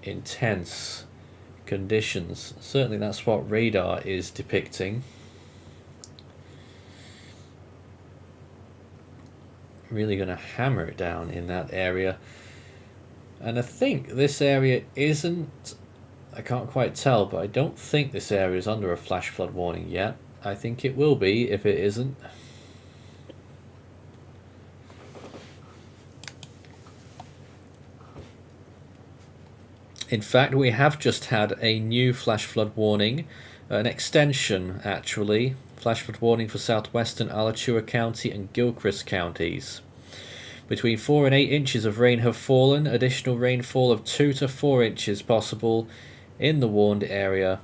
intense conditions. Certainly that's what radar is depicting. Really going to hammer it down in that area. And I think this area isn't... I can't quite tell, but I don't think this area is under a flash flood warning yet. I think it will be if it isn't. In fact, we have just had a new flash flood warning, an extension actually. Flash flood warning for southwestern Alachua County and Gilchrist counties. Between 4 and 8 inches of rain have fallen. Additional rainfall of 2 to 4 inches possible in the warned area.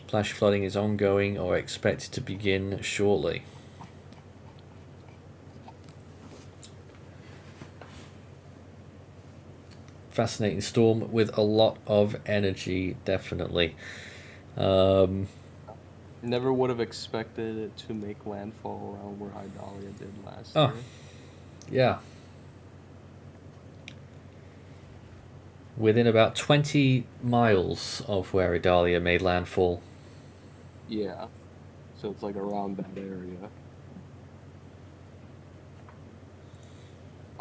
Flash flooding is ongoing or expected to begin shortly. Fascinating storm with a lot of energy, definitely. Never would have expected it to make landfall around where Idalia did last Oh. year. Yeah. Within about 20 miles of where Idalia made landfall. Yeah. So it's like around that area.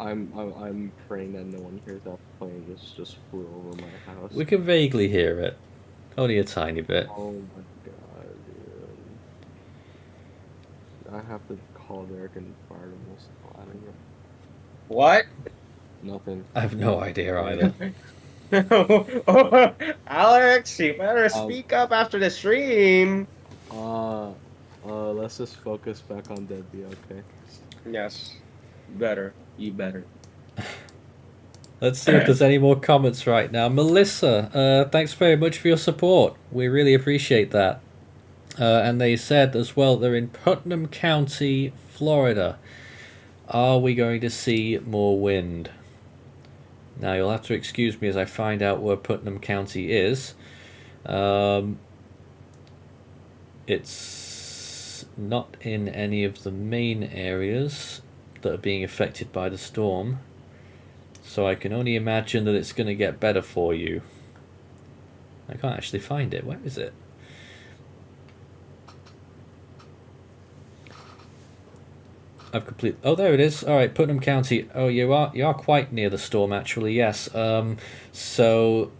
I'm praying that no one hears that plane just flew over my house. We can vaguely hear it. Only a tiny bit. Oh my god, dude. I have to call Derek and fire them most of the time. What? Nothing. I have no idea either. Alex, you better speak up after the stream. Let's just focus back on Debby, okay? Yes. Better. You better. Let's see if there's any more comments right now. Melissa, thanks very much for your support. We really appreciate that. And they said as well, they're in Putnam County, Florida. Are we going to see more wind? Now, you'll have to excuse me as I find out where Putnam County is. It's not in any of the main areas that are being affected by the storm. So I can only imagine that it's going to get better for you. I can't actually find it. Where is it? I've completely... Oh, there it is. All right, Putnam County. Oh, you are quite near the storm, actually. Yes. So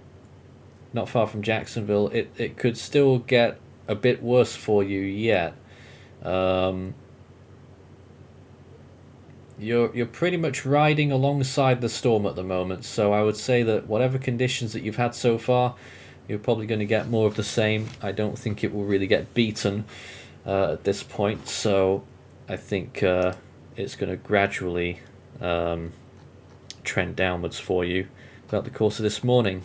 not far from Jacksonville. It could still get a bit worse for you yet. You're pretty much riding alongside the storm at the moment. So I would say that whatever conditions that you've had so far, you're probably going to get more of the same. I don't think it will really get beaten at this point, so I think it's going to gradually trend downwards for you throughout the course of this morning.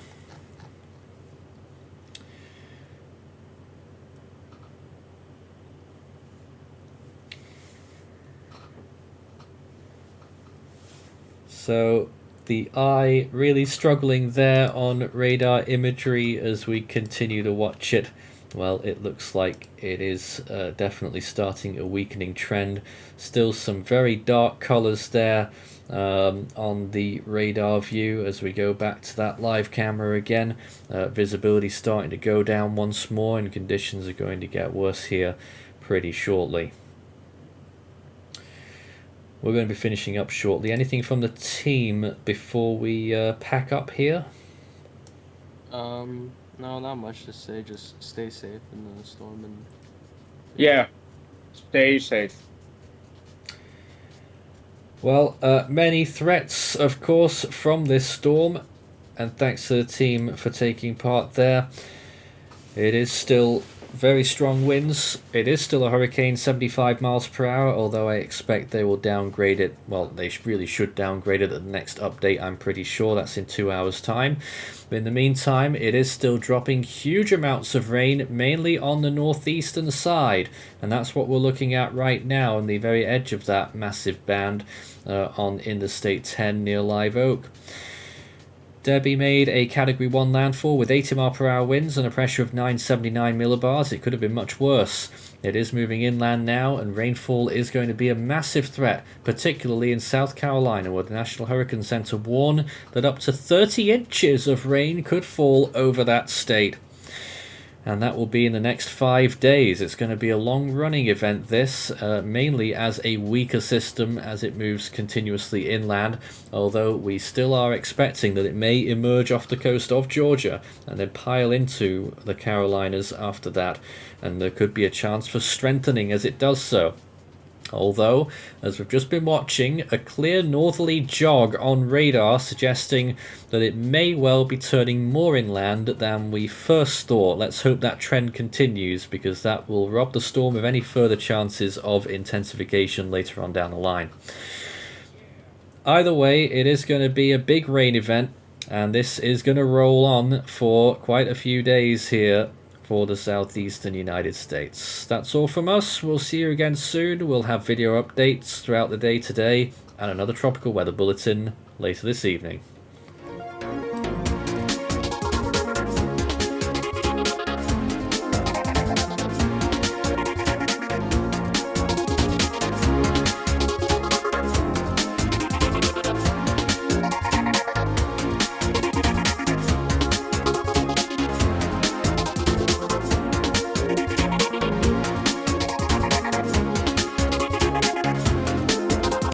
So the eye really struggling there on radar imagery as we continue to watch it. Well, it looks like it is definitely starting a weakening trend. Still some very dark colors there on the radar view as we go back to that live camera again. Visibility starting to go down once more, and conditions are going to get worse here pretty shortly. We're going to be finishing up shortly. Anything from the team before we pack up here? No, not much to say. Just stay safe in the storm and. Yeah, stay safe. Well, many threats, of course, from this storm, and thanks to the team for taking part there. It is still very strong winds. It is still a hurricane, 75 miles per hour, although I expect they will downgrade it. Well, they really should downgrade it at the next update, I'm pretty sure. That's in 2 hours' time. But in the meantime, it is still dropping huge amounts of rain, mainly on the northeastern side. And that's what we're looking at right now on the very edge of that massive band on Interstate 10 near Live Oak. Debby made a Category 1 landfall with 80 mile per hour winds and a pressure of 979 millibars. It could have been much worse. It is moving inland now, and rainfall is going to be a massive threat, particularly in South Carolina, where the National Hurricane Center warned that up to 30 inches of rain could fall over that state. And that will be in the next 5 days. It's going to be a long-running event, this, mainly as a weaker system as it moves continuously inland, although we still are expecting that it may emerge off the coast of Georgia and then pile into the Carolinas after that, and there could be a chance for strengthening as it does so. Although, as we've just been watching, a clear northerly jog on radar suggesting that it may well be turning more inland than we first thought. Let's hope that trend continues, because that will rob the storm of any further chances of intensification later on down the line. Either way, it is going to be a big rain event, and this is going to roll on for quite a few days here for the southeastern United States. That's all from us. We'll see you again soon. We'll have video updates throughout the day today and another tropical weather bulletin later this evening.